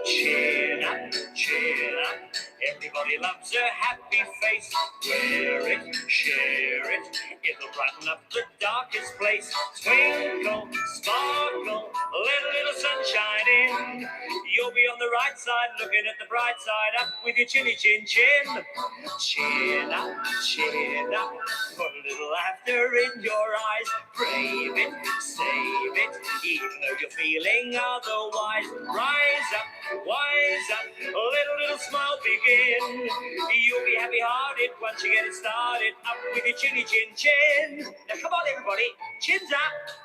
Cheer up, cheer up. Everybody loves a happy face. Wear it, share it. It'll brighten up the darkest place. Twinkle, sparkle, let a little sunshine in. You'll be on the right side, looking at the bright side up with your chinny chin chin. Chin up, chin up. Put a little laughter in your eyes. Brave it, save it, even though you're feeling otherwise. Rise up, wise up, let a little smile begin. You'll be happy-hearted once you get it started. Up with your chinny chin chin. Now come on everybody, chins up.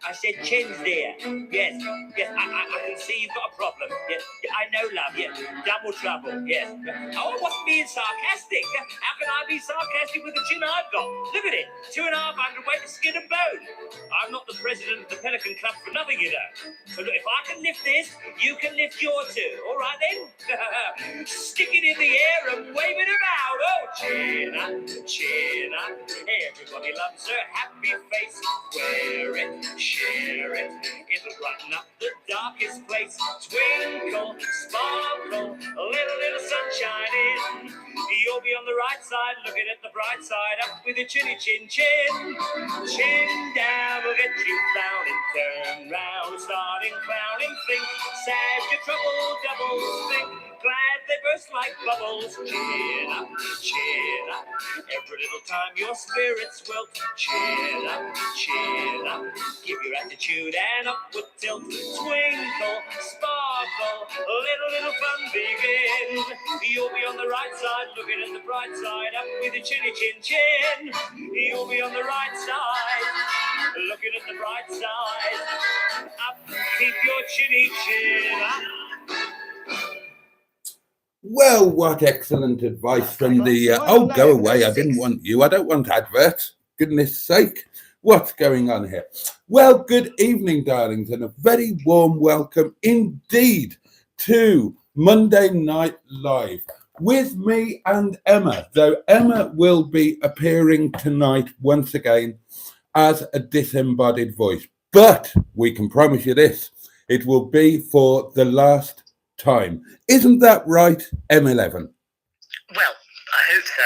I said chins there. Yes, yes, I can see you've got a problem. Yes, I know, love. Yes, double trouble. Yes. Oh, I wasn't being sarcastic. How can I be sarcastic with the chin I've got? Look at it, 2.5 weight to skin and bone. I'm not the president of the Pelican Club for nothing, you know. So look, if I can lift this, you can lift your two. All right then. Stick it in the air and wave it about. Oh, chin up, chin up. Everybody loves a happy face. Wear it, share it, it'll brighten up the darkest place. Twinkle, sparkle, let a little sunshine in. You'll be on the right side, looking at the bright side. Up with your chinny chin chin. Chin down will get you frowning. Turn round, starting clowning. Think, sad your trouble doubles. Think, glad they burst like bubbles. Chin up, chin up. Every little time your spirits wilt. Chin up, chin up. Give your attitude an upward tilt. Twinkle, sparkle, let a little fun begin. You'll be on the right side, looking at the bright side. Up with your chinny chin chin. You'll be on the right side, looking at the bright side. Up, keep your chinny chin up. Well, what excellent advice from the... oh, go away. I didn't want you. I don't want adverts. Goodness sake. What's going on here? Well, good evening, darlings, and a very warm welcome indeed to Monday Night Live with me and Emma, though Emma will be appearing tonight once again as a disembodied voice. But we can promise you this, it will be for the last time. Isn't that right, M11? Well, I hope so.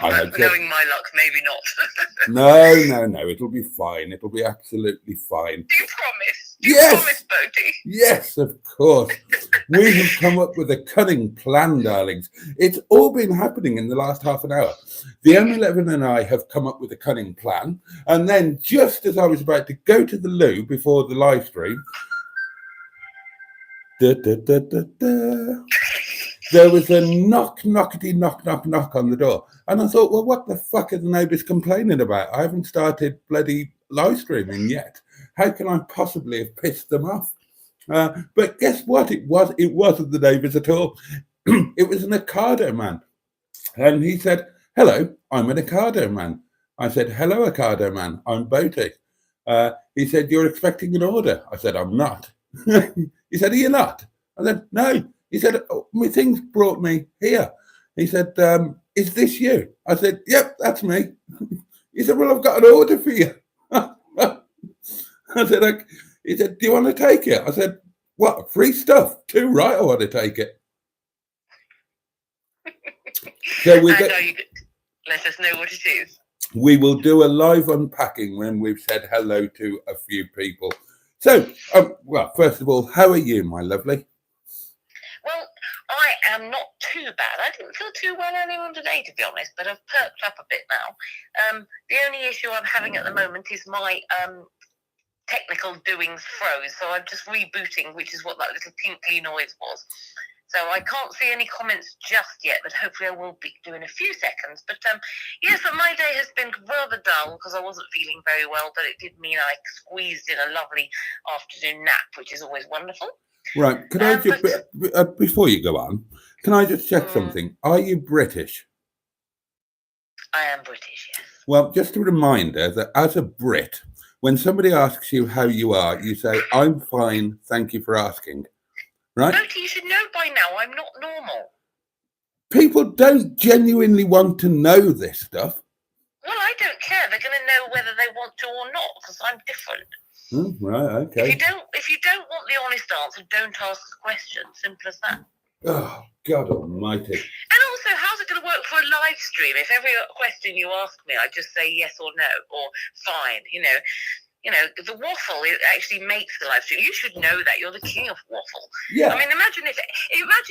But knowing my luck, maybe not. No. It'll be fine. It'll be absolutely fine. Do you promise? Do you Yes. promise, Boaty? Yes, of course. We have come up with a cunning plan, darlings. It's all been happening in the last half an hour. The M11 and I have come up with a cunning plan. And then just as I was about to go to the loo before the live stream, there was a knock on the door. And I thought, well, what the fuck are the neighbours complaining about? I haven't started bloody live streaming yet. How can I possibly have pissed them off? But guess what? It wasn't the neighbours at all. It was an Ocado man. And he said, hello, I'm an Ocado man. I said, hello, Ocado man, I'm Boaty. He said, you're expecting an order? I said, I'm not. He said, are you not? I said, no. He said, oh, my things brought me here. He said, is this you? I said, yep, that's me. He said, well, I've got an order for you. I said, he said, do you want to take it? I said, what, free stuff? Too right, I want to take it. So let us know what it is. We will do a live unpacking when we've said hello to a few people. So, well, first of all, how are you, my lovely? Well, I am not too bad. I didn't feel too well earlier on today, to be honest, but I've perked up a bit now. The only issue I'm having at the moment is my technical doings froze, so I'm just rebooting, which is what that little tinkly noise was. So I can't see any comments just yet, but hopefully I will be doing a few seconds. But yes, but my day has been rather dull because I wasn't feeling very well, but it did mean I squeezed in a lovely afternoon nap, which is always wonderful. Right. Could I just, before you go on, can I just check something? Are you British? I am British, yes. Well, just a reminder that as a Brit, when somebody asks you how you are, you say, I'm fine, thank you for asking. Right? Boaty, you should know by now I'm not normal. People don't genuinely want to know this stuff. Well, I don't care. They're going to know whether they want to or not, because I'm different. Right, If you okay. don't want the honest answer, don't ask the question. Simple as that. Oh, God almighty. And also, how's it going to work for a live stream? If every question you ask me, I just say yes or no or fine. The waffle actually makes the live stream. You should know that. You're the king of waffle. Yeah. I mean, imagine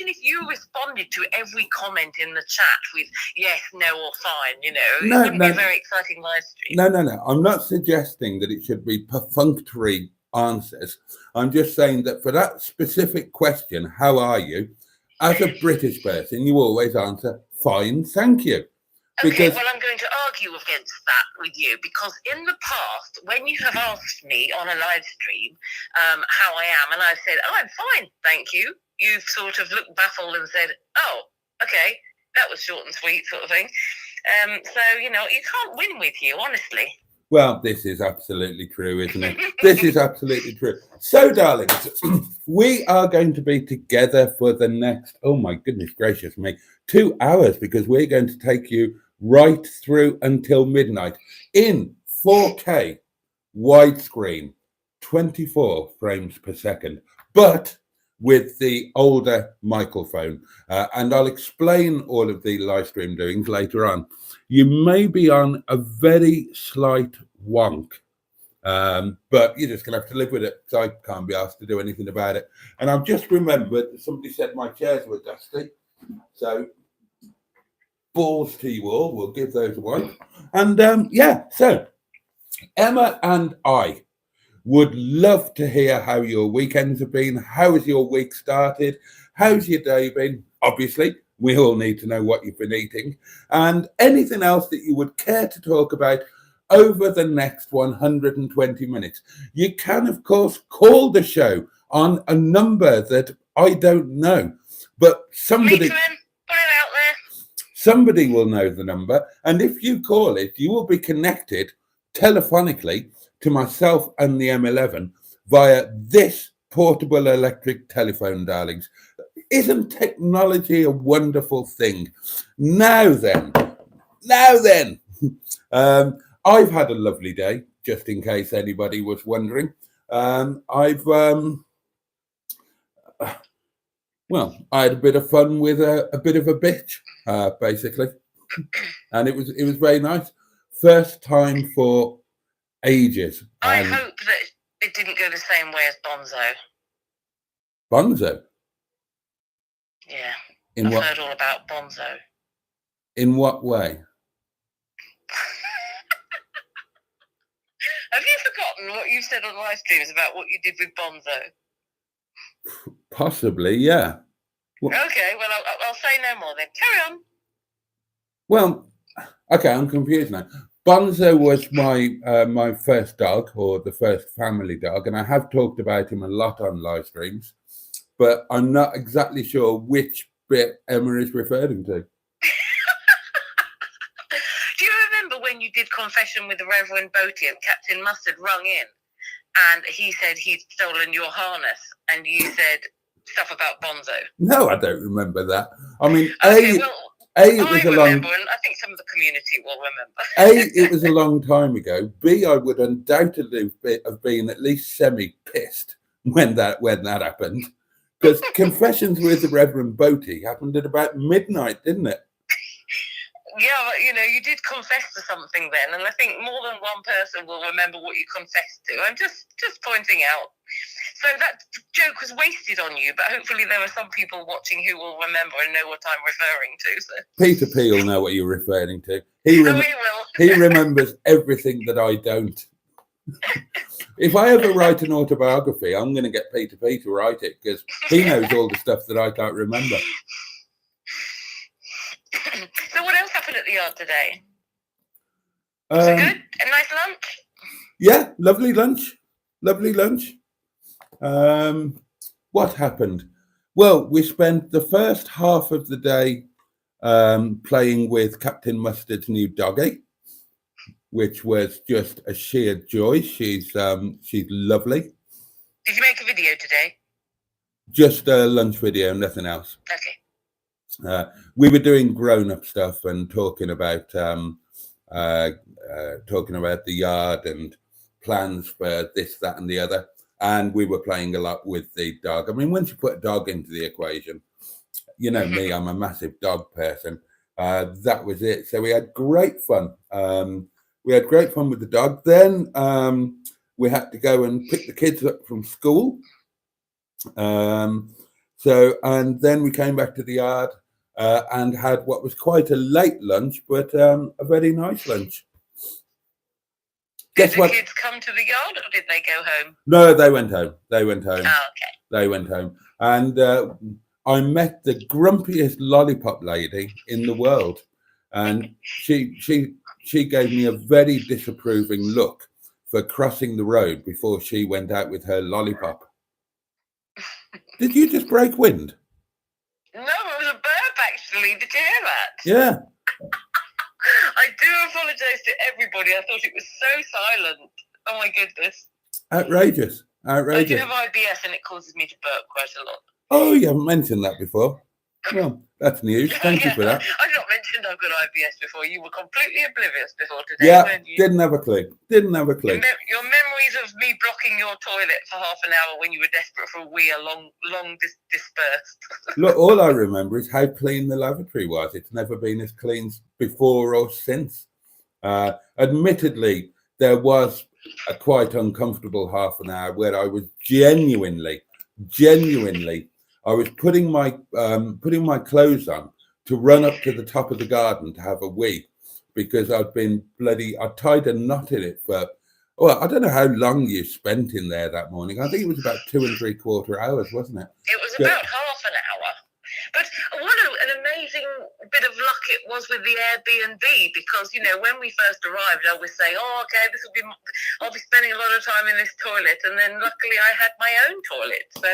if you responded to every comment in the chat with yes, no, or fine. It wouldn't be a very exciting live stream. No. I'm not suggesting that it should be perfunctory answers. I'm just saying that for that specific question, how are you? As a British person, you always answer fine, thank you. Okay, well, I'm going to argue against that with you because in the past, when you have asked me on a live stream how I am, and I've said, oh, I'm fine, thank you, you've sort of looked baffled and said, oh, okay, that was short and sweet sort of thing. So, you can't win with you, honestly. Well, this is absolutely true, isn't it? This is absolutely true. So, darlings, we are going to be together for the next, oh my goodness gracious me, 2 hours because we're going to take you right through until midnight in 4K widescreen, 24 frames per second, but with the older microphone. And I'll explain all of the live stream doings later on. You may be on a very slight wonk, but you're just going to have to live with it. So I can't be asked to do anything about it. And I've just remembered that somebody said my chairs were dusty. So balls to you all. We'll give those away. And so Emma and I would love to hear how your weekends have been. How has your week started? How's your day been? Obviously, we all need to know what you've been eating and anything else that you would care to talk about over the next 120 minutes. You can, of course, call the show on a number that I don't know, but somebody will know the number. And if you call it, you will be connected telephonically to myself and the M11 via this portable electric telephone, darlings. Isn't technology a wonderful thing? Now then, I've had a lovely day, just in case anybody was wondering. I had a bit of fun with a bit of a bitch, basically, and it was very nice. First time for ages. I hope that it didn't go the same way as Bonzo. Bonzo? Yeah. I've heard all about Bonzo. In what way? Have you forgotten what you said on live streams about what you did with Bonzo? Possibly, yeah. Okay, well, I'll say no more then. Carry on. Well, okay, I'm confused now. Bonzo was my first dog, or the first family dog, and I have talked about him a lot on live streams, but I'm not exactly sure which bit Emma is referring to. Do you remember when you did confession with the Reverend Boaty and Captain Mustard rung in, and he said he'd stolen your harness, and you said stuff about Bonzo? No, I don't remember that. I mean, it was a long. And I think some of the community will remember. It was a long time ago. B, I would undoubtedly have been at least semi-pissed when that happened, because confessions with the Reverend Boaty happened at about midnight, didn't it? Yeah, you did confess to something then, and I think more than one person will remember what you confessed to. I'm just pointing out. So that joke was wasted on you, but hopefully there are some people watching who will remember and know what I'm referring to. So Peter P will know what you're referring to. He will. He remembers everything that I don't. If I ever write an autobiography, I'm going to get Peter P to write it because he knows all the stuff that I can't remember. So what else happened at the yard today? Was it good? A nice lunch? Yeah, lovely lunch. What happened? Well, we spent the first half of the day playing with Captain Mustard's new doggy, which was just a sheer joy. She's lovely. Did you make a video today? Just a lunch video, nothing else. Okay. We were doing grown-up stuff and talking about the yard and plans for this, that, and the other. And we were playing a lot with the dog. I mean, once you put a dog into the equation, you know me, I'm a massive dog person. That was it. So we had great fun. We had great fun with the dog. Then we had to go and pick the kids up from school. And then we came back to the yard and had what was quite a late lunch, but a very nice lunch. Did the kids come to the yard, or did they go home? No, they went home. Oh, okay. They went home. And I met the grumpiest lollipop lady in the world. And she gave me a very disapproving look for crossing the road before she went out with her lollipop. Did you just break wind? No, it was a burp, actually. Did you hear that? Yeah. I do apologise to everybody. I thought it was so silent. Oh, my goodness. Outrageous. I do have IBS, and it causes me to burp quite a lot. Oh, you haven't mentioned that before. Well, that's news. Thank you for that. I've not mentioned I've got IBS before. You were completely oblivious before today. Yeah, weren't you? didn't have a clue. Your memories of me blocking your toilet for half an hour when you were desperate for a wee are long dispersed. Look, all I remember is how clean the lavatory was. It's never been as clean before or since. Admittedly, there was a quite uncomfortable half an hour where I was genuinely, I was putting my clothes on to run up to the top of the garden to have a wee, because I tied a knot in it for, I don't know how long you spent in there that morning. I think it was about 2 3/4 hours, wasn't it? It was about half an hour. But what an amazing bit of luck it was with the Airbnb, because, you know, when we first arrived, I was saying, okay, I'll be spending a lot of time in this toilet. And then luckily I had my own toilet. So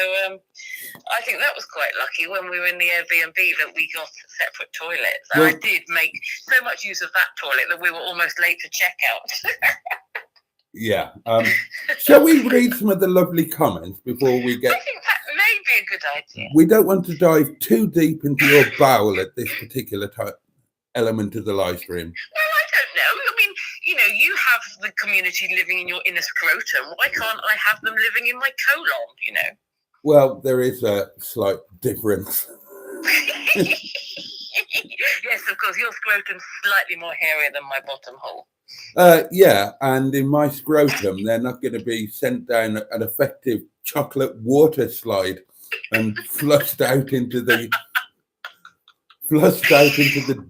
I think that was quite lucky when we were in the Airbnb that we got separate toilets. And I did make so much use of that toilet that we were almost late to checkout. Yeah. Shall we read some of the lovely comments before we get... I think that may be a good idea. We don't want to dive too deep into your bowel at this particular element of the live stream. Well, I don't know. I mean, you know, you have the community living in your inner scrotum. Why can't I have them living in my colon, you know? Well, there is a slight difference. Yes, of course. Your scrotum's slightly more hairier than my bottom hole. Yeah, and in my scrotum, they're not going to be sent down an effective chocolate water slide and flushed out into the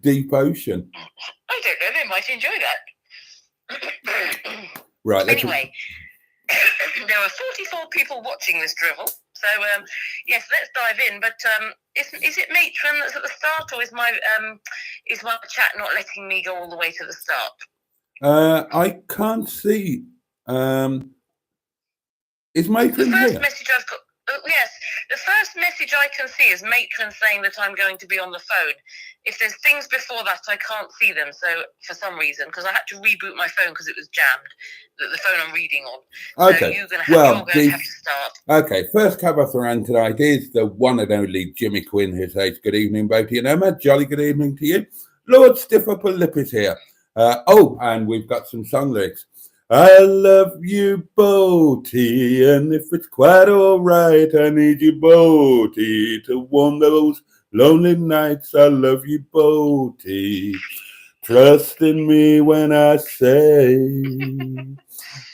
deep ocean. I don't know. They might enjoy that. Right. Anyway, there are 44 people watching this drivel. So, yes, let's dive in. But is it Matron that's at the start, or is my chat not letting me go all the way to the start? I can't see. Is Matron here? Message I've got. Yes, the first message I can see is Matron saying that I'm going to be on the phone. If there's things before that, I can't see them. So for some reason, because I had to reboot my phone because it was jammed, the phone I'm reading on. Okay. So you're going to have to start. Okay. First cabbath around tonight is the one and only Jimmy Quinn, who says, "Good evening, Boaty and Emma. Jolly good evening to you. Lord Stiff Upper Lip is here. And we've got some song lyrics. I love you, Boaty, and if it's quite all right, I need you, Boaty, to warm those lonely nights. I love you, Boaty. Trust in me when I say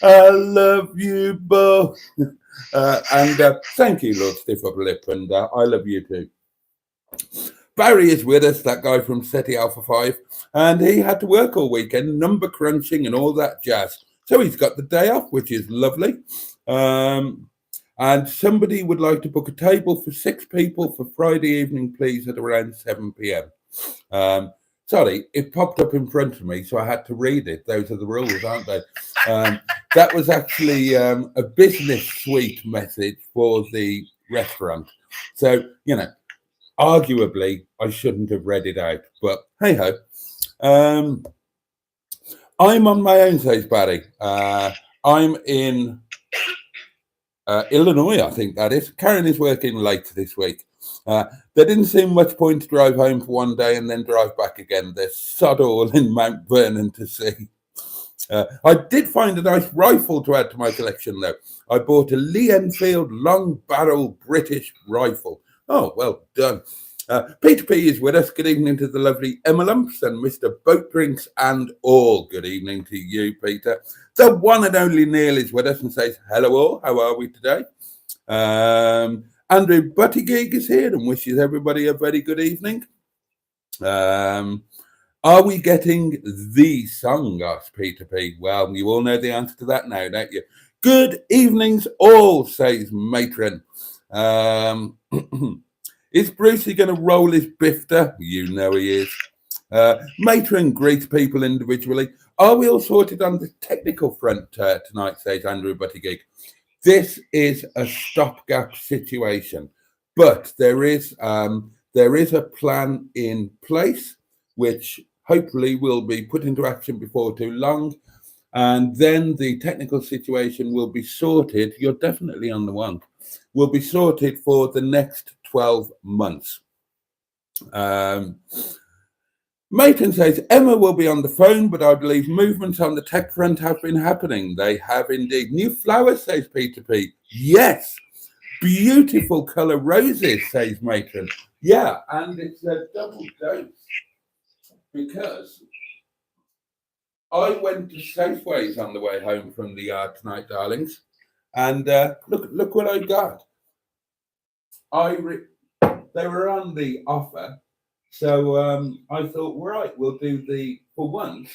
I love you, Boaty." And thank you, Lord Stiff Upper Lip, and I love you too. Parry is with us, that guy from SETI Alpha 5, and he had to work all weekend, number crunching and all that jazz. So he's got the day off, which is lovely. And somebody would like to book a table for 6 people for Friday evening, please, at around 7 p.m. Sorry, it popped up in front of me, so I had to read it. Those are the rules, aren't they? That was actually a business suite message for the restaurant. So, you know, arguably, I shouldn't have read it out, but hey-ho. I'm on my own, says Barry. I'm in Illinois, I think that is. Karen is working late this week. There didn't seem much point to drive home for one day and then drive back again. There's sod all in Mount Vernon to see. I did find a nice rifle to add to my collection, though. I bought a Lee Enfield long barrel British rifle. Oh, well done. Peter P is with us. Good evening to the lovely Emma Lumps and Mr. Boat Drinks and all. Good evening to you, Peter. The one and only Neil is with us and says, hello all, how are we today? Andrew Buttygig is here and wishes everybody a very good evening. Are we getting the song, asked Peter P. Well, you all know the answer to that now, don't you? Good evenings all, says Matron. Is Brucey going to roll his bifter? You know he is. Matron greets people individually. Are we all sorted on the technical front tonight, says Andrew Buttygig. This is a stopgap situation, but there is a plan in place, which hopefully will be put into action before too long. And then the technical situation will be sorted. You're definitely on the one. Will be sorted for the next 12 months. Mayton says, Emma will be on the phone, but I believe movements on the tech front have been happening. They have indeed. New flowers, says Peter P. Yes. Beautiful colour roses, says Mayton. Yeah, and it's a double dose because I went to Safeways on the way home from the yard tonight, darlings, and look what I got. They were on the offer, so I thought, right, we'll do for once,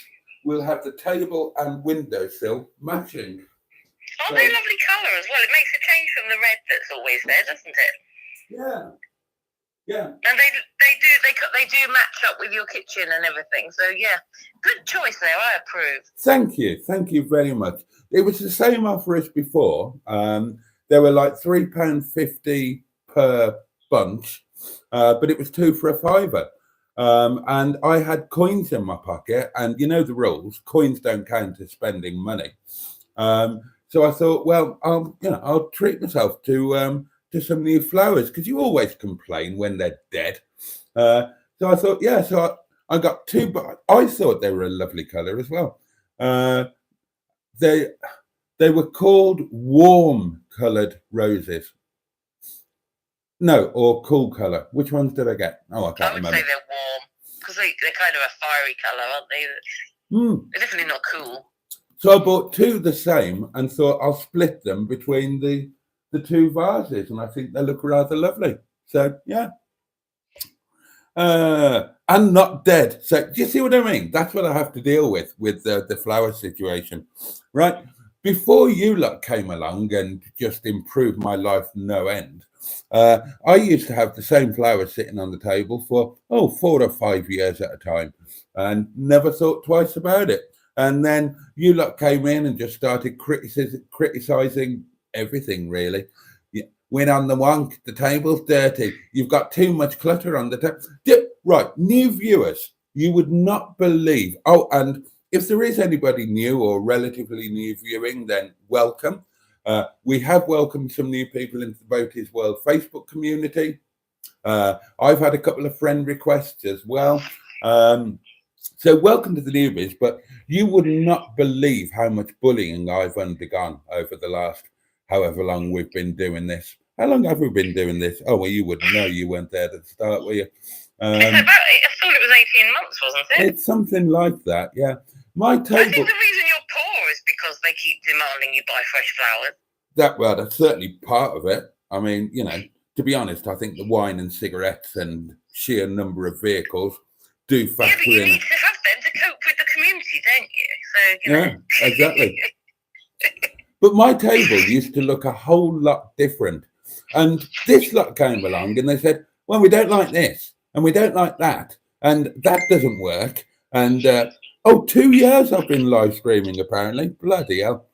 we'll have the table and windowsill matching. Oh, they're lovely colour as well. It makes a change from the red that's always there, doesn't it? Yeah. Yeah. And they do match up with your kitchen and everything. So yeah, good choice there. I approve. Thank you very much. It was the same offer as before. They were like £3.50 per bunch, but it was 2 for £5. And I had coins in my pocket, and you know the rules: coins don't count as spending money. So I thought, well, I'll treat myself to some new flowers, because you always complain when they're dead. So I thought, yeah, so I got 2, but I thought they were a lovely colour as well. They were called warm coloured roses. No, or cool colour. Which ones did I get? Oh, I can't remember. I would say they're warm, because they're kind of a fiery colour, aren't they? They're definitely not cool. So I bought 2 the same and thought I'll split them between the 2 vases, and I think they look rather lovely. So yeah. And not dead. So do you see what I mean? That's what I have to deal with the flower situation. Right? Before you lot came along and just improved my life no end, I used to have the same flowers sitting on the table for 4 or 5 years at a time and never thought twice about it. And then you lot came in and just started criticizing everything, really. Went on the wonk, the table's dirty, you've got too much clutter on the table. Right, new viewers, you would not believe. Oh, and if there is anybody new or relatively new viewing, then welcome. We have welcomed some new people into the Boaty's World Facebook community. I've had a couple of friend requests as well. So welcome to the newbies, but you would not believe how much bullying I've undergone over the last however long we've been doing this. How long have we been doing this? Oh, well, you wouldn't know. You weren't there at the start, were you? I thought it was 18 months, wasn't it? It's something like that, yeah. My table. I think the reason you're poor is because they keep demanding you buy fresh flowers. That's certainly part of it. I mean, to be honest, I think the wine and cigarettes and sheer number of vehicles do factor but you in. need to have them to cope with the community, don't you? So, Yeah, exactly. But my table used to look a whole lot different. And this lot came along and they said, well, we don't like this and we don't like that. And that doesn't work. And, 2 years I've been live streaming, apparently. Bloody hell.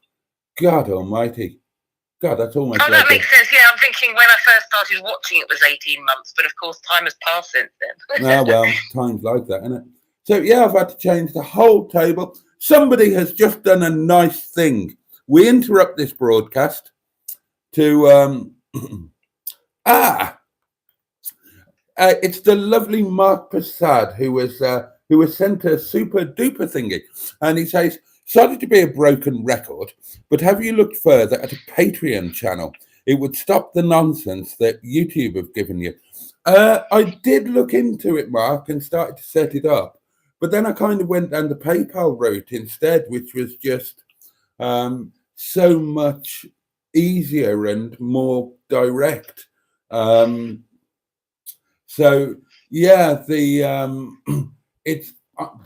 God almighty. God, that's almost like that makes sense. Yeah, I'm thinking when I first started watching it was 18 months. But, of course, time has passed since then. Well, time's like that, isn't it? So, yeah, I've had to change the whole table. Somebody has just done a nice thing. We interrupt this broadcast to it's the lovely Mark Prasad who was sent a super duper thingy, and he says, Sorry to be a broken record, but have you looked further at a Patreon channel? It would stop the nonsense that YouTube have given you. I did look into it, Mark, and started to set it up, but then I kind of went down the PayPal route instead, which was just so much easier and more direct. So yeah, it's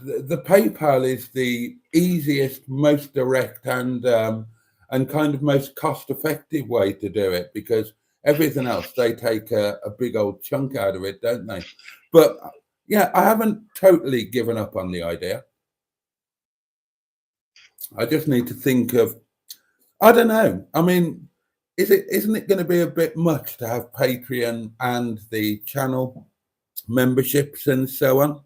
the PayPal is the easiest, most direct, and kind of most cost-effective way to do it, because everything else they take a big old chunk out of it, don't they? But yeah, I haven't totally given up on the idea. I just need to think of, I don't know. I mean, isn't it going to be a bit much to have Patreon and the channel memberships and so on?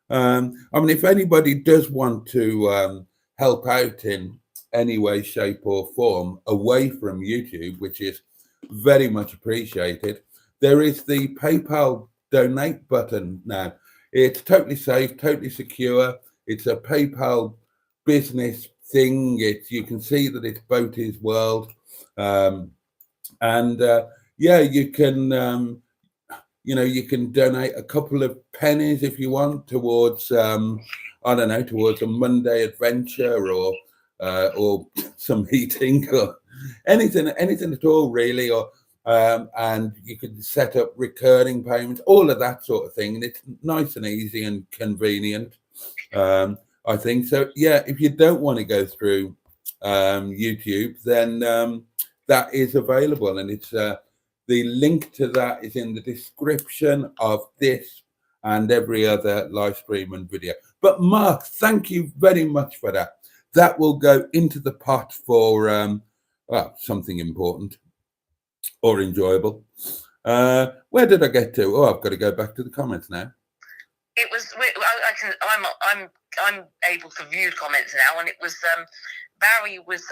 I mean, if anybody does want to help out in any way, shape, or form away from YouTube, which is very much appreciated, there is the PayPal donate button now. It's totally safe, totally secure. It's a PayPal business thing. You can see that it's Boaty's World, and yeah, you can. You can donate a couple of pennies if you want towards, I don't know, towards a Monday adventure or some heating or anything at all, really. Or and you could set up recurring payments, all of that sort of thing, and it's nice and easy and convenient. I think so. Yeah, if you don't want to go through YouTube, then that is available, and it's. The link to that is in the description of this and every other live stream and video. But Mark, thank you very much for that. That will go into the pot for something important or enjoyable. Where did I get to? Oh, I've got to go back to the comments now. It was. I'm able to view comments now, and it was. Barry was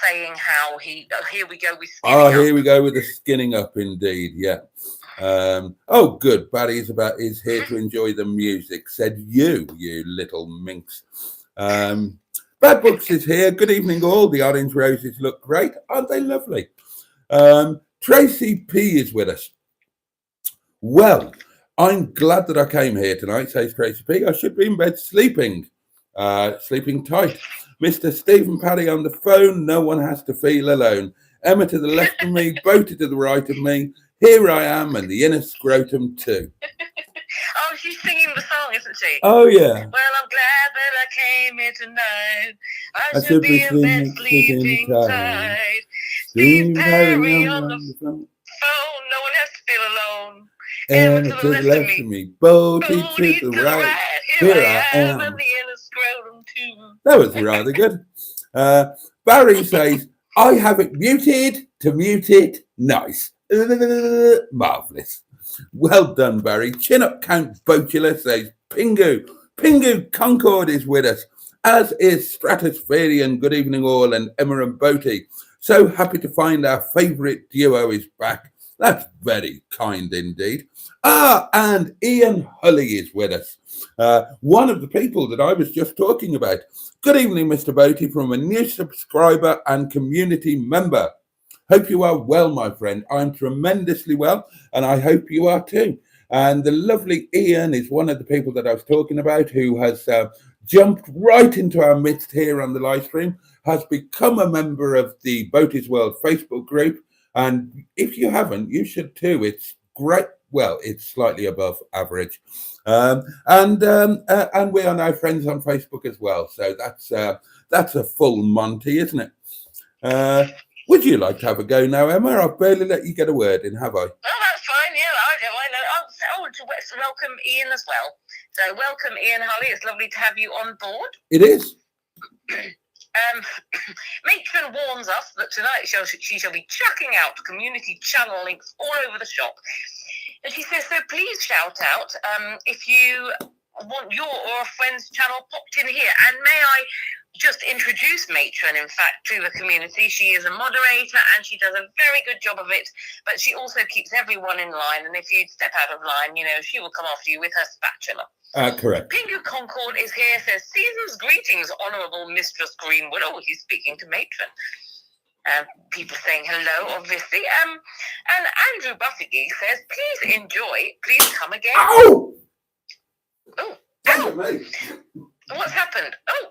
saying how here we go with skinning up. Here we go with the skinning up, indeed. Yeah. Oh, good. Barry is here to enjoy the music. Said you little minx. Bad Books is here. Good evening, all. The orange roses look great, aren't they lovely? Tracy P is with us. Well, I'm glad that I came here tonight, says Tracy P. I should be in bed sleeping tight. Mr. Stephen Parry on the phone. No one has to feel alone. Emma to the left of me, Boaty to the right of me. Here I am, and the inner scrotum too. Oh, she's singing the song, isn't she? Oh, yeah. Well, I'm glad that I came here tonight. I should be in bed sleeping tight. Steve Parry on the phone. No one has to feel alone. Emma to the left of me, Boaty to the right. Here I am. And the inner scrotum too. That was rather good. Barry says, I have it muted to mute it. Nice. Marvellous. Well done, Barry. Chin up, Count Botula, says Pingu. Pingu Concord is with us, as is Stratospherian. Good evening, all, and Emma and Boaty. So happy to find our favourite duo is back. That's very kind indeed. And Ian Hully is with us. One of the people that I was just talking about. Good evening, Mr. Boaty, from a new subscriber and community member. Hope you are well, my friend. I'm tremendously well, and I hope you are too. And the lovely Ian is one of the people that I was talking about, who has jumped right into our midst here on the live stream, has become a member of the Boaty's World Facebook group. And if you haven't, you should too. It's great. Well, it's slightly above average. And we are now friends on Facebook as well. So that's a full Monty, isn't it? Would you like to have a go now, Emma? I've barely let you get a word in, have I? Oh, that's fine. Yeah, I want to welcome Ian as well. So welcome, Ian Holly. It's lovely to have you on board. It is. Matron warns us that tonight she shall be chucking out community channel links all over the shop. And she says, so please shout out if you want your or a friend's channel popped in here. And may I just introduced Matron, in fact, to the community. She is a moderator and she does a very good job of it, but she also keeps everyone in line. And if you step out of line, she will come after you with her spatula. Correct. Pingu Concord is here, says, season's greetings, Honourable Mistress Greenwood. Oh, he's speaking to Matron. People saying hello, obviously. And Andrew Buffoonery says, please enjoy, please come again. Ow! Oh, Look at me. what's happened? Oh,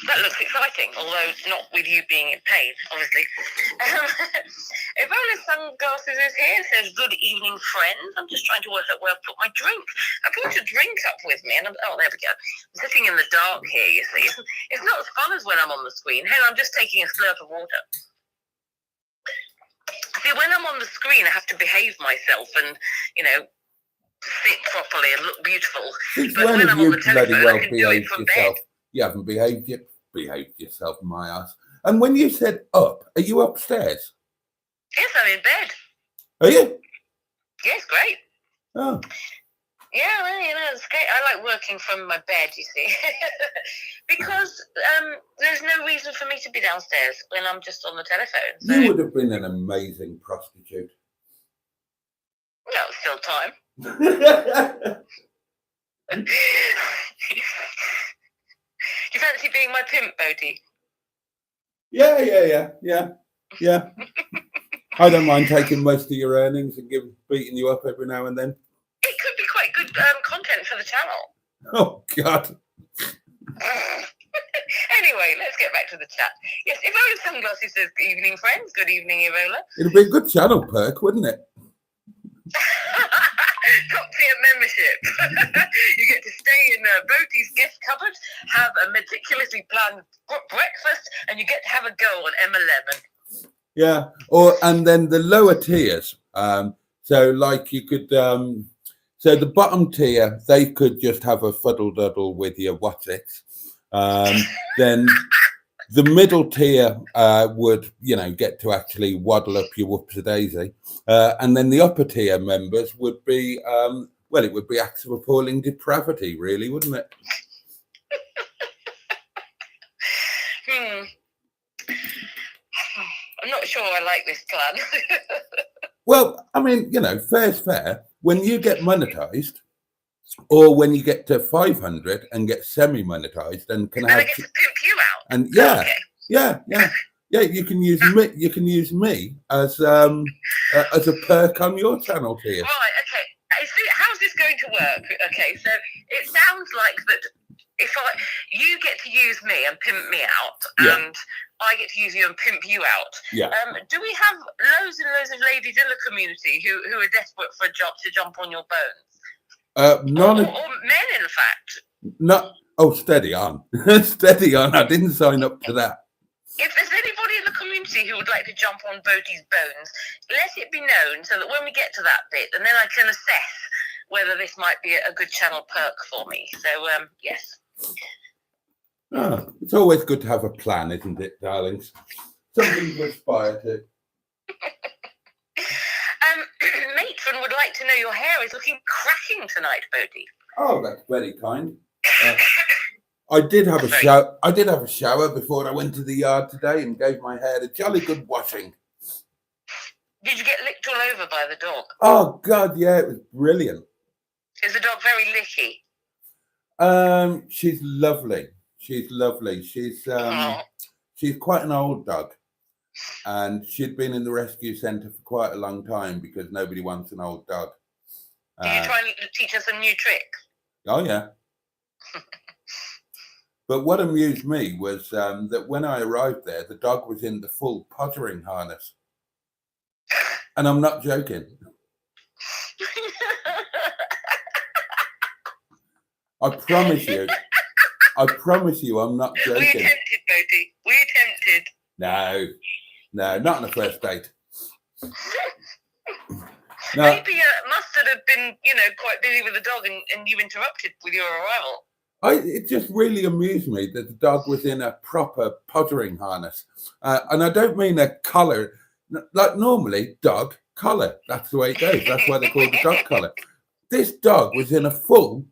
that looks exciting, although not with you being in pain, obviously. Ebola Sunglasses is here, says, good evening, friends. I'm just trying to work out where I've put my drink. I brought a drink up with me, and there we go. I'm sitting in the dark here, you see. It's not as fun as when I'm on the screen. Hang on, I'm just taking a slurp of water. See, when I'm on the screen, I have to behave myself and, sit properly and look beautiful. Since But when when have I'm on you the bloody telephone, well I can do it behaved from yourself? bed. You haven't behaved yourself, my ass. And when you said up, are you upstairs? Yes, I'm in bed. Are you? Yes, great. Oh. Yeah, well, it's great. I like working from my bed, you see, because there's no reason for me to be downstairs when I'm just on the telephone. So, You would have been an amazing prostitute. well, still time. Do you fancy being my pimp, Boaty? Yeah. I don't mind taking most of your earnings and beating you up every now and then. It could be quite good content for the channel. Oh, God. Anyway, let's get back to the chat. Yes, Evola Sunglasses says, good evening, friends. Good evening, Evola. It'd be a good channel perk, wouldn't it? Top tier membership. You get to stay in Boaty's gift cupboard, have a meticulously planned breakfast, and you get to have a go on M11. Yeah, and then the lower tiers. So like you could, so the bottom tier, they could just have a fuddle-duddle with your what's it. Then the middle tier would, get to actually waddle up your whoopsie-daisy. And then the upper tier members would be, it would be acts of appalling depravity, really, wouldn't it? I'm not sure I like this plan. Well, I mean, fair's fair. When you get monetized, or when you get to 500 and get semi-monetized, and can I get to pimp you out. And okay. yeah, you can use me. You can use me as a perk on your channel here. Right. Okay. How's this going to work? Okay. So it sounds like that. If you get to use me and pimp me out, and I get to use you and pimp you out. Yeah. Do we have loads and loads of ladies in the community who are desperate for a job to jump on your bones? None or men, in fact. No. Oh, steady on, steady on. I didn't sign up to that. If there's anybody in the community who would like to jump on Boaty's bones, let it be known so that when we get to that bit, and then I can assess whether this might be a good channel perk for me. So, yes. Oh, it's always good to have a plan, isn't it, darlings? Something to aspire to. Matron would like to know your hair is looking cracking tonight, Boaty. Oh, that's very kind. I did have a shower. I did have a shower before I went to the yard today and gave my hair a jolly good washing. Did you get licked all over by the dog? Oh God, yeah, it was brilliant. Is the dog very licky? She's lovely. She's lovely. She's quite an old dog, and she'd been in the rescue centre for quite a long time because nobody wants an old dog. Did you try and teach her some new tricks? Oh yeah. But what amused me was that when I arrived there, the dog was in the full pottering harness. And I'm not joking. I promise you, I'm not joking. We attempted, Boaty. We attempted. No, not on the first date. No. Maybe Mustard had been, quite busy with the dog and you interrupted with your arrival. It just really amused me that the dog was in a proper pottering harness. And I don't mean a collar. Like normally, dog collar. That's the way it goes. That's why they call it the dog collar. This dog was in a full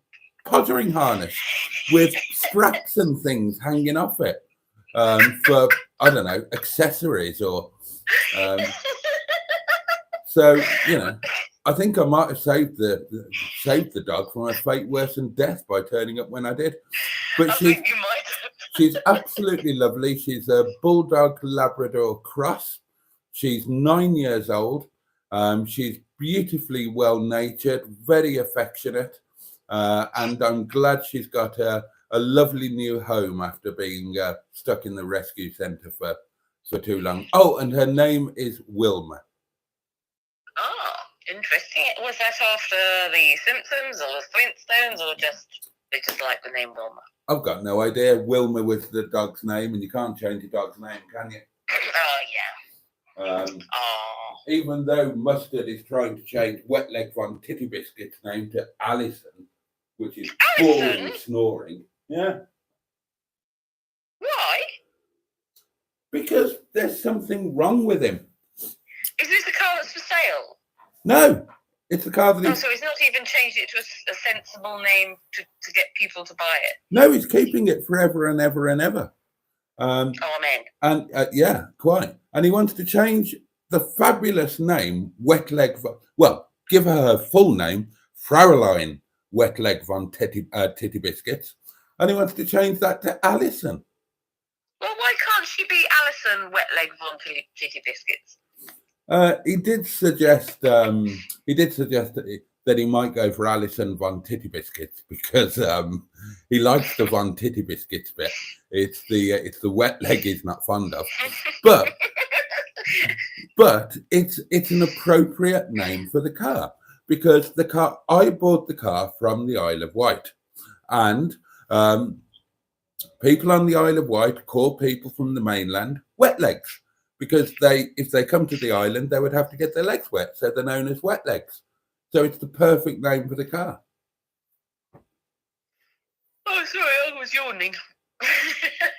pottering harness with straps and things hanging off it for, I don't know, accessories or. So, you know, I think I might have saved the dog from a fate worse than death by turning up when I did. But I think you might have. she's absolutely lovely. She's a Bulldog Labrador cross. She's 9 years old. She's beautifully well-natured, very affectionate. And I'm glad she's got a lovely new home after being stuck in the rescue centre for too long. Oh, and her name is Wilma. Oh, interesting. Was that after the Simpsons or the Flintstones, or they just like the name Wilma? I've got no idea. Wilma was the dog's name, and you can't change a dog's name, can you? Oh, yeah. Even though Mustard is trying to change Wet Leg Von Titty Biscuit's name to Allison, which is boring snoring. Yeah. Why? Because there's something wrong with him. Is this the car that's for sale? No, it's the car that so he's not even changed it to a sensible name to get people to buy it? No, he's keeping it forever and ever and ever. Amen. And yeah, quite. And he wants to change the fabulous name, Wet Leg well, give her full name, Fraulein Wet Leg Von Titty Biscuits. And he wants to change that to Allison. Well, why can't she be Allison Wet Leg Von Titty Biscuits? He did suggest that he might go for Allison Von Titty Biscuits because he likes the Von Titty Biscuits bit. It's the wet leg he's not fond of, but it's an appropriate name for the car because I bought the car from the Isle of Wight, and people on the Isle of Wight call people from the mainland wet legs. Because if they come to the island, they would have to get their legs wet, so they're known as wet legs. So it's the perfect name for the car. Oh, sorry, I was yawning.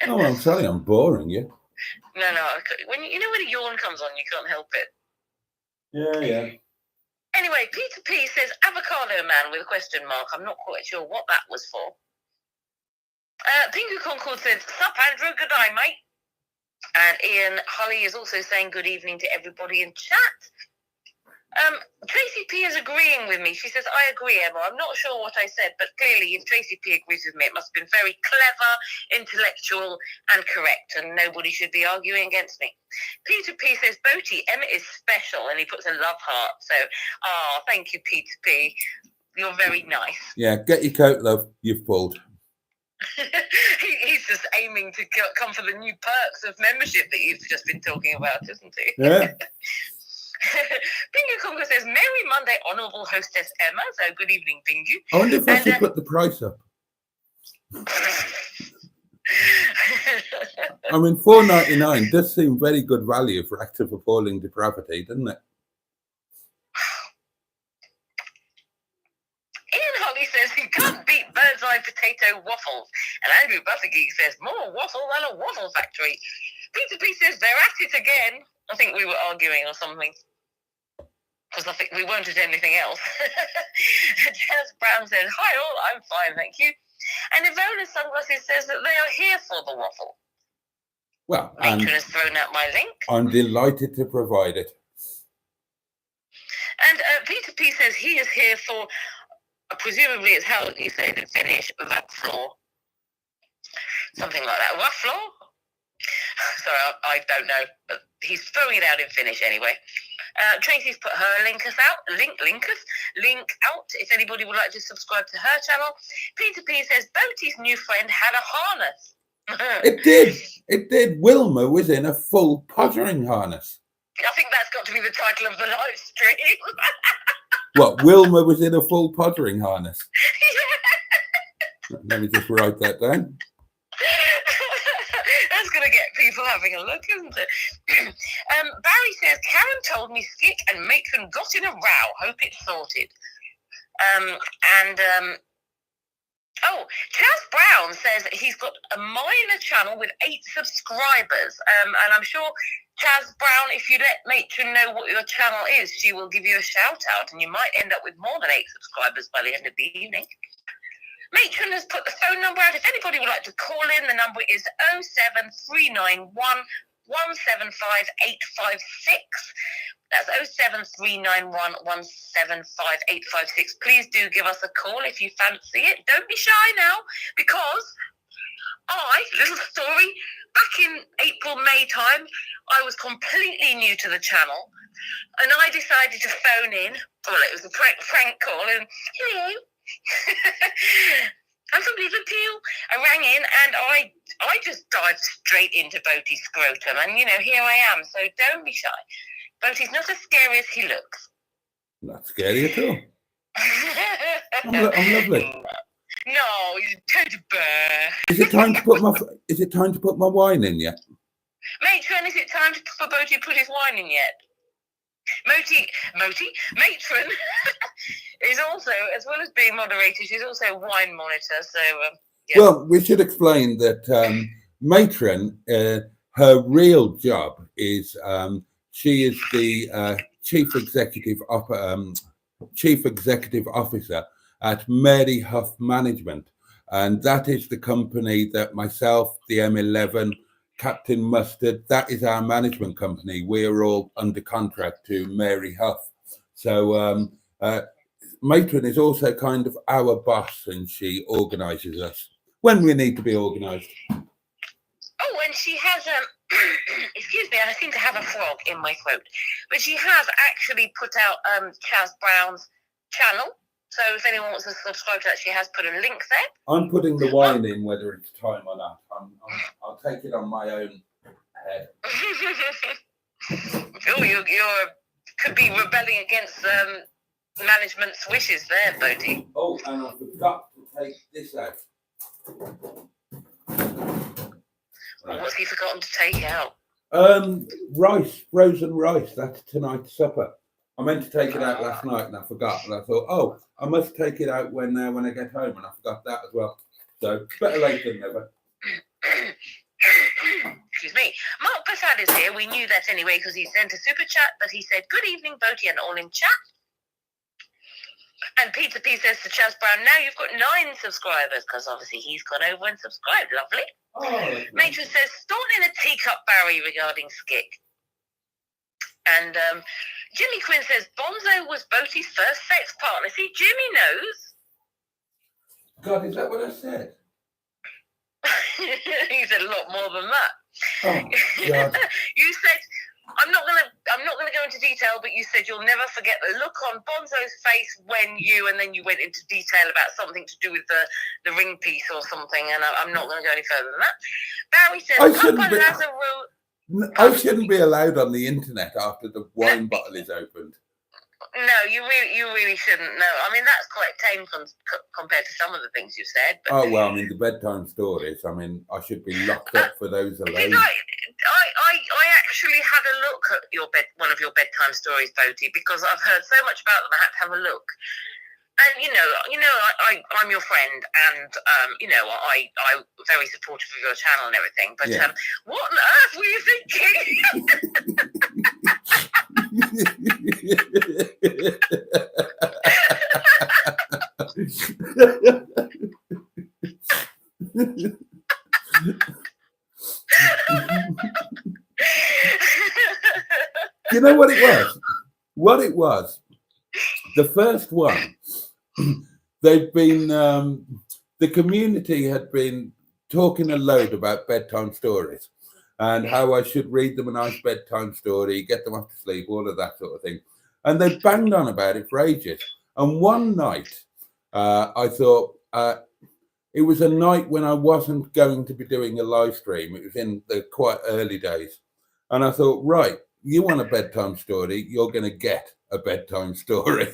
Oh, I'm sorry, I'm boring you. No, when a yawn comes on, you can't help it. Yeah. Anyway, Peter P says avocado man with a question mark. I'm not quite sure what that was for. Pingu Concord says, sup Andrew, good day, mate. And Ian Holly is also saying good evening to everybody in chat. Tracy P is agreeing with me. She says, I agree, Emma. I'm not sure what I said, but clearly if Tracy P agrees with me, it must have been very clever, intellectual, and correct, and nobody should be arguing against me. Peter P says, Boaty, Emma is special, and he puts a love heart. So, thank you, Peter P. You're very nice. Yeah, get your coat, love. You've pulled. He's just aiming to come for the new perks of membership that you've just been talking about, isn't he? Yeah. Pingu Congo says, Merry Monday, Honourable Hostess Emma. So good evening, Pingu. I wonder if I should put the price up. I mean, $4.99 does seem very good value for active appalling depravity, doesn't it? Ian Holly says he can't beat bird's eye potato waffles. And Andrew Buttergeek says, more waffle than a waffle factory. Peter P says, they're at it again. I think we were arguing or something. Because I think we weren't at anything else. Jazz Brown says, hi all, I'm fine, thank you. And Ivona Sunglasses says that they are here for the waffle. Well, Matron has thrown out my link. I'm delighted to provide it. And Peter P says he is here for, presumably it's how you say it in Finnish, that floor. Something like that. What floor? Sorry, I don't know, but he's throwing it out in Finnish anyway. Tracy's put her link out. If anybody would like to subscribe to her channel. Peter P says Boaty's new friend had a harness. It did. Wilma was in a full pottering harness. I think that's got to be the title of the live stream. What? Wilma was in a full pottering harness. Let me just write that down. That's going to get people having a look, isn't it? Barry says, Karen told me Skick and Matron got in a row. Hope it's sorted. Chaz Brown says he's got a minor channel with 8 subscribers. And I'm sure, Chaz Brown, if you let Matron know what your channel is, she will give you a shout out and you might end up with more than 8 subscribers by the end of the evening. Matron has put the phone number out. If anybody would like to call in, the number is 07391 175 856. That's 07391 175 856. Please do give us a call if you fancy it. Don't be shy now, because little story, back in April, May time, I was completely new to the channel, and I decided to phone in. Well, it was a prank call, and hello. I'm from Liverpool. I rang in, and I just dived straight into Boaty's scrotum, and here I am. So don't be shy. Boaty's not as scary as he looks. Not scary at all. I'm lovely. No, he's a teddy bear. Is it time to put my wine in yet? Matron, is it time for Boaty to put his wine in yet? Matron is also, as well as being moderator, she's also a wine monitor. So, yeah. Well, we should explain that Matron, her real job is she is the chief executive officer at Mary Huff Management, and that is the company that myself, the M11, Captain Mustard, that is our management company. We are all under contract to Mary Huff. So Matron is also kind of our boss, and she organises us when we need to be organised. Oh, and she has excuse me, I seem to have a frog in my throat. But she has actually put out Chaz Brown's channel. So if anyone wants to subscribe to that, she has put a link there. I'm putting the wine in, whether it's time or not. I'll take it on my own head. Oh, you could be rebelling against management's wishes there, Boaty. Oh, and I forgot to take this out. Right. What's he forgotten to take out? Rice, frozen rice. That's tonight's supper. I meant to take it out last night and I forgot. And I thought, I must take it out when I get home, and I forgot that as well. So better late than never. Excuse me. Mark Prasad is here. We knew that anyway because he sent a super chat, but he said, "Good evening, Boaty and all in chat." And Peter P says to Chaz Brown, "Now you've got 9 subscribers," because obviously he's gone over and subscribed. Lovely. Oh, Matron says, "Stored in a teacup, Barry," regarding Skick. And Jimmy Quinn says, "Bonzo was Boaty's first sex partner." See, Jimmy knows. God, is that what I said? He said a lot more than that. Oh, God. You said, I'm not gonna go into detail, but you said you'll never forget the look on Bonzo's face when and then you went into detail about something to do with the ring piece or something, and I'm not gonna go any further than that. Barry says, Papa has a rule. I shouldn't be allowed on the internet after the wine bottle is opened. No, you really shouldn't. No, I mean that's quite tame compared to some of the things you said. But... Oh well, I mean the bedtime stories. I mean I should be locked up for those alone. I actually had a look at one of your bedtime stories, Boaty, because I've heard so much about them. I had to have a look. And I'm your friend, and I'm very supportive of your channel and everything. But yeah. What on earth were you thinking? You know what it was? What it was? The first one. They've been the community had been talking a load about bedtime stories and how I should read them a nice bedtime story, get them off to sleep, all of that sort of thing. And they banged on about it for ages. And one night, I thought it was a night when I wasn't going to be doing a live stream. It was in the quite early days. And I thought, right, you want a bedtime story, you're going to get a bedtime story.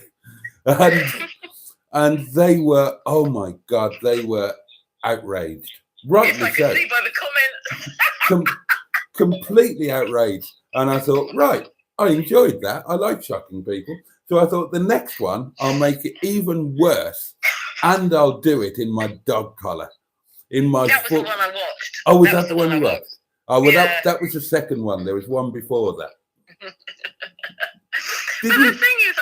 And they were, oh my God, they were outraged. Rightly yes, I can see by the comments. Completely outraged. And I thought, right, I enjoyed that. I like shocking people. So I thought the next one, I'll make it even worse. And I'll do it in my dog collar. That was the one I watched. Oh, was that the one you watched? Oh, well, yeah. that was the second one. There was one before that. But the thing is...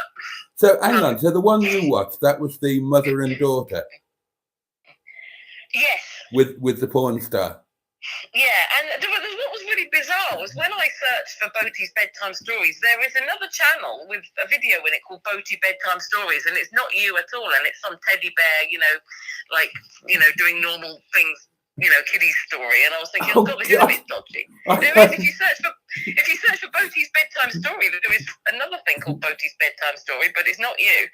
So hang on. So the one you watched, that was the mother and daughter. Yes. With the porn star. Yeah, and what was really bizarre was when I searched for Boaty's bedtime stories, there is another channel with a video in it called Boaty Bedtime Stories, and it's not you at all, and it's some teddy bear, doing normal things, kiddie story. And I was thinking, oh God, this is a bit dodgy. There is, if you search for Boaty's bedtime story, there is another thing called Boaty's bedtime story, but it's not you.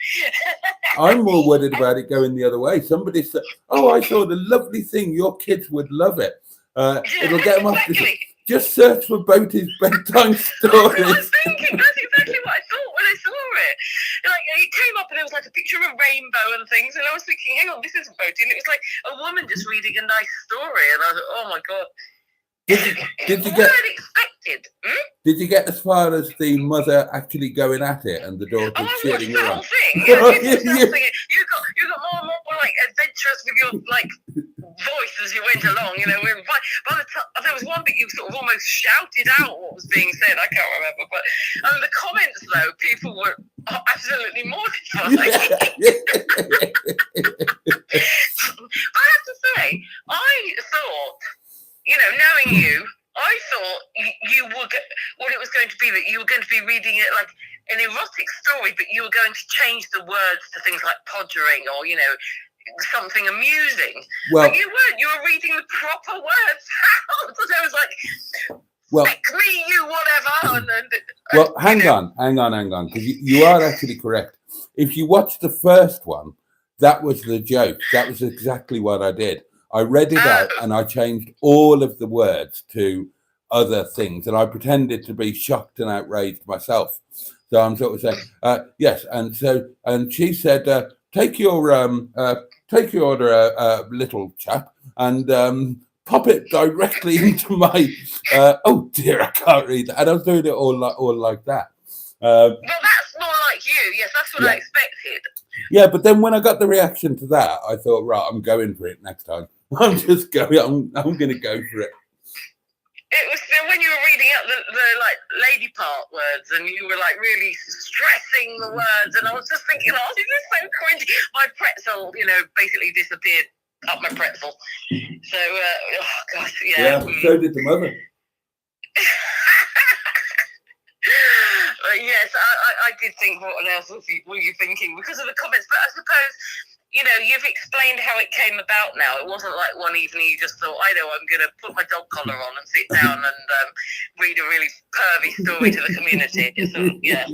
I'm more worried about it going the other way. Somebody said, "Oh, I saw the lovely thing. Your kids would love it. It'll get them off." Just search for Boaty's bedtime stories. I was thinking, that's exactly what I thought when I saw it. Like, it came up and there was like a picture of a rainbow and things, and I was thinking, hang on, this isn't Boaty. And it was like a woman just reading a nice story, and I was like, oh my God. Did you What I'd expected. Did you get as far as the mother actually going at it and the daughter cheering her on? You got more and more like adventurous with your like voice as you went along. By the time there was one bit you sort of almost shouted out what was being said. I can't remember, but the comments though, people were absolutely mortified. I have to say, I thought, knowing you, I thought you were what it was going to be, that you were going to be reading it like an erotic story, but you were going to change the words to things like podgering or, something amusing. Well, but you weren't. You were reading the proper words out. So I was like, well, "Fuck me, you whatever." Well, hang on, because you are actually correct. If you watch the first one, that was the joke. That was exactly what I did. I read it out and I changed all of the words to other things, and I pretended to be shocked and outraged myself. So I'm sort of saying, yes. And she said, take your little chap and pop it directly into my. Oh dear, I can't read that. And I was doing it all like that. Well, that's more like you. Yes, that's what I expected. Yeah, but then when I got the reaction to that, I thought, right, I'm going for it next time. I'm just going. I'm going to go for it. It was when you were reading out the like lady part words, and you were like really stressing the words, and I was just thinking, oh, this is so cringy. My pretzel, basically disappeared up my pretzel. So, oh gosh, yeah. Yeah, so did the mother. Yes, I did think, what on earth were you thinking because of the comments? But I suppose, you've explained how it came about now. It wasn't like one evening you just thought, I know, I'm going to put my dog collar on and sit down and read a really pervy story to the community. So, yeah.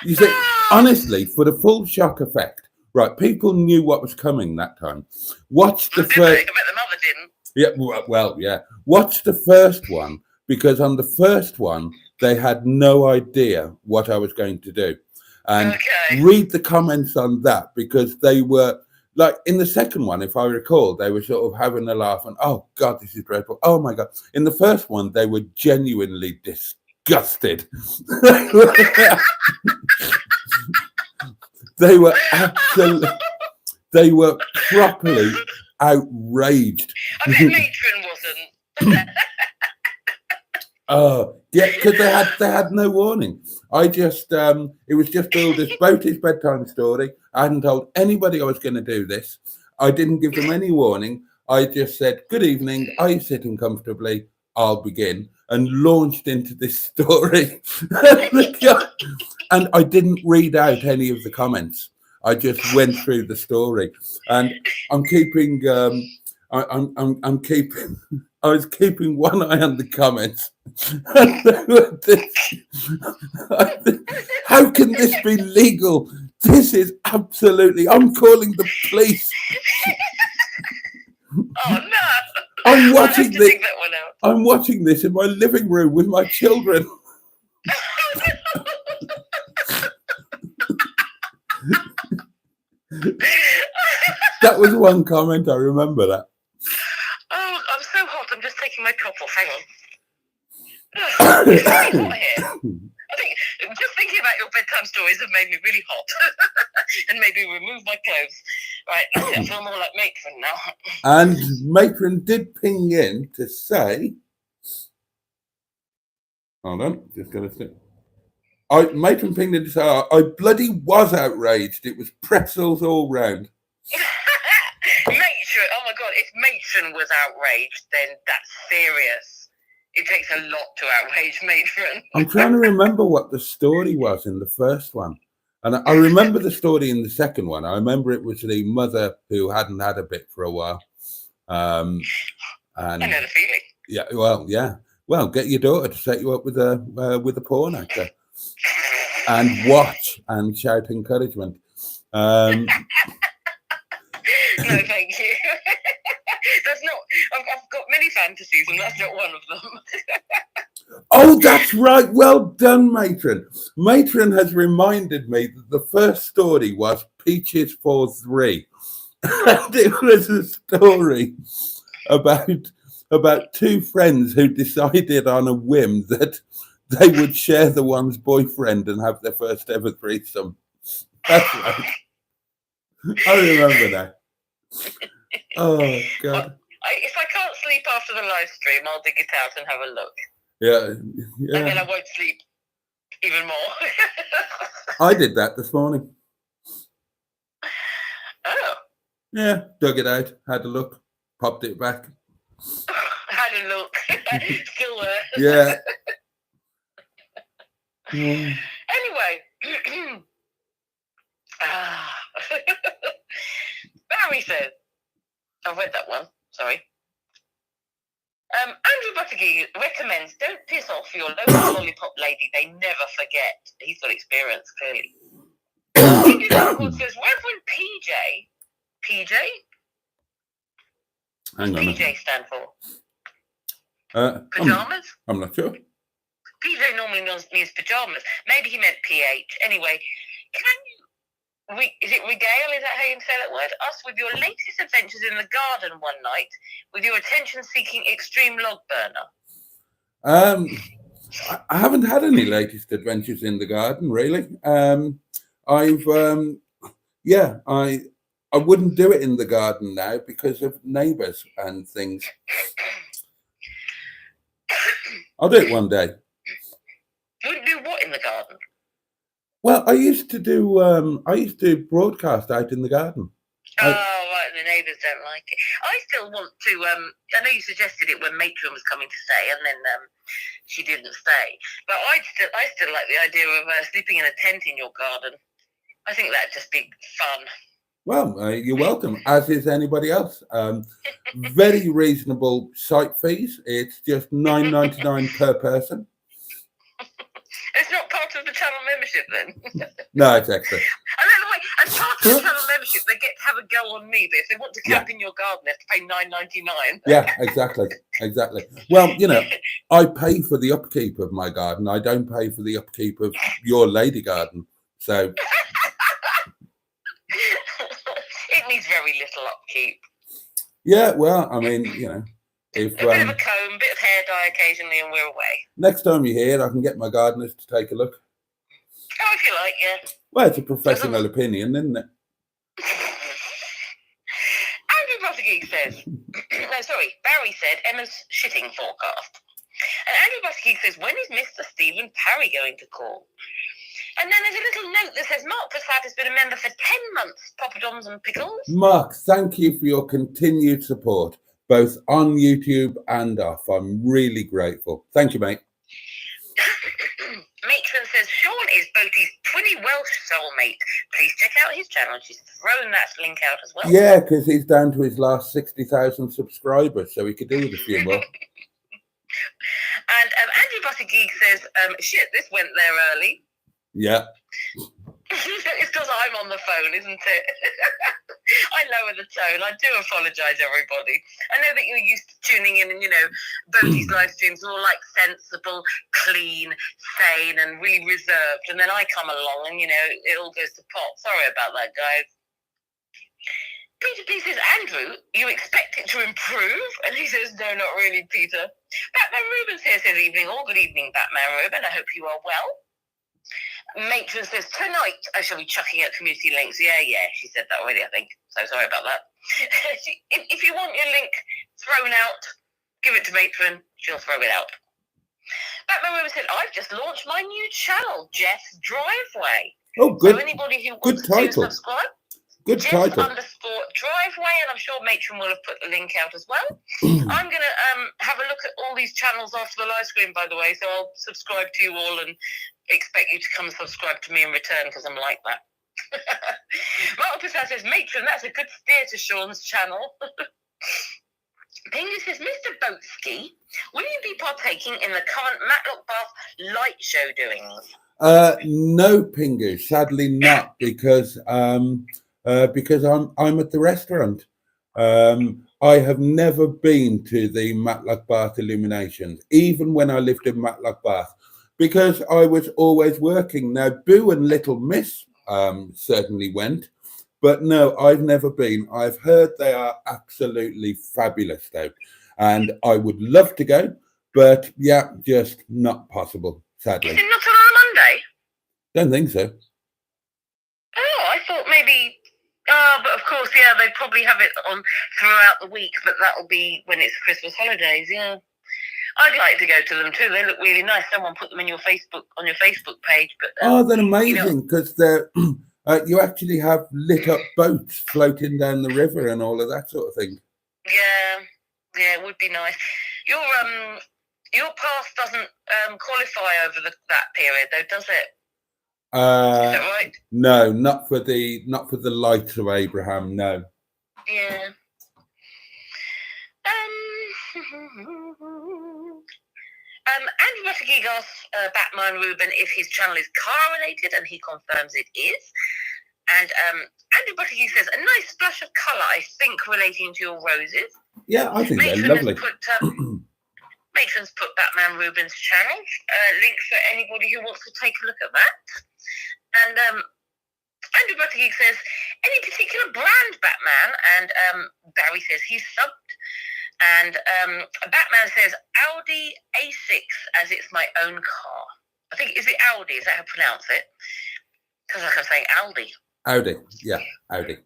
You see, honestly, for the full shock effect, right, people knew what was coming that time. Watch the first... I bet the mother didn't. Yeah, well, yeah. Watch the first one, because on the first one, they had no idea what I was going to do. And read the comments on that, because they were, like, in the second one, if I recall, they were sort of having a laugh and, oh, God, this is dreadful. Oh, my God. In the first one, they were genuinely disgusted. They were absolutely, they were properly outraged. I bet Matron wasn't. Oh, yeah, because they had no warning. I just it was just billed as Boaty's bedtime story. I hadn't told anybody I was going to do this. I didn't give them any warning. I just said, "Good evening. Are you sitting comfortably? I'll begin," and launched into this story. And I didn't read out any of the comments. I just went through the story, and I'm keeping. I'm keeping. I was keeping one eye on the comments. How can this be legal? This is absolutely. I'm calling the police. Oh no! I'm watching this. I'm watching this in my living room with my children. That was one comment. I remember that. Oh, I'm so hot. I'm just taking my top off. Hang on. It's really hot here. I think just thinking about your bedtime stories have made me really hot and made me remove my clothes. Right, I feel more like Matron now. And Matron did ping in to say, hold on, just got to think. Matron pinged into I bloody was outraged. It was pretzels all round. Matron, oh my God, if Matron was outraged, then that's serious. It takes a lot to outrage Matron. I'm trying to remember what the story was in the first one. And I remember the story in the second one. I remember it was the mother who hadn't had a bit for a while. And I know the feeling. yeah, well, get your daughter to set you up with a porn actor and watch and shout encouragement. No, thank you. That's not. I've got many fantasies, and that's not one of them. Oh, that's right. Well done, Matron. Matron has reminded me that the first story was Peaches for 3. And it was a story about two friends who decided on a whim that they would share the one's boyfriend and have their first ever threesome. That's right. I remember that. Oh, God. If I can't sleep after the live stream, I'll dig it out and have a look. Yeah. And then I won't sleep even more. I did that this morning. Oh. Yeah, dug it out, had a look, popped it back. Had a look. Still there. Yeah. Anyway. Barry says, I've read that one, sorry. Andrew Buttigieg recommends don't piss off your local lollipop lady. They never forget. He's got experience, clearly. Andrew Buttigieg says, Reverend PJ? Hang on. PJ stand for? Pajamas? I'm not sure. PJ normally means pajamas. Maybe he meant PH. Anyway, is it regale? Is that how you say that word? Us with your latest adventures in the garden one night with your attention-seeking extreme log burner. I haven't had any latest adventures in the garden, really. I wouldn't do it in the garden now because of neighbours and things. I'll do it one day. You wouldn't do what in the garden? Well, I used to broadcast out in the garden. Oh, right, the neighbours don't like it. I still want to, I know you suggested it when Matron was coming to stay, and then she didn't stay. But I still like the idea of sleeping in a tent in your garden. I think that'd just be fun. Well, you're welcome, as is anybody else. Very reasonable site fees. It's just $9.99 per person. It's not part of the channel membership then? No, it's extra. I don't know why. As part of the channel membership, they get to have a go on me, but if they want to camp in your garden, they have to pay $9.99. Yeah, exactly. Well, I pay for the upkeep of my garden. I don't pay for the upkeep of your lady garden. So it needs very little upkeep. Yeah, well, I mean, if a bit of a comb, bit of hair dye occasionally, and we're away. Next time you're here, I can get my gardeners to take a look. Oh, if you like, yeah. Well, it's a professional opinion, isn't it? Andrew Buttigieg says, Barry said Emma's shitting forecast. And Andrew Buttigieg says, when is Mr. Stephen Parry going to call? And then there's a little note that says, Mark Prasad has been a member for 10 months, Poppadoms and Pickles. Mark, thank you for your continued support, both on YouTube and off. I'm really grateful. Thank you, mate. Matron says, Sean is Boaty's twinny Welsh soulmate. Please check out his channel. She's thrown that link out as well. Yeah, because he's down to his last 60,000 subscribers, so he could do with a few more. And Andrew Buttigieg says, shit, this went there early. Yeah. It's because I'm on the phone, isn't it? I lower the tone. I do apologise, everybody. I know that you're used to tuning in and, Boaty's live streams are all like sensible, clean, sane and really reserved. And then I come along and, it all goes to pot. Sorry about that, guys. Peter P says, Andrew, you expect it to improve? And he says, no, not really, Peter. Batman Rubens here says, evening all. Good evening, Batman Ruben. I hope you are well. Matron says, tonight I shall be chucking out community links. Yeah, she said that already, I think. So sorry about that. If you want your link thrown out, give it to Matron. She'll throw it out. Batman Ruben said, I've just launched my new channel, Jeff's Driveway. Oh, good. So anybody who Good wants title. to subscribe, Good Jeff title. _ Driveway, and I'm sure Matron will have put the link out as well. I'm going to have a look at all these channels after the live stream, by the way, so I'll subscribe to you all and expect you to come and subscribe to me in return, because I'm like that. Martin Passat says, Matron, that's a good steer to Sean's channel. Pingu says, Mr. Boatsky, will you be partaking in the current Matlock Bath light show doings? No, Pingu, sadly not, because I'm at the restaurant. I have never been to the Matlock Bath illuminations, even when I lived in Matlock Bath, because I was always working. Now, Boo and Little Miss certainly went, but no, I've never been. I've heard they are absolutely fabulous, though, and I would love to go, but yeah, just not possible, sadly. Is it not on a Monday? Don't think so. Oh, I thought maybe. But of course, yeah, they probably have it on throughout the week, but that'll be when it's Christmas holidays. Yeah, I'd like to go to them too. They look really nice. Someone put them in your Facebook page. But They're amazing, because they're you actually have lit up boats floating down the river and all of that sort of thing. Yeah, it would be nice. Your pass doesn't qualify over that period, though, does it? Is that right? No, not for the light of Abraham. No. Yeah. Andrew Buttigieg asks Batman Ruben if his channel is car related, and he confirms it is. And Andrew Buttigieg says, a nice splash of colour, I think, relating to your roses. Yeah, I think they're lovely. Matron's put Batman Ruben's channel. Link for anybody who wants to take a look at that. And Andrew Buttigieg says, any particular brand, Batman? And Barry says he's subbed. And Batman says, Audi A6, as it's my own car. I think, is it Audi? Is that how to pronounce it? Because like I'm saying, Aldi. Audi, yeah, Audi.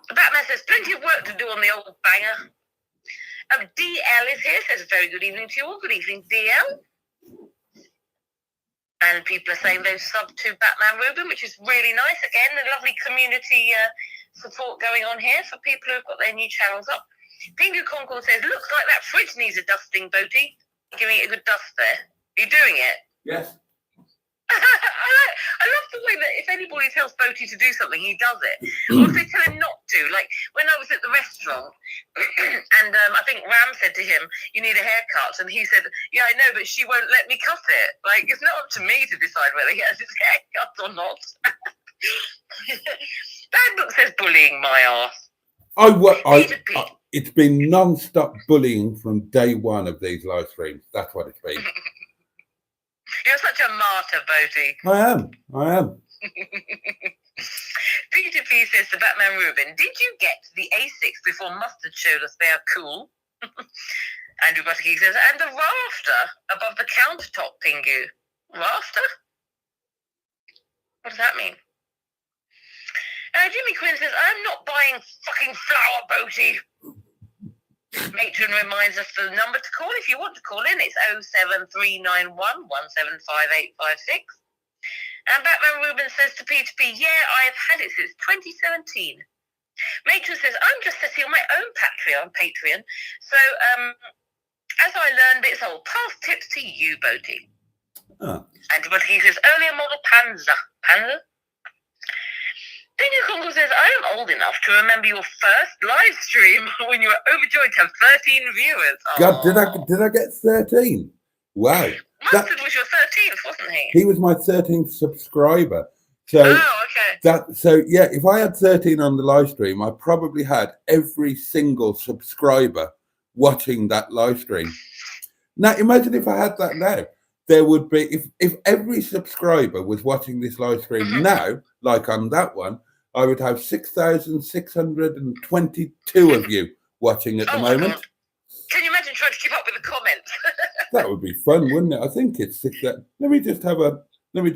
Batman says, plenty of work to do on the old banger. DL is here, says, very good evening to you all. Good evening, DL. And people are saying they've subbed to Batman Ruben, which is really nice. Again, a lovely community support going on here for people who've got their new channels up. Pingu Concord says, looks like that fridge needs a dusting, Boaty. Giving it a good dust there. Are you doing it? Yes. I love the way that if anybody tells Boaty to do something, he does it. Or if they tell him not to. Like when I was at the restaurant, and I think Ram said to him, you need a haircut. And he said, yeah, I know, but she won't let me cut it. Like, it's not up to me to decide whether he has his hair cut or not. Bad Book says bullying my ass. It's been non-stop bullying from day one of these live streams. That's what it's been. You're such a martyr, Boaty. I am. Peter P says to Batman Ruben, did you get the A6 before Mustard showed us they are cool? Andrew Buttigieg says, and the rafter above the countertop, Pingu. Rafter? What does that mean? Jimmy Quinn says, I'm not buying fucking flour, Boaty. Matron reminds us the number to call if you want to call in. It's 07391 175 856. And Batman Ruben says to Peter P, yeah, I have had it since 2017. Matron says, I'm just setting on my own Patreon. So as I learn bits, I'll pass tips to you, Boaty. And but he says, earlier model Panzer. Daniel Congo says, I am old enough to remember your first live stream when you were overjoyed to have 13 viewers. God, did I get 13? Wow. Mustard was your 13th, wasn't he? He was my 13th subscriber. So, okay. Yeah, if I had 13 on the live stream, I probably had every single subscriber watching that live stream. Now, imagine if I had that now. There would be, if every subscriber was watching this live stream now, like on that one, I would have 6,622 of you watching at the moment. God. Can you imagine trying to keep up with the comments? That would be fun, wouldn't it? I think it's 6. Let me do a live. Where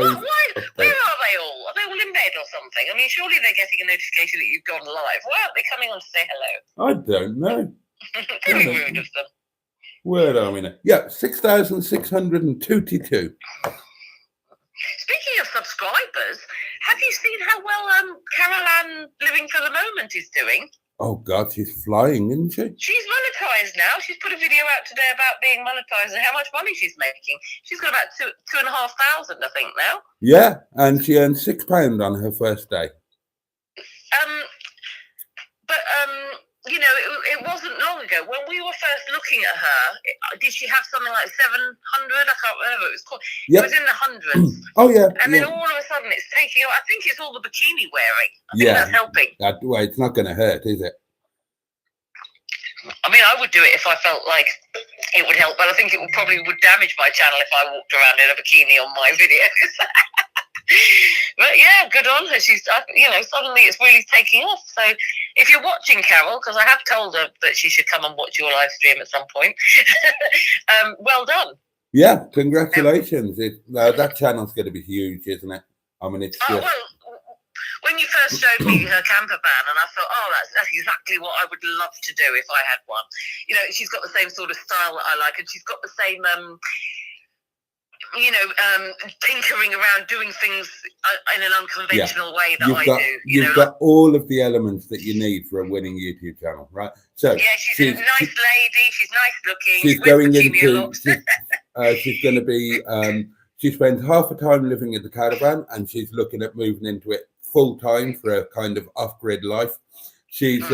are they all? Are they all in bed or something? I mean, surely they're getting a notification that you've gone live. Why aren't they coming on to say hello? I don't know. Very rude of them. Where are we now? Yeah, 6,622. Speaking of subscribers, have you seen how well Carol Ann Living for the Moment is doing? Oh, God, she's flying, isn't she? She's monetized now. She's put a video out today about being monetized and how much money she's making. She's got about 2,500, I think, now. Yeah, and she earned £6 on her first day. But you know, it wasn't long ago when we were first looking at her. Did she have something like 700? I can't remember. It was called. Yep. It was in the hundreds. Oh yeah. And then all of a sudden, it's taking. I think it's all the bikini wearing. I think Yeah. that's helping. Well, it's not going to hurt, is it? I mean, I would do it if I felt like it would help, but I think it probably would damage my channel if I walked around in a bikini on my videos. But yeah, good on her. She's, you know, suddenly it's really taking off. So if you're watching, Carol, because I have told her that she should come and watch your live stream at some point, well done. Yeah, congratulations. That channel's going to be huge, isn't it? I mean, it's just... Well, when you first showed me her camper van, and I thought, oh, that's exactly what I would love to do if I had one. You know, she's got the same sort of style that I like, and she's got the same, you know, tinkering around, doing things in an unconventional way that I do. You've got all of the elements that you need for a winning YouTube channel, right? So yeah, she's a nice lady. She's nice looking. She's going into. She's going to be. She spends half the time living in the caravan, and she's looking at moving into it full time for a kind of off-grid life. She's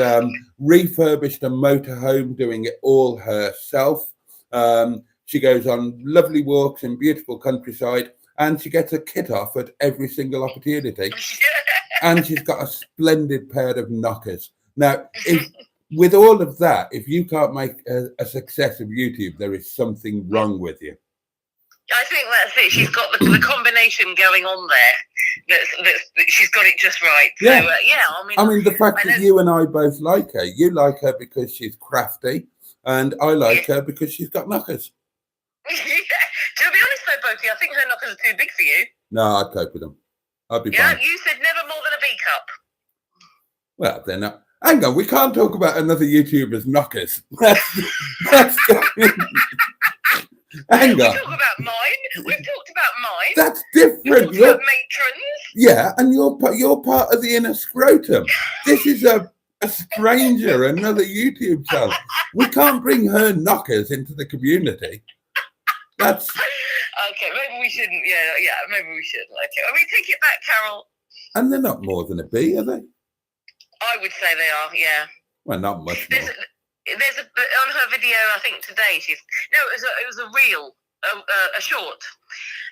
refurbished a motorhome, doing it all herself. She goes on lovely walks in beautiful countryside, and she gets a kit off at every single opportunity. And she's got a splendid pair of knockers. Now, with all of that, if you can't make a success of YouTube, there is something wrong with you. I think that's it. She's got the combination going on there. She's got it just right. Yeah. So, yeah. I mean, the fact that you and I both like her. You like her because she's crafty, and I like her because she's got knockers. To be honest, though, Boaty, I think her knockers are too big for you. No, I'd cope with them. I'd be fine. Yeah, you said never more than a B cup. Well, they're not. Hang on, we can't talk about another YouTuber's knockers. Hang on. We talk about mine. We've talked about mine. That's different. You're matrons. Yeah, and you're part of the inner scrotum. This is a stranger, another YouTube channel. We can't bring her knockers into the community. That's okay. Maybe we shouldn't. Yeah. Maybe we shouldn't. Okay. I mean, take it back, Carol. And they're not more than a B, are they? I would say they are. Yeah. Well, not much more. There's on her video, I think today it was a reel, a short,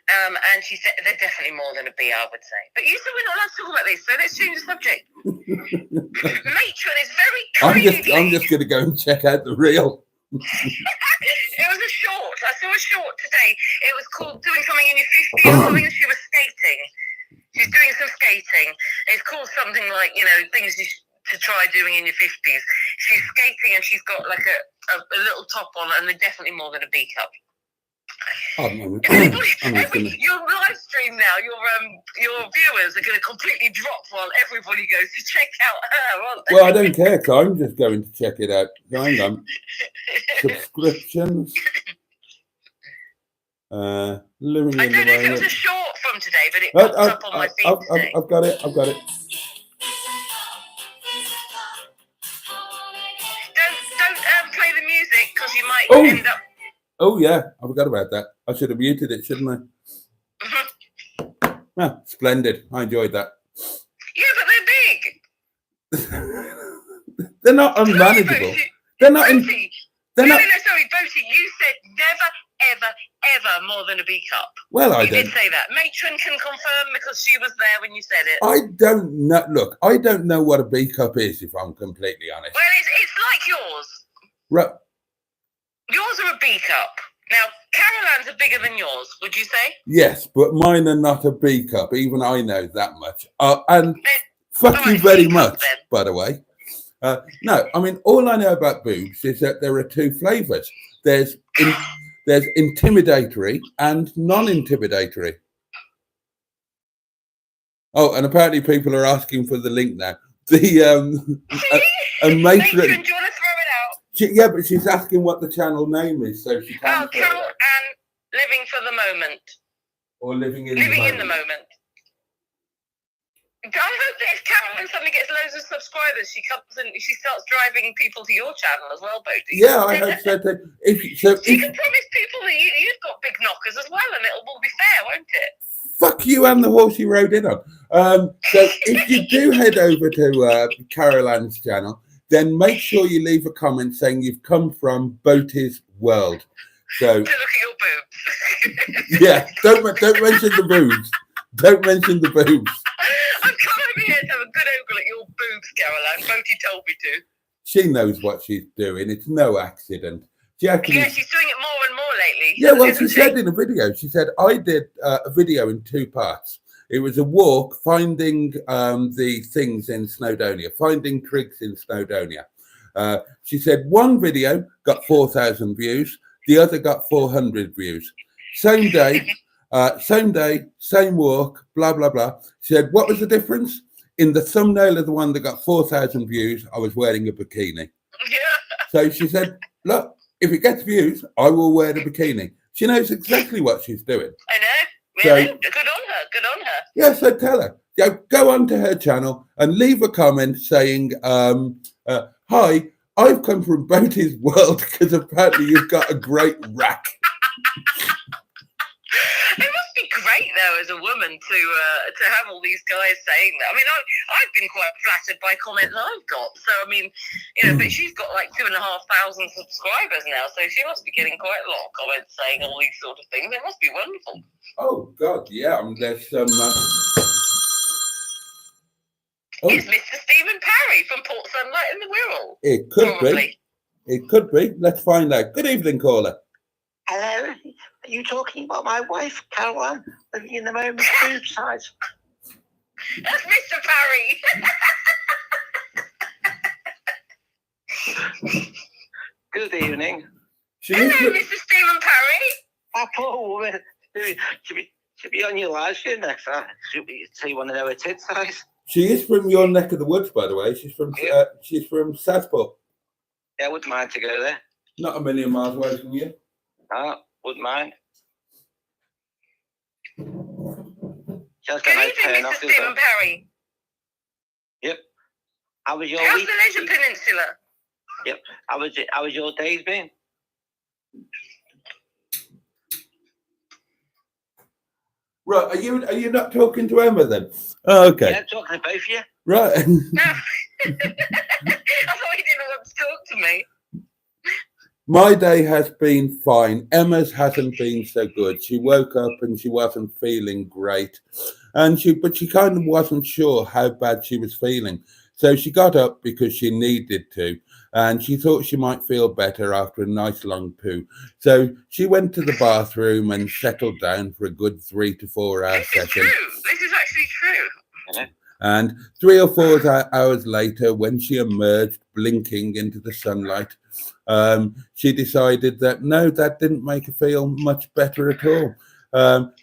and she said they're definitely more than a B, I would say. But you said we're not allowed to talk about this, so let's change the subject. Matron is very kindly. I'm just going to go and check out the reel. It was a short. I saw a short today. It was called "Doing Something in Your 50s" or something. She was skating. She's doing some skating. It's called something like, you know, things to try doing in your 50s. She's skating and she's got like a little top on, and they're definitely more than a B cup. Your live stream now, your viewers are going to completely drop while everybody goes to check out her, aren't they? Well, I don't care, because I'm just going to check it out. Hang on. Subscriptions. Living I in don't know if it was a short from today, but it popped up on my feed today. I've got it. Don't play the music, because you might end up... Oh, yeah. I forgot about that. I should have muted it, shouldn't I? Splendid. I enjoyed that. Yeah, but they're big. They're not unmanageable. They're not... Boaty. Sorry, Boaty, you said never, ever more than a B cup. Well, I did say that. Matron can confirm because she was there when you said it. I don't know. Look, I don't know what a B cup is, if I'm completely honest. Well, it's like yours. Right. Yours are a B cup. Now, Caroline's are bigger than yours, would you say? Yes, but mine are not a B cup. Even I know that much. And fuck you very much, by the way. No, I mean, all I know about boobs is that there are two flavours. There's intimidatory and non-intimidatory. Oh, and apparently people are asking for the link now. The a matron. Matron, do you want to throw it out? Yeah, but she's asking what the channel name is, so she can. Oh, Carol and Living for the Moment. Or Living in the Moment. I hope that if Caroline suddenly gets loads of subscribers, she comes and she starts driving people to your channel as well, Boaty. Yeah, I hope so too. You can promise people that you've got big knockers as well, and it'll all be fair, won't it? Fuck you and the horse you rode in on. So if you do head over to Caroline's channel, then make sure you leave a comment saying you've come from Boaty's World. So to look at your boobs. Yeah, don't mention the boobs. Don't mention the boobs. I've come over here to have a good ogle at your boobs, Caroline. Boaty told me to. She knows what she's doing. It's no accident. Yeah, she's doing it more and more lately. Yeah, well, she said in a video, she said, I did a video in 2 parts. It was a walk finding the things in Snowdonia, finding trigs in Snowdonia. She said one video got 4,000 views, the other got 400 views. Same day, same walk, blah, blah, blah. She said, what was the difference? In the thumbnail of the one that got 4,000 views, I was wearing a bikini. Yeah. So she said, look, if it gets views, I will wear the bikini. She knows exactly what she's doing. I know. Really? So, good on her. Yeah, so tell her. Go onto her channel and leave a comment saying, hi, I've come from Boaty's World because apparently you've got a great rack. It must be great though, as a woman, to have all these guys saying that. I mean, I've been quite flattered by comments I've got. So I mean, but she's got like 2,500 subscribers now, so she must be getting quite a lot of comments saying all these sort of things. It must be wonderful. Oh God, yeah. There's some. It's Mr. Stephen Parry from Port Sunlight in the Wirral. It could be. It could be. Let's find out. Good evening, caller. Hello. Are you talking about my wife, Caroline, living in the moment boob size? That's Mr. Parry. Good evening. Hello, Mr. Stephen Parry. That poor woman should be on your live stream next time. So you want to know her tit size? She is from your neck of the woods, by the way. She's from Southport. Yeah, I wouldn't mind to go there. Not a million miles away from you. No, wouldn't mind. Good evening, Mr. Stephen Parry. Yep. How's the Leisure Peninsula? Yep. How was your days been? Right, are you not talking to Emma then? Oh, okay. Yeah, I'm talking to both of you. Right. I thought you didn't want to talk to me. My day has been fine. Emma's hasn't been so good. She woke up and she wasn't feeling great, but she kind of wasn't sure how bad she was feeling. So she got up because she needed to, and she thought she might feel better after a nice long poo. So she went to the bathroom and settled down for a good 3 to 4 hour session. This is actually true. And 3 or 4 hours later, when she emerged, blinking into the sunlight, she decided that no, that didn't make her feel much better at all.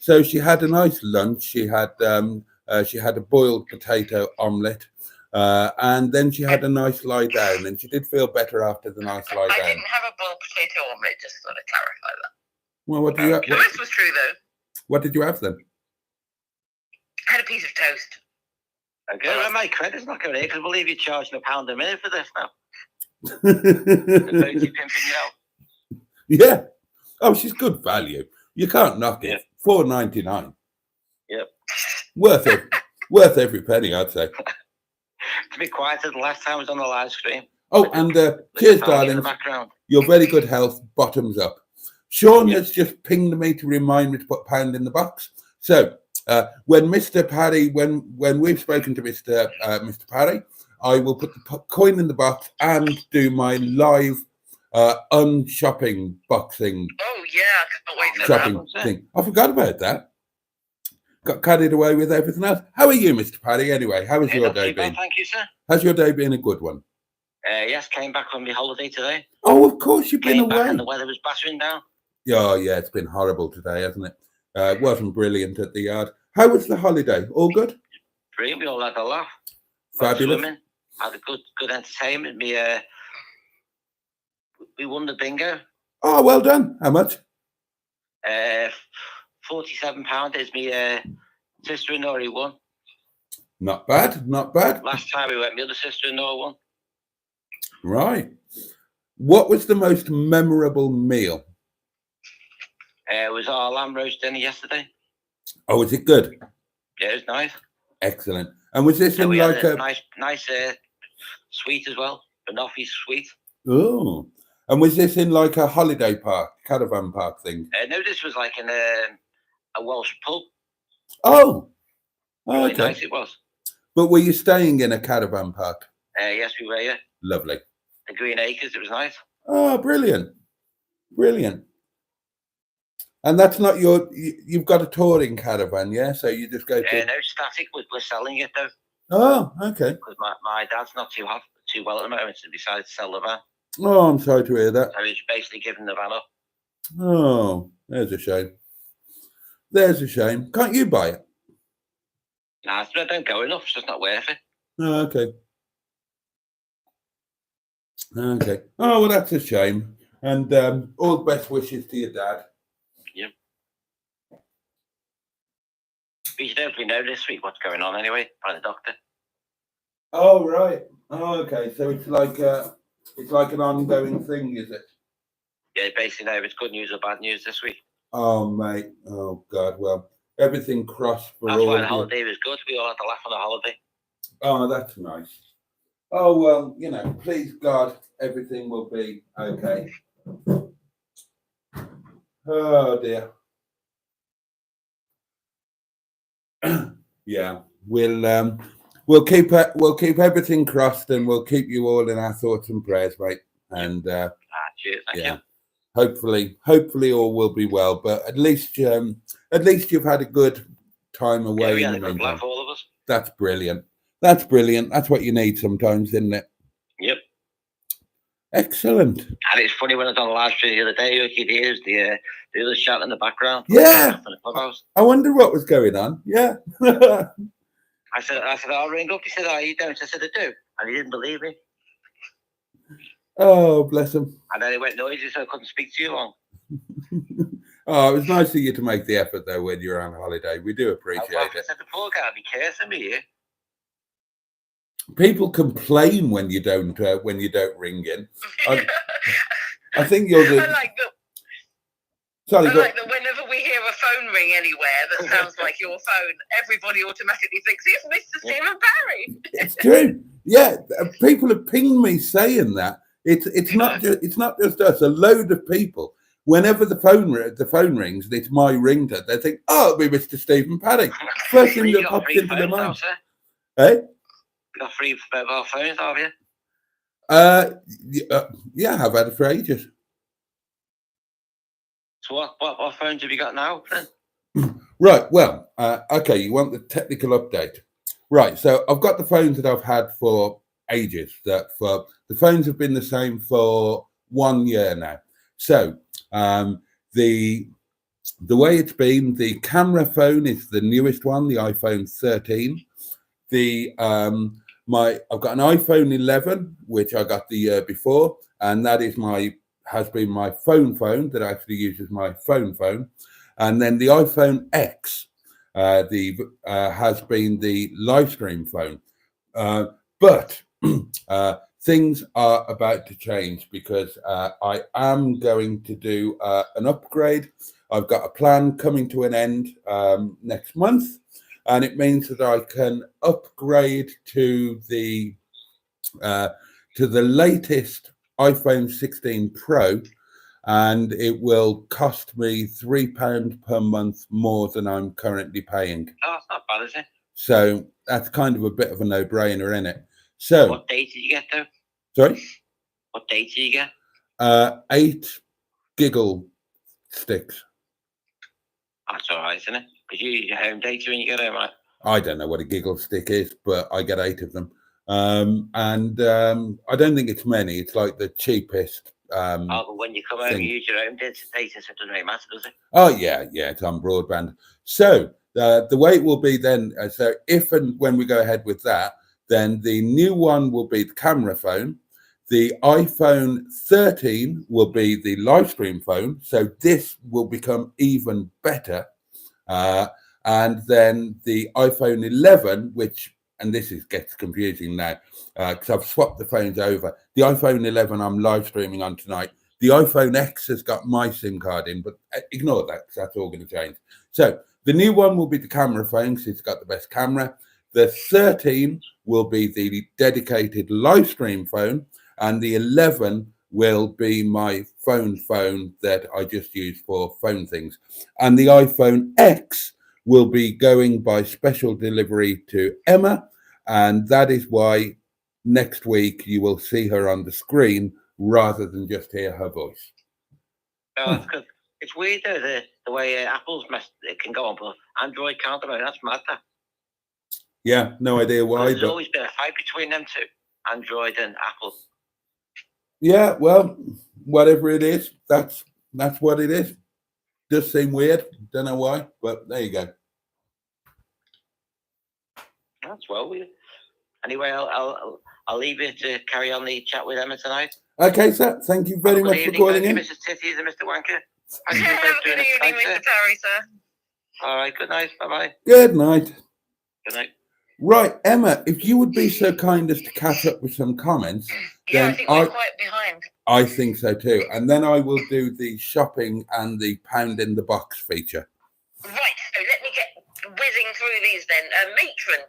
So she had a nice lunch. She had a boiled potato omelette, and then she had a nice lie down, and she did feel better after the nice lie down. I didn't have a boiled potato omelette, just to clarify that. Well, what did you have? The rest was true, though. What did you have then? I had a piece of toast. Okay, well, my credit's not going to because I believe you're charging £1 a minute for this now. Yeah. Oh, she's good value. You can't knock it. $4.99. Yep. Worth every penny, I'd say. To be quieter than last time I was on the live stream. Oh, and cheers, darling. Your very good health. Bottoms up. Sean has just pinged me to remind me to put £1 in the box. So when Mr. Parry, when we've spoken to Mr. Parry, I will put the coin in the box and do my live unshopping boxing. Oh yeah, I can't wait for shopping that. Thing. I forgot about that. Got carried away with everything else. How are you, Mr. Parry? Anyway, how has your day been? Thank you, sir. Has your day been a good one? Yes, came back from my holiday today. Oh, of course, you've been away. And the weather was battering down. Oh, yeah, it's been horrible today, hasn't it? It wasn't brilliant at the yard. How was the holiday? All good? Brilliant. We all had a laugh. Fabulous. Swimming. Had a good entertainment. we won the bingo. Oh, well done. How much? £47 is my sister-in-law who won. Not bad, not bad. Last time we went, my other sister-in-law won. Right. What was the most memorable meal? It was our lamb roast dinner yesterday. Oh, was it good? Yeah, it was nice. Excellent. And was this in we like had a nice sweet as well, banoffee sweet. oh? And was this in like a holiday park, caravan park thing? No, this was like in a Welsh pub. Oh, Really okay. nice it was. But were you staying in a caravan park? Yes, we were. Yeah, Lovely. the Green Acres. It was nice. Oh, brilliant, brilliant. And that's not you've got a touring caravan, yeah? So you just go to. No, static. We're selling it though. Oh, okay. Because my dad's not too well at the moment, so decided to sell the van. Oh, I'm sorry to hear that. So he's basically giving the van up. Oh, there's a shame. There's a shame. Can't you buy it? Nah, I don't go enough. It's just not worth it. Oh, okay. Okay. Oh, well, that's a shame. And all the best wishes to your dad. Yep. We should hopefully know this week what's going on anyway by the doctor. Oh, right. Oh, okay. So it's like an ongoing thing, is it? Yeah, basically know if it's good news or bad news this week. Oh, mate. Oh, God. Well, everything crossed for That's all why of the you. holiday was good. We all had to laugh on the holiday. Oh, that's nice. Oh, well, please God, everything will be okay. Oh, dear. Yeah, we'll keep everything crossed, and we'll keep you all in our thoughts and prayers, mate. And Cheers, thank you. hopefully all will be well. But at least you've had a good time away. Yeah, we in had the a good meantime. laugh, all of us. That's brilliant. That's brilliant. That's what you need sometimes, isn't it? Yep. Excellent. And it's funny when I was on the live stream the other day, you could hear the other shout in the background. Yeah. From the clubhouse. I wonder what was going on. Yeah. I said, I'll ring up. He said, oh, you don't? I said, I do. And he didn't believe me. Oh, bless him. And then he went noisy, so I couldn't speak to you long. Oh, it was nice of you to make the effort, though, when you're on holiday. We do appreciate I it. said, the poor guy, be cursing me here. People complain when you don't ring in. I think you're the. I like that. Sorry, I like that whenever we hear a phone ring anywhere that sounds like your phone, everybody automatically thinks it's Mr. Stephen Parry. It's true. Yeah, people have pinged me saying that. It's not just us. A load of people. Whenever the phone rings and it's my ringtone, they think, "Oh, it'll be Mr. Stephen Parry." First thing that pops into their mind. Hey, you got free mobile phones, have you? Yeah, I've had it for ages. So what phones have you got now then? Right. Well, okay. You want the technical update, right? So I've got the phones that I've had for ages. The phones have been the same for 1 year now. So the way it's been, the camera phone is the newest one, the iPhone 13. I've got an iPhone 11, which I got the year before, and that has been my phone that actually uses my phone. And then the iPhone X, has been the live stream phone. But things are about to change because I am going to do an upgrade. I've got a plan coming to an end next month, and it means that I can upgrade to the latest iPhone 16 Pro, and it will cost me £3 per month more than I'm currently paying. Oh, that's not bad, is it? So that's kind of a bit of a no-brainer, isn't it? So what date did you get though? Sorry? What date did you get? 8 giggle sticks. That's all right, isn't it? Because you use your home data when you get home, right? I don't know what a giggle stick is, but I get 8 of them. And I don't think it's many. It's like the cheapest. But when you come home, you use your own data, so it doesn't really matter, does it? Oh, yeah, it's on broadband. So the way it will be then, so if and when we go ahead with that, then the new one will be the camera phone. The iPhone 13 will be the live stream phone, so this will become even better. And then the iPhone 11, which, and this gets confusing now, because I've swapped the phones over. The iPhone 11 I'm live streaming on tonight. The iPhone X has got my SIM card in, but ignore that because that's all going to change. So the new one will be the camera phone because it's got the best camera. The 13 will be the dedicated live stream phone, and the 11 will be my phone that I just use for phone things. And the iPhone X will be going by special delivery to Emma, and that is why next week you will see her on the screen rather than just hear her voice. Oh, that's good. It's weird though, the way Apple's it can go on, but Android can't. That's mad. That. Yeah, no idea why. There's always been a fight between them two, Android and Apple. Yeah, well, whatever it is, that's what it is. Does seem weird. Don't know why, but there you go. That's well weird. Anyway, I'll leave you to carry on the chat with Emma tonight. Okay, sir. Thank you very much for calling in. Mrs. Titties and Mr. Wanker. Good evening, Mr. Parry, sir. All right, good night. Bye-bye. Good night. Good night. Right, Emma, if you would be so kind as to catch up with some comments. Yeah, I think we're quite behind. I think so too. And then I will do the shopping and the pound in the box feature. Right, so let me get whizzing through these then. Matron,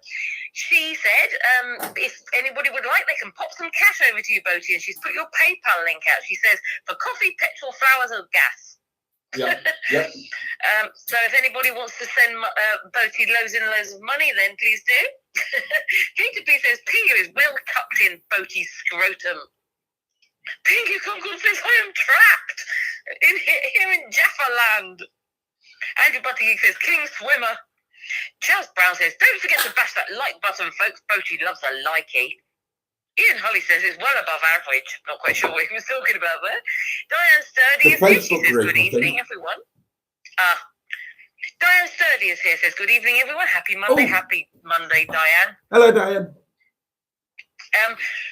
she said if anybody would like, they can pop some cash over to you, Boaty, and she's put your PayPal link out. She says, for coffee, petrol, flowers or gas. Yeah, yeah. So if anybody wants to send Boaty loads and loads of money, then please do. Peter P says, Peter is well tucked in Boaty's scrotum. Pinky Concord says, I am trapped here in Jaffa land. Andrew Buttigieg says, King Swimmer. Charles Brown says, don't forget to bash that like button, folks. Boaty loves a likey. Ian Holly says it's well above average. Not quite sure what he was talking about there. Diane Sturdy is here. She says, good evening, everyone. Diane Sturdy is here. Says, good evening, everyone. Happy Monday. Oh. Happy Monday, Diane. Hello, Diane.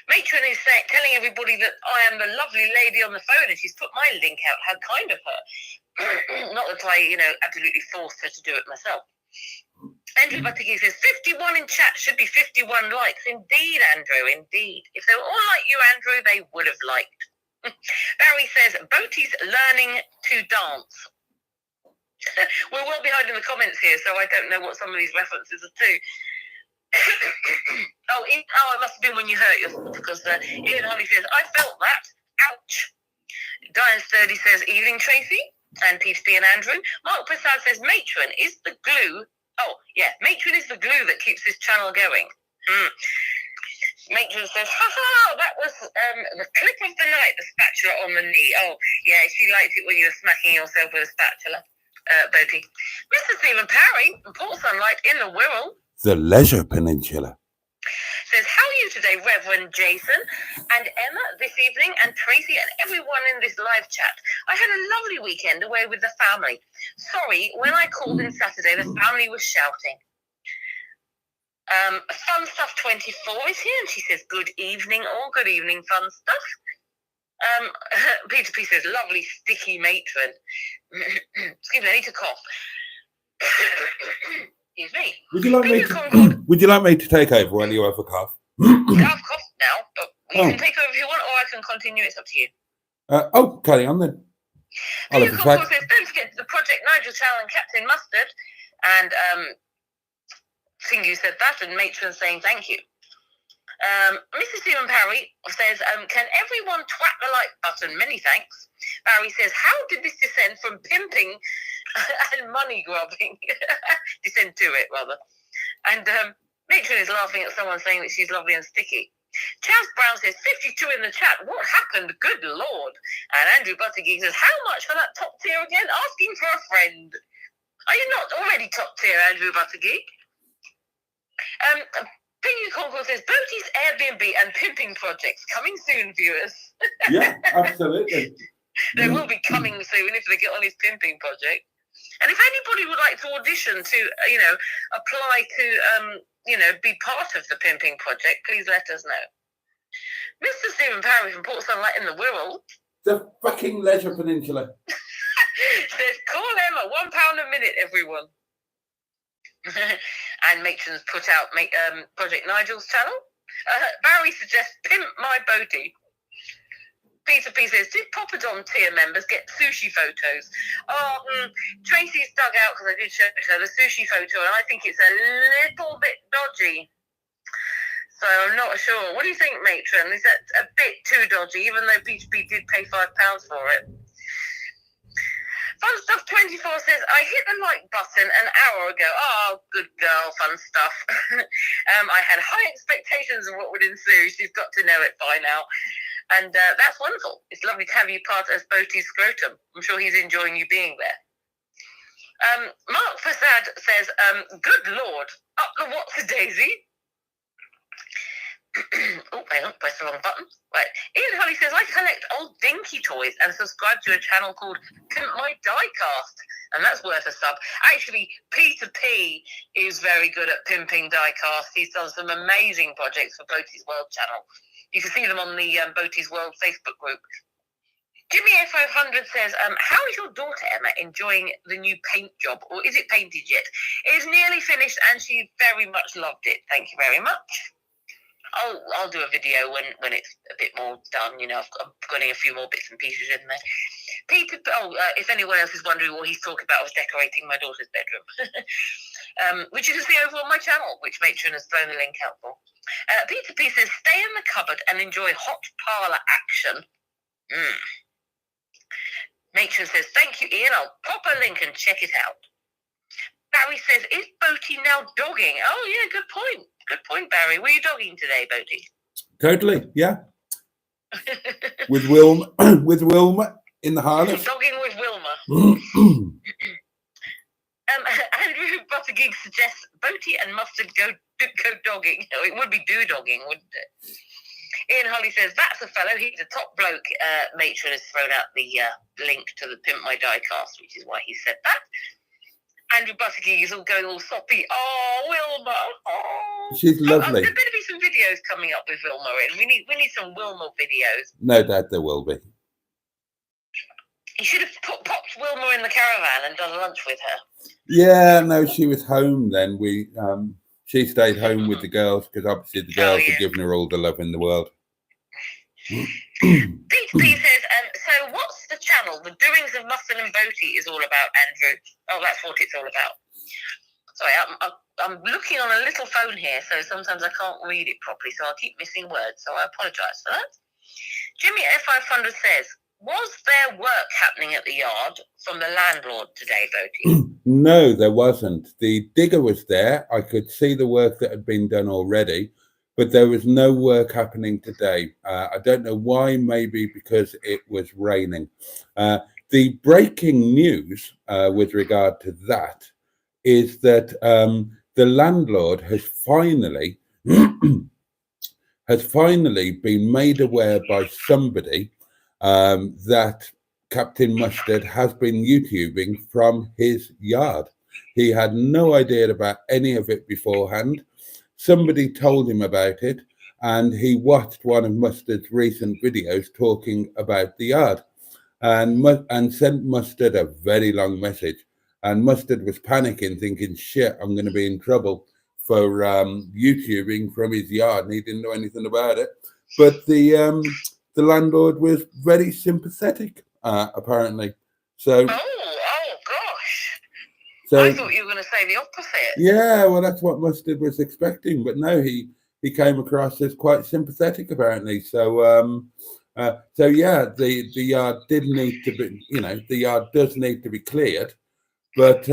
Matron is telling everybody that I am the lovely lady on the phone, and she's put my link out. How kind of her. Not that I, absolutely forced her to do it myself. Andrew Buttigieg says 51 in chat should be 51 likes. Indeed, Andrew, indeed. If they were all like you, Andrew, they would have liked. Barry says Boaty's learning to dance. We're well behind in the comments here, so I don't know what some of these references are to. It must have been when you hurt yourself, because Ian Holly says, I felt that. Ouch. Diane Sturdy says, evening, Tracy. And Peter B and Andrew. Mark Prasad says, Matron is the glue. Oh, yeah, Matron is the glue that keeps this channel going. Matron says, that was the clip of the night, the spatula on the knee. Oh, yeah, she liked it when you were smacking yourself with a spatula, Boaty. Mr. Stephen Parry, Port Sunlight in the Wirral. The Leisure Peninsula. Says, how are you today, Reverend Jason and Emma this evening, and Tracy and everyone in this live chat? I had a lovely weekend away with the family. Sorry, when I called in Saturday, the family was shouting. Fun Stuff 24 is here, and she says, good evening, all. Good evening, Fun Stuff. Peter P says, lovely sticky matron. Excuse me, I need to cough. Excuse me. Would you like me to take over while you have a cough? I've coughed now, but you can take over if you want, or I can continue. It's up to you. Carry on then. Peter Concord says, don't forget the Project Nigel Chow and Captain Mustard. And Singu said that, and Matron saying thank you. Mr. Stephen Parry says, can everyone twat the like button? Many thanks. Barry says, how did this descend from pimping and money grubbing? Descend to it, rather. And Matron is laughing at someone saying that she's lovely and sticky. Charles Brown says, 52 in the chat. What happened? Good Lord. And Andrew Buttigieg says, how much for that top tier again? Asking for a friend. Are you not already top tier, Andrew Buttigieg? Pinky Concord says, Boaty's Airbnb and pimping projects coming soon, viewers. Yeah, absolutely. They will be coming soon if they get on his pimping project. And if anybody would like to audition to, apply to, be part of the pimping project, please let us know. Mr. Stephen Parry from Port Sunlight in the Wirral The fucking Leisure Peninsula. says, call Emma, £1 a minute, everyone. And Matrons put out Project Nigel's channel. Barry suggests Pimp My Boaty. Peter P says, did Papa Don tier members get sushi photos? Oh, Tracy's dug out because I did show her the sushi photo, and I think it's a little bit dodgy. So I'm not sure. What do you think, Matron? Is that a bit too dodgy, even though Peter P did pay £5 for it? Fun Stuff 24 says, I hit the like button an hour ago. Oh, good girl, Fun Stuff. I had high expectations of what would ensue. She's got to know it by now. And that's wonderful. It's lovely to have you part as Boaty's scrotum. I'm sure he's enjoying you being there. Mark Fasad says, good Lord, up the what's a daisy? Oh, hang on, press the wrong button. Right. Ian Holly says, I collect old dinky toys and subscribe to a channel called Pimp My Diecast, and that's worth a sub. Actually, Peter P is very good at pimping diecast. He's done some amazing projects for Boaty's World channel. You can see them on the Boaty's World Facebook group. Jimmy A500 says, how is your daughter, Emma, enjoying the new paint job, or is it painted yet? It is nearly finished, and she very much loved it. Thank you very much. I'll do a video when it's a bit more done. You know, I'm putting a few more bits and pieces in there. Peter, if anyone else is wondering what he's talking about, I was decorating my daughter's bedroom, which is the over on my channel, which Matron has thrown the link out for. Peter P says, stay in the cupboard and enjoy hot parlour action. Matron says, thank you, Ian. I'll pop a link and check it out. Barry says, is Boaty now dogging? Oh, yeah, good point. Good point, Barry. Were you dogging today, Boaty? Totally, yeah. with Wilma in the harness. Dogging with Wilma. Andrew Buttergig suggests Boaty and Mustard go dogging. Oh, it would be do-dogging, wouldn't it? Ian Holly says, that's a fellow. He's a top bloke. Matron has thrown out the link to the Pimp My Diecast, which is why he said that. Andrew Buttergig is all going all soppy. Oh, Wilma. Oh. She's lovely. There better be some videos coming up with Wilma in. We need some Wilma videos. No doubt there will be. You should have popped Wilma in the caravan and done lunch with her. Yeah, no, she was home then. She stayed home with the girls because obviously the girls are giving her all the love in the world. Peter P says, so what's the channel? The Doings of Mustard and Boaty is all about, Andrew. Oh, that's what it's all about. Sorry, I'm looking on a little phone here, so sometimes I can't read it properly, so I'll keep missing words, so I apologise for that. Jimmy F500 says, was there work happening at the yard from the landlord today, Boaty? No, there wasn't. The digger was there. I could see the work that had been done already, but there was no work happening today. I don't know why, maybe because it was raining. The breaking news with regard to that is that the landlord has finally been made aware by somebody that Captain Mustard has been YouTubing from his yard. He had no idea about any of it beforehand. Somebody told him about it, and he watched one of Mustard's recent videos talking about the yard, and sent Mustard a very long message. And Mustard was panicking, thinking, shit, I'm going to be in trouble for YouTubing from his yard, and he didn't know anything about it. But the landlord was very sympathetic, apparently. So. Oh gosh. So, I thought you were going to say the opposite. Yeah, well, that's what Mustard was expecting, but no, he came across as quite sympathetic, apparently. So, yeah, the yard did need to be, the yard does need to be cleared, but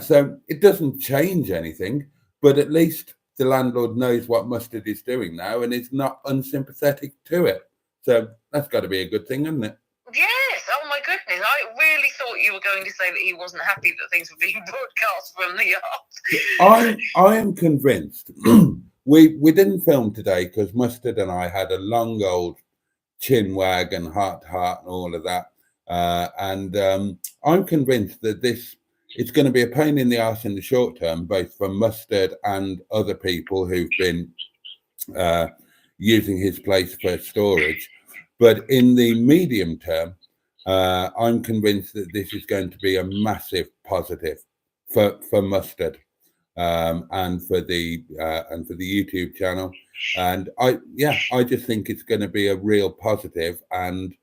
so it doesn't change anything, but at least the landlord knows what Mustard is doing now and is not unsympathetic to it. So that's got to be a good thing, isn't it? Yes. Oh my goodness. I really thought you were going to say that he wasn't happy that things were being broadcast from the yard. I am convinced. We didn't film today because Mustard and I had a long old chin wag and heart to heart and all of that. And I'm convinced that this it's going to be a pain in the arse in the short term, both for Mustard and other people who've been using his place for storage. But in the medium term, I'm convinced that this is going to be a massive positive for Mustard and for the YouTube channel. And I just think it's going to be a real positive, and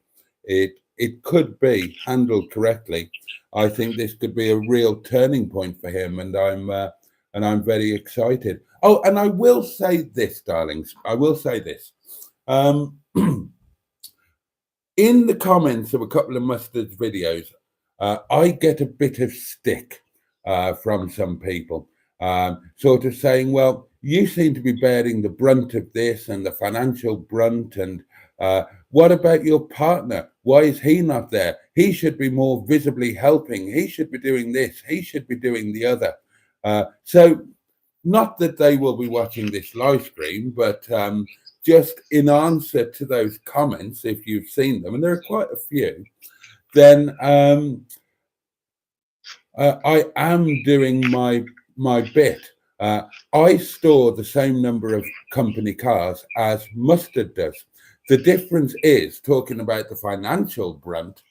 it could be handled correctly. I think this could be a real turning point for him, and I'm very excited. Oh, and I will say this, darlings. I will say this. In the comments of a couple of Mustard's videos, I get a bit of stick from some people, sort of saying, well, you seem to be bearing the brunt of this and the financial brunt, and what about your partner? Why is he not there? He should be more visibly helping. He should be doing this. He should be doing the other. So not that they will be watching this live stream, but just in answer to those comments, if you've seen them, and there are quite a few, then I am doing my bit. I store the same number of company cars as Mustard does. The difference is, talking about the financial brunt,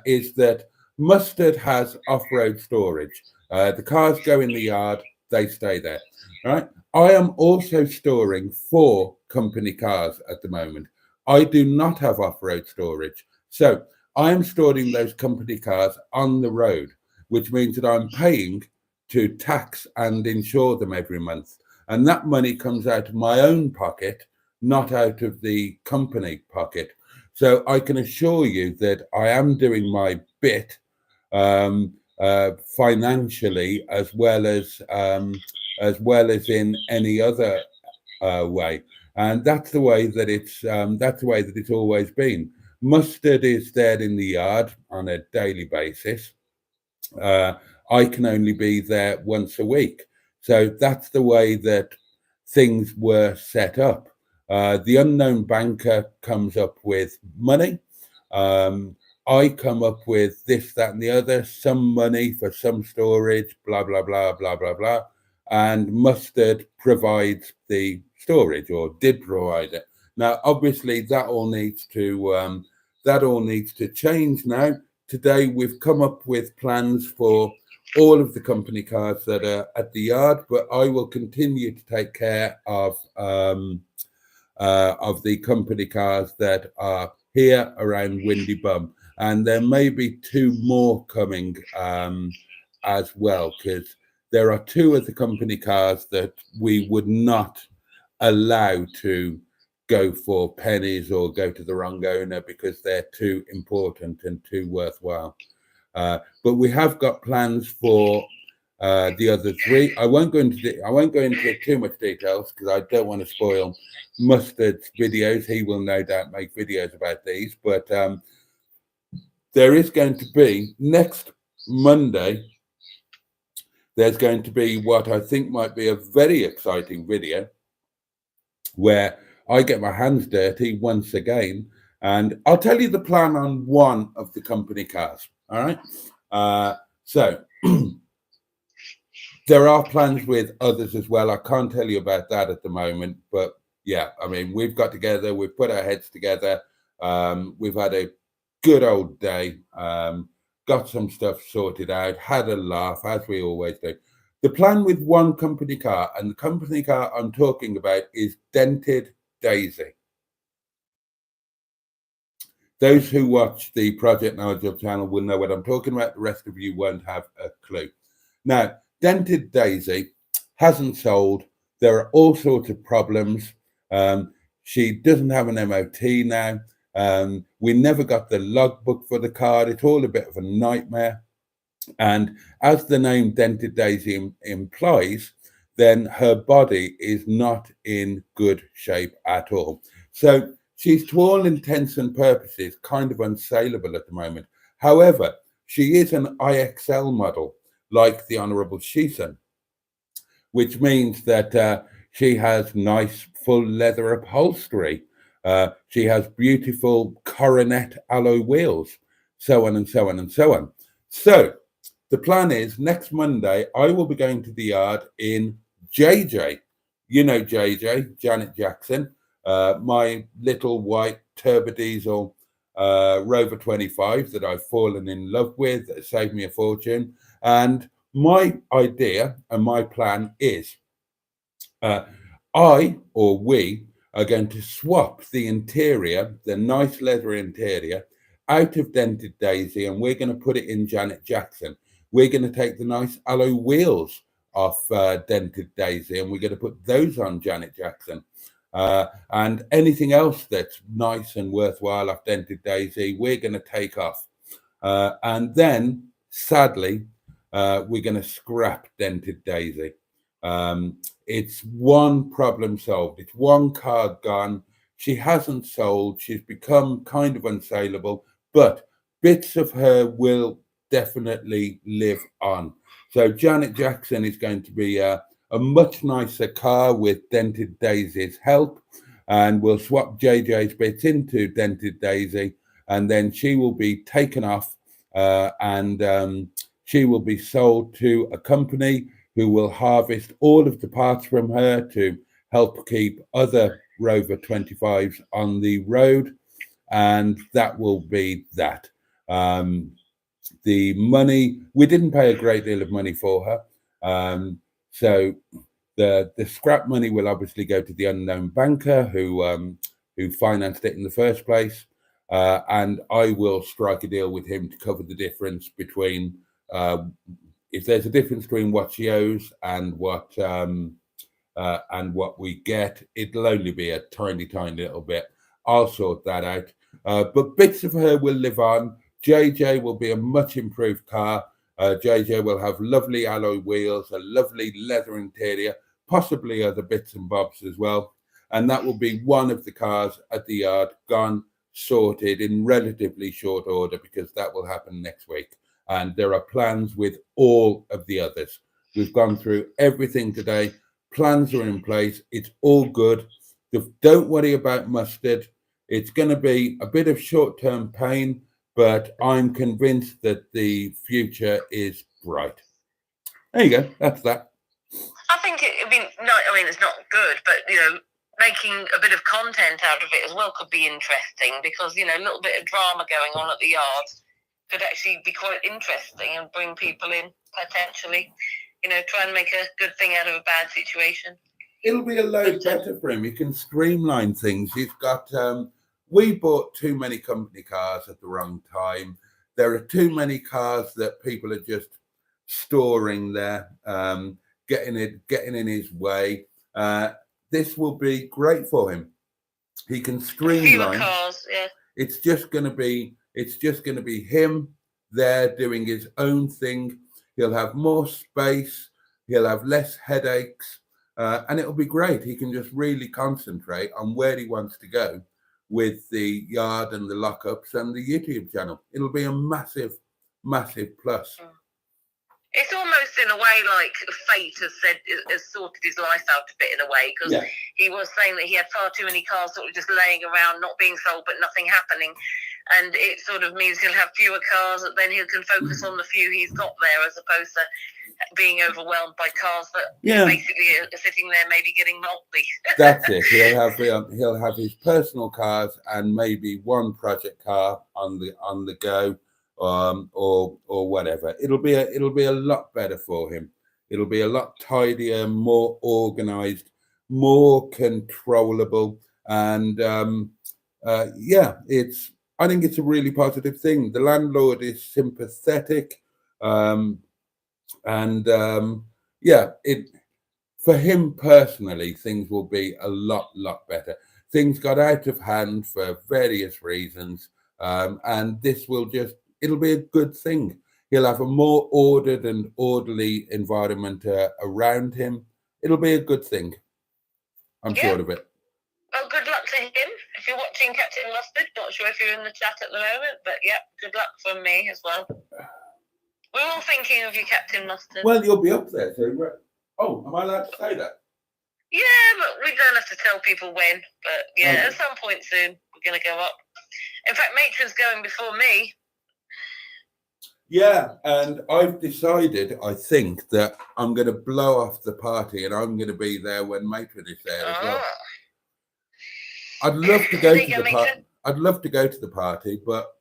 is that Mustard has off-road storage. The cars go in the yard, they stay there, right? I am also storing 4 company cars at the moment. I do not have off-road storage. So I am storing those company cars on the road, which means that I'm paying to tax and insure them every month. And that money comes out of my own pocket, not out of the company pocket. So I can assure you that I am doing my bit financially, as well as in any other way. And that's the way that it's always been. Mustard is there in the yard on a daily basis. I can only be there once a week. So that's the way that things were set up. The unknown banker comes up with money. I come up with this, that, and the other, some money for some storage, blah, blah, blah, blah, blah, blah. And Mustard provides the storage, or did provide it. Now, obviously, that all needs to change now. Today, we've come up with plans for all of the company cars that are at the yard, but I will continue to take care of the company cars that are here around Windy Bum. And there may be 2 more coming as well, because there are 2 of the company cars that we would not allow to go for pennies or go to the wrong owner, because they're too important and too worthwhile. But we have got plans for the other 3. I won't go into too much details, because I don't want to spoil Mustard's videos. He will no doubt make videos about these, but there is going to be, next Monday, there's going to be what I think might be a very exciting video, where I get my hands dirty once again, and I'll tell you the plan on one of the company cars. All right. So there are plans with others as well. I can't tell you about that at the moment, but yeah, I mean, we've got together, we've put our heads together. We've had a good old day, got some stuff sorted out, had a laugh, as we always do. The plan with one company car, and the company car I'm talking about, is Dented Daisy. Those who watch the Project Nigel channel will know what I'm talking about. The rest of you won't have a clue. Now, Dented Daisy hasn't sold. There are all sorts of problems. She doesn't have an MOT now. We never got the logbook for the car. It's all a bit of a nightmare. And as the name Dented Daisy implies, then her body is not in good shape at all. So she's, to all intents and purposes, kind of unsaleable at the moment. However, she is an IXL model, like the Honourable Sheeson, which means that she has nice full leather upholstery. She has beautiful coronet alloy wheels, so on and so on and so on. So the plan is next Monday, I will be going to the yard in JJ. You know JJ, Janet Jackson, my little white turbo diesel Rover 25 that I've fallen in love with, that saved me a fortune. And my idea and my plan is we are going to swap the interior, the nice leather interior, out of Dented Daisy, and we're going to put it in Janet Jackson. We're going to take the nice alloy wheels off Dented Daisy, and we're going to put those on Janet Jackson. And anything else that's nice and worthwhile off Dented Daisy, we're going to take off. And then, sadly, we're going to scrap Dented Daisy. It's one problem solved. It's one car gone. She hasn't sold. She's become kind of unsaleable, but bits of her will definitely live on. So Janet Jackson is going to be a much nicer car with Dented Daisy's help, and we'll swap JJ's bits into Dented Daisy, and then she will be taken off and she will be sold to a company who will harvest all of the parts from her to help keep other Rover 25s on the road. And that will be that. The money, we didn't pay a great deal of money for her. So the scrap money will obviously go to the unknown banker who financed it in the first place. And I will strike a deal with him to cover the difference between if there's a difference between what she owes and what we get. It'll only be a tiny little bit. I'll sort that out. But bits of her will live on. JJ will be a much improved car. JJ will have lovely alloy wheels, a lovely leather interior, possibly other bits and bobs as well. And that will be one of the cars at the yard gone, sorted in relatively short order, because that will happen next week. And there are plans with all of the others. We've gone through everything today. Plans are in place. It's all good. Don't worry about Mustard. It's going to be a bit of short-term pain, but I'm convinced that the future is bright. There you go. That's that. I think it's not good, but making a bit of content out of it as well could be interesting, because a little bit of drama going on at the yard could actually be quite interesting and bring people in potentially. Try and make a good thing out of a bad situation. It'll be a load better for him. He can streamline things. He's got. We bought too many company cars at the wrong time. There are too many cars that people are just storing there, getting in his way. This will be great for him. He can streamline. Fewer cars, yeah. It's just going to be him there doing his own thing. He'll have more space. He'll have less headaches, and it'll be great. He can just really concentrate on where he wants to go with the yard and the lockups and the YouTube channel. It'll be a massive, massive plus. It's almost in a way like fate has sorted his life out a bit in a way, because he was saying that he had far too many cars sort of just laying around, not being sold, but nothing happening. And it sort of means he'll have fewer cars, that then he can focus on the few he's got there, as opposed to being overwhelmed by cars that basically are sitting there maybe getting moldy. That's it. He'll have his personal cars and maybe one project car on the go. Or whatever. It'll be a lot better for him. It'll be a lot tidier, more organized, more controllable, and I think it's a really positive thing. The landlord is sympathetic, for him personally, things will be a lot better. Things got out of hand for various reasons, and this will it'll be a good thing. He'll have a more ordered and orderly environment around him. It'll be a good thing. I'm sure of it. Well, good luck to him. If you're watching Captain Mustard, not sure if you're in the chat at the moment, but good luck from me as well. We're all thinking of you, Captain Mustard. Well, you'll be up there. So am I allowed to say that? Yeah, but we don't have to tell people when. But at some point soon, we're going to go up. In fact, Matron's going before me. Yeah, and I've decided, I think, that I'm going to blow off the party and I'm going to be there when Matron is there as well. Oh. I'd love to go There you to go, the party. Matron. I'd love to go to the party, but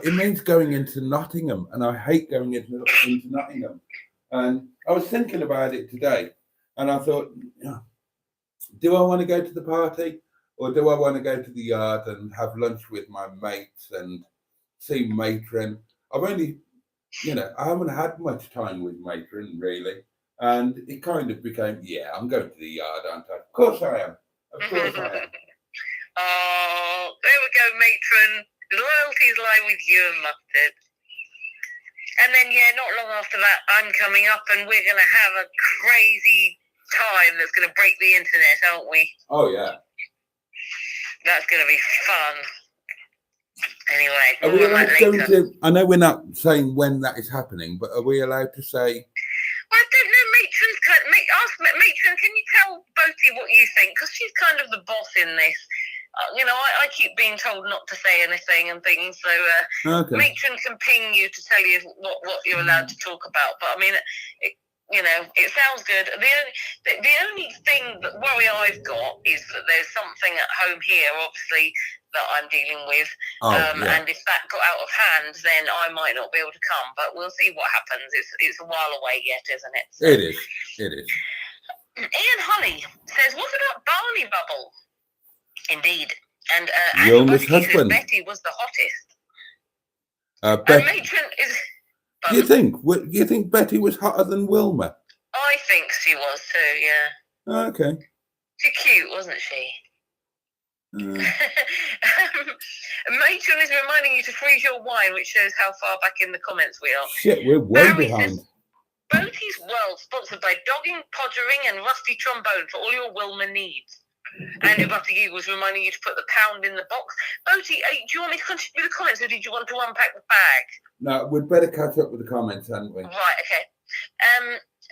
it means going into Nottingham, and I hate going into Nottingham. And I was thinking about it today, and I thought, do I want to go to the party, or do I want to go to the yard and have lunch with my mates and see Matron? I've only, I haven't had much time with Matron really, and it kind of became, I'm going to the yard, aren't I? Of course I am. Of course I am. Oh, there we go, Matron. Loyalties lie with you and Mustard. And then, not long after that, I'm coming up and we're going to have a crazy time that's going to break the internet, aren't we? Oh, yeah. That's going to be fun. Anyway, are we allowed to go into, I know we're not saying when that is happening, but are we allowed to say? Well, I don't know. Ask Matron, can you tell Boaty what you think? Because she's kind of the boss in this. I keep being told not to say anything and things, so Okay. Matron can ping you to tell you what you're allowed to talk about. But I mean, it sounds good. The only worry I've got is that there's something at home here, obviously, that I'm dealing with. And if that got out of hand, then I might not be able to come. But we'll see what happens. It's a while away yet, isn't it? So. It is. Ian Holly says, "What about Barney Bubble?" Indeed, and Wilma's Buffoonery husband. says Betty was the hottest. And Matron is. Do you think Betty was hotter than Wilma? I think she was too. Yeah. Okay. She's cute, wasn't she? Matron is reminding you to freeze your wine, which shows how far back in the comments we are. Shit, we're way Parry behind. Says, Boaty's World, sponsored by Dogging, Podgering, and Rusty Trombone for all your Wilma needs. Andrew Buttigieg was reminding you to put the pound in the box. Boaty, do you want me to continue with the comments, or did you want to unpack the bag? No, we'd better catch up with the comments, hadn't we? Right, okay.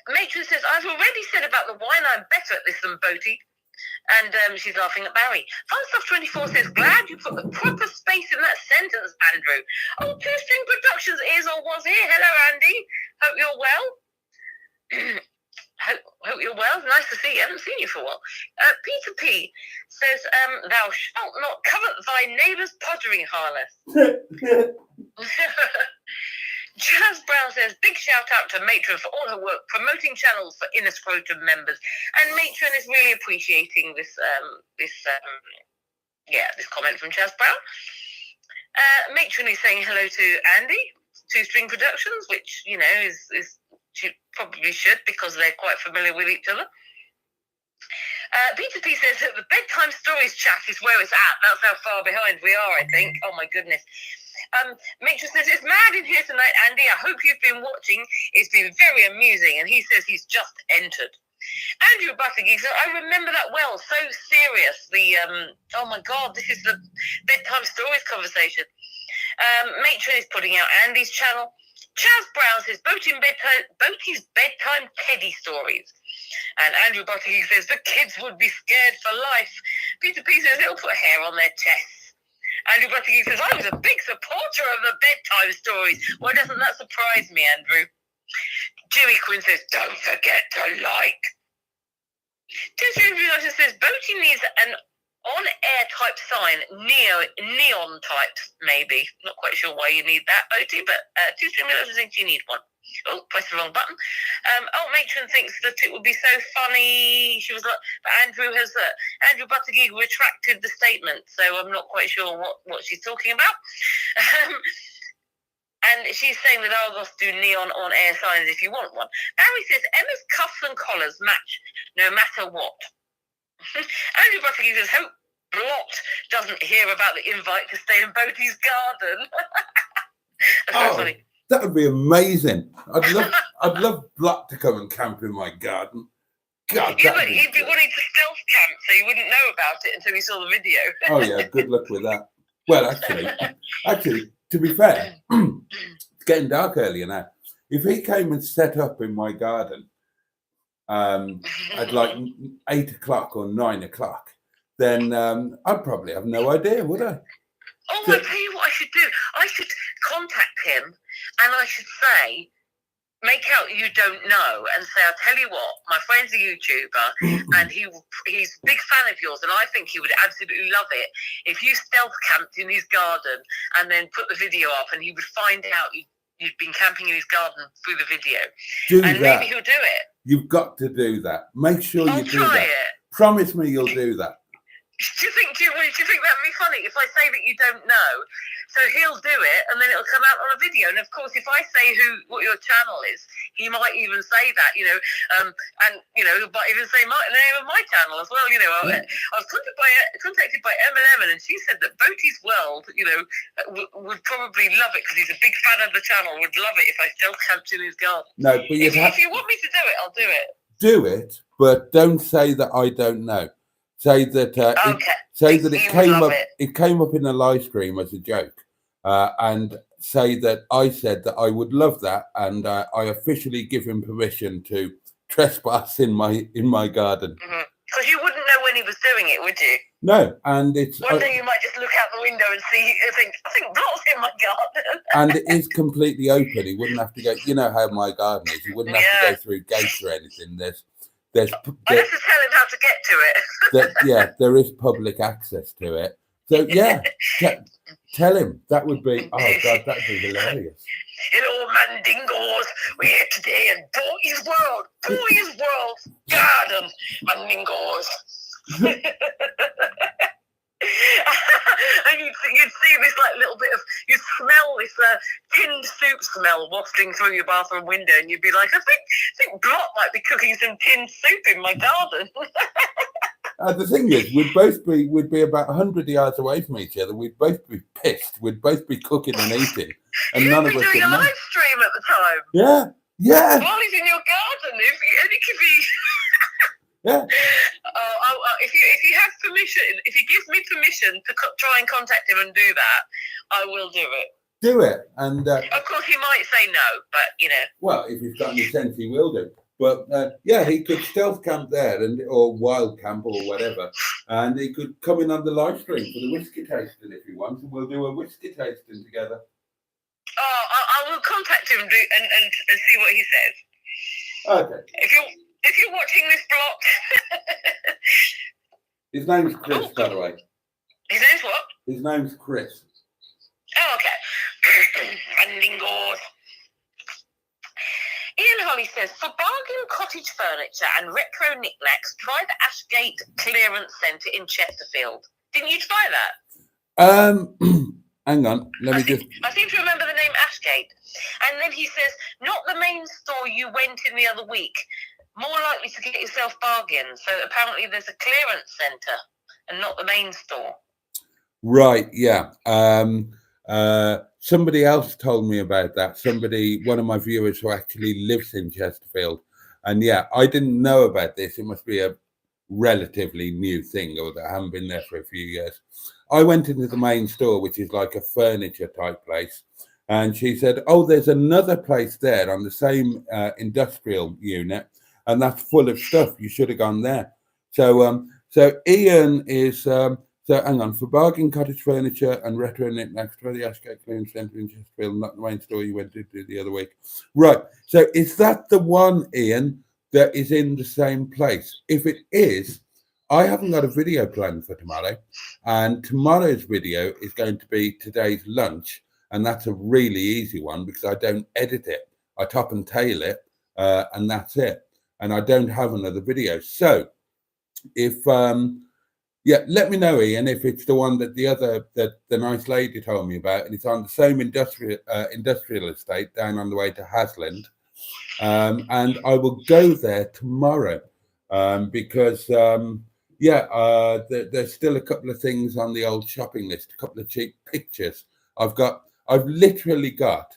Matron says, I've already said about the wine I'm better at this than Boaty. And she's laughing at Barry. Funstuff24 says, glad you put the proper space in that sentence, Andrew. Oh, Two String Productions is or was here. Hello, Andy. Hope you're well. Hope you're well. Nice to see you. I haven't seen you for a while. Peter P says, thou shalt not covet thy neighbour's podgering harness. Jazz Brown says, big shout out to Matron for all her work promoting channels for Inner Scrotum members. And Matron is really appreciating this comment from Jazz Brown. Matron is saying hello to Andy, Two String Productions, which, is she probably should, because they're quite familiar with each other. Peter P says that the bedtime stories chat is where it's at. That's how far behind we are, I think. Oh my goodness. Mitchell says, it's mad in here tonight, Andy. I hope you've been watching. It's been very amusing. And he says he's just entered. Andrew Buttigieg says, I remember that well. So serious. Oh my God, this is the bedtime stories conversation. Matron is putting out Andy's channel. Chaz Brown says, Boaty's bedtime teddy stories. And Andrew Buttigieg says, the kids would be scared for life. Peter P says, they'll put hair on their chests. Andrew Buttigieg says, I was a big supporter of the bedtime stories. Why doesn't that surprise me, Andrew? Jimmy Quinn says, don't forget to like. Desiree United says, Boaty needs an on-air type sign, neon types, maybe. Not quite sure why you need that, Boaty, but Two String United thinks you need one. Oh, press the wrong button. Matron thinks that it would be so funny. She was like, but Andrew Buttigieg retracted the statement, so I'm not quite sure what she's talking about. And she's saying that I'll just do neon on-air signs if you want one. Barry says, Emma's cuffs and collars match no matter what. Andrew Buttigieg says, hope Blot doesn't hear about the invite to stay in Boaty's garden. That's so funny. That would be amazing. I'd love Blot to come and camp in my garden. God, yeah, but he'd be wanting to stealth camp, so you wouldn't know about it until you saw the video. Oh yeah, good luck with that. Well, actually, to be fair, it's getting dark earlier now. If he came and set up in my garden at like 8 o'clock or 9 o'clock, then I'd probably have no idea, would I? Oh, So- I tell you what I should do. I should contact him and I should say, make out you don't know and say, I'll tell you what, my friend's a YouTuber and he's a big fan of yours and I think he would absolutely love it if you stealth camped in his garden and then put the video up and he would find out you'd been camping in his garden through the video. Do And that. maybe he'll do it. You've got to do that. Make sure I'll you do try that. it. Promise me you'll do that. Do you think that'd be funny if I say that you don't know? So he'll do it, and then it'll come out on a video. And of course, if I say what your channel is, he might even say that, and might even say the name of my channel as well. I was contacted by Emma, and she said that Boaty's World, would probably love it because he's a big fan of the channel. Would love it if I still camped in his garden. No, but If you want me to do it, I'll do it. do it, but don't say that I don't know. Say that it came up in a live stream as a joke, and say that I said that I would love that, and I officially give him permission to trespass in my garden. Because you wouldn't know when he was doing it, would you? No, and it's one day you might just look out the window and think Block's in my garden. and it is completely open. He wouldn't have to go. You know how my garden is. He wouldn't have to go through gates or anything. I have to tell him how to get to it. There is public access to it. So yeah, tell him. That would be. Oh God, that would be hilarious. Hello, Mandingos. We're here today in Boaty's World Garden, Mandingos. And you'd see this little bit of, you'd smell this tinned soup smell wafting through your bathroom window, and you'd be like, I think Block might be cooking some tinned soup in my garden. The thing is, we'd be about 100 yards away from each other. We'd both be pissed. We'd both be cooking and eating, and none of us would doing a know. live stream at the time. Yeah. While he's in your garden, and it could be. Yeah. If you have permission, if he gives me permission to try and contact him and do that, I will do it. Do it, and of course he might say no, but Well, if he's got any sense, he will do. But he could stealth camp there, or wild camp or whatever, and he could come in on the live stream for the whiskey tasting if he wants, and we'll do a whiskey tasting together. Oh, I will contact him and see what he says. Okay. If you're watching this, Block. His name's Chris, by the way. His name's what? His name's Chris. Oh, okay. Mandingos. Ian Holly says, for bargain cottage furniture and retro knickknacks, try the Ashgate Clearance Centre in Chesterfield. Didn't you try that? Hang on. I seem to remember the name Ashgate. And then he says, not the main store you went in the other week. More likely to get yourself bargains. So apparently there's a clearance centre and not the main store. Right, yeah. Somebody else told me about that. One of my viewers who actually lives in Chesterfield. And yeah, I didn't know about this. It must be a relatively new thing, or that I haven't been there for a few years. I went into the main store, which is like a furniture type place. And she said, oh, there's another place there on the same industrial unit. And that's full of stuff. You should have gone there. So Ian is... So hang on, for bargain cottage furniture and retro knickknacks, try the Ashgate Clearance Centre in Chesterfield, not the main store you went to the other week. Right, so is that the one, Ian, that is in the same place? If it is, I haven't got a video planned for tomorrow, and tomorrow's video is going to be today's lunch, and that's a really easy one because I don't edit it. I top and tail it, and that's it. And I don't have another video. So if... yeah, let me know, Ian, if it's the one that the nice lady told me about, and it's on the same industrial estate down on the way to Hasland. And I will go there tomorrow because there's still a couple of things on the old shopping list, a couple of cheap pictures. I've literally got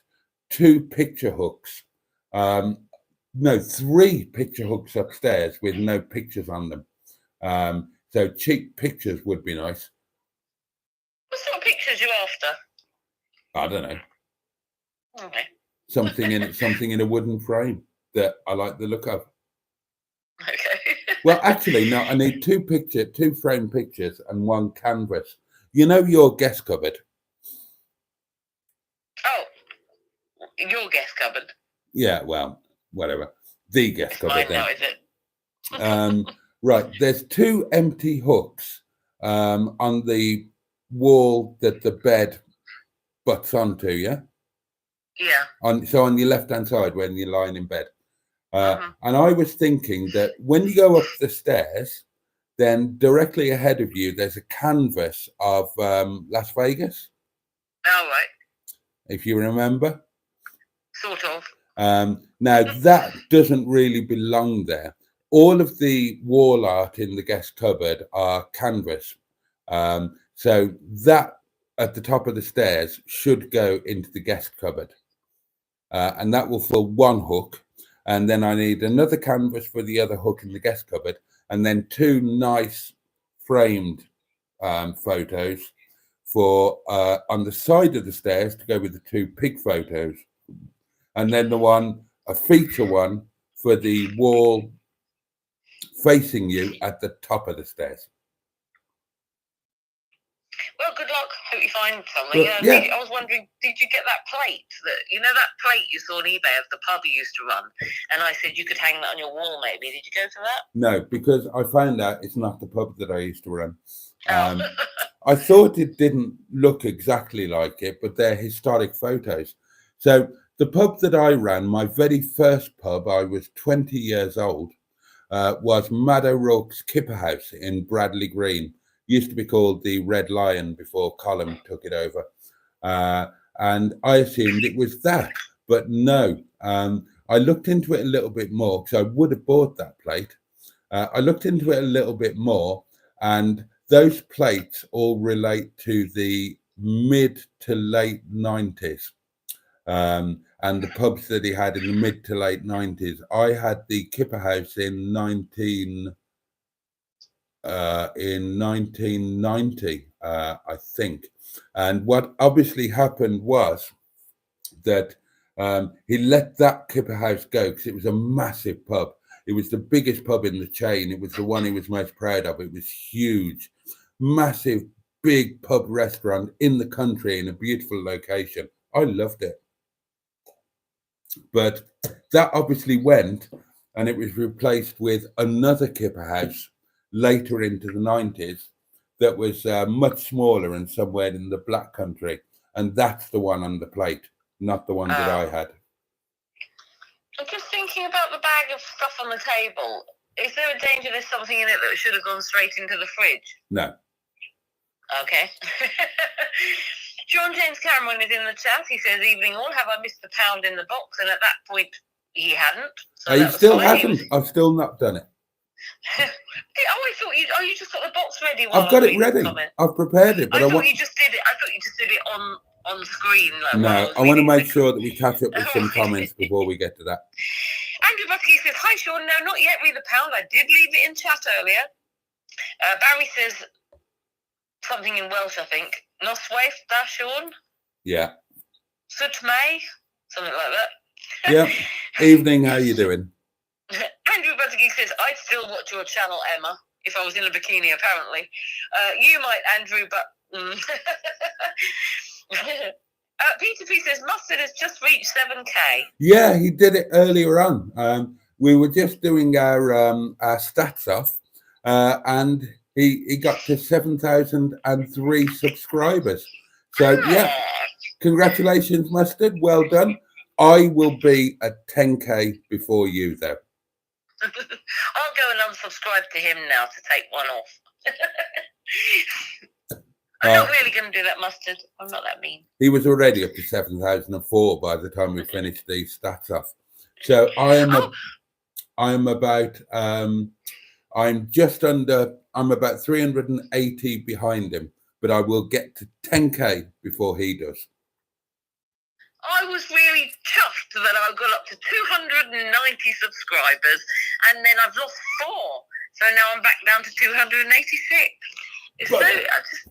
2 picture hooks, 3 picture hooks upstairs with no pictures on them. So cheap pictures would be nice. What sort of pictures are you after? I don't know. Okay. Something in a wooden frame that I like the look of. Okay. Well, actually, no. I need 2 frame pictures and 1 canvas. You know your guest cupboard. your guest cupboard. Yeah, well, whatever. The guest It's cupboard mine then. now, is it? Right, there's 2 empty hooks on the wall that the bed butts onto, yeah? Yeah. On your left-hand side when you're lying in bed. Mhm. And I was thinking that when you go up the stairs, then directly ahead of you, there's a canvas of Las Vegas, All right. if you remember. Sort of. Now, that doesn't really belong there. All of the wall art in the guest cupboard are canvas. So that at the top of the stairs should go into the guest cupboard. And that will fill 1 hook. And then I need another canvas for the other hook in the guest cupboard. And then 2 nice framed photos for on the side of the stairs to go with the 2 pig photos. And then a feature one for the wall facing you at the top of the stairs. Well, good luck. Hope you find something. But, yeah. I was wondering, did you get that plate? That plate you saw on eBay of the pub you used to run? And I said you could hang that on your wall, maybe. Did you go for that? No, because I found out it's not the pub that I used to run. Oh. I thought it didn't look exactly like it, but they're historic photos. So the pub that I ran, my very first pub, I was 20 years old, was Mad O'Rourke's Kipper House in Bradley Green. Used to be called the Red Lion before Colin took it over. And I assumed it was that, but no. I looked into it a little bit more because I would have bought that plate. I looked into it a little bit more, and those plates all relate to the mid to late 90s. And the pubs that he had in the mid to late 90s. I had the Kipper House in 1990, I think. And what obviously happened was that he let that Kipper House go because it was a massive pub. It was the biggest pub in the chain. It was the one he was most proud of. It was huge, massive, big pub restaurant in the country in a beautiful location. I loved it. But that obviously went, and it was replaced with another Kipper House later into the 90s that was much smaller and somewhere in the Black Country. And that's the one on the plate, not the one that I had. I'm just thinking about the bag of stuff on the table. Is there a danger there's something in it that should have gone straight into the fridge? No. Okay. John James Cameron is in the chat. He says, "Evening all. Have I missed the pound in the box?" And at that point, he hadn't. So He still hasn't. I've still not done it. I thought you. Oh, you just got the box ready. I've got it ready. I've prepared it, but I thought you just did it. I thought you just did it on screen. No, I want to make sure that we catch up with some comments before we get to that. Andrew Bucky says, "Hi, Sean. No, not yet. Read the pound. I did leave it in chat earlier." Barry says something in Welsh, I think. Noswaith da Sean. Yeah. Sut May, something like that. Yeah. Evening. How you doing? Andrew Buttigieg says, "I'd still watch your channel, Emma, if I was in a bikini, apparently. You might, Andrew, but..." Peter P says, "Mustard has just reached 7K. Yeah, he did it earlier on. We were just doing our stats off, and he got to 7,003 subscribers. So, yeah, congratulations, Mustard. Well done. I will be at 10K before you, though. I'll go and unsubscribe to him now to take one off. I'm not really going to do that, Mustard. I'm not that mean. He was already up to 7,004 by the time we finished these stats off. So I'm about 380 behind him, but I will get to 10K before he does. I was really chuffed that I got up to 290 subscribers, and then I've lost 4. So now I'm back down to 286.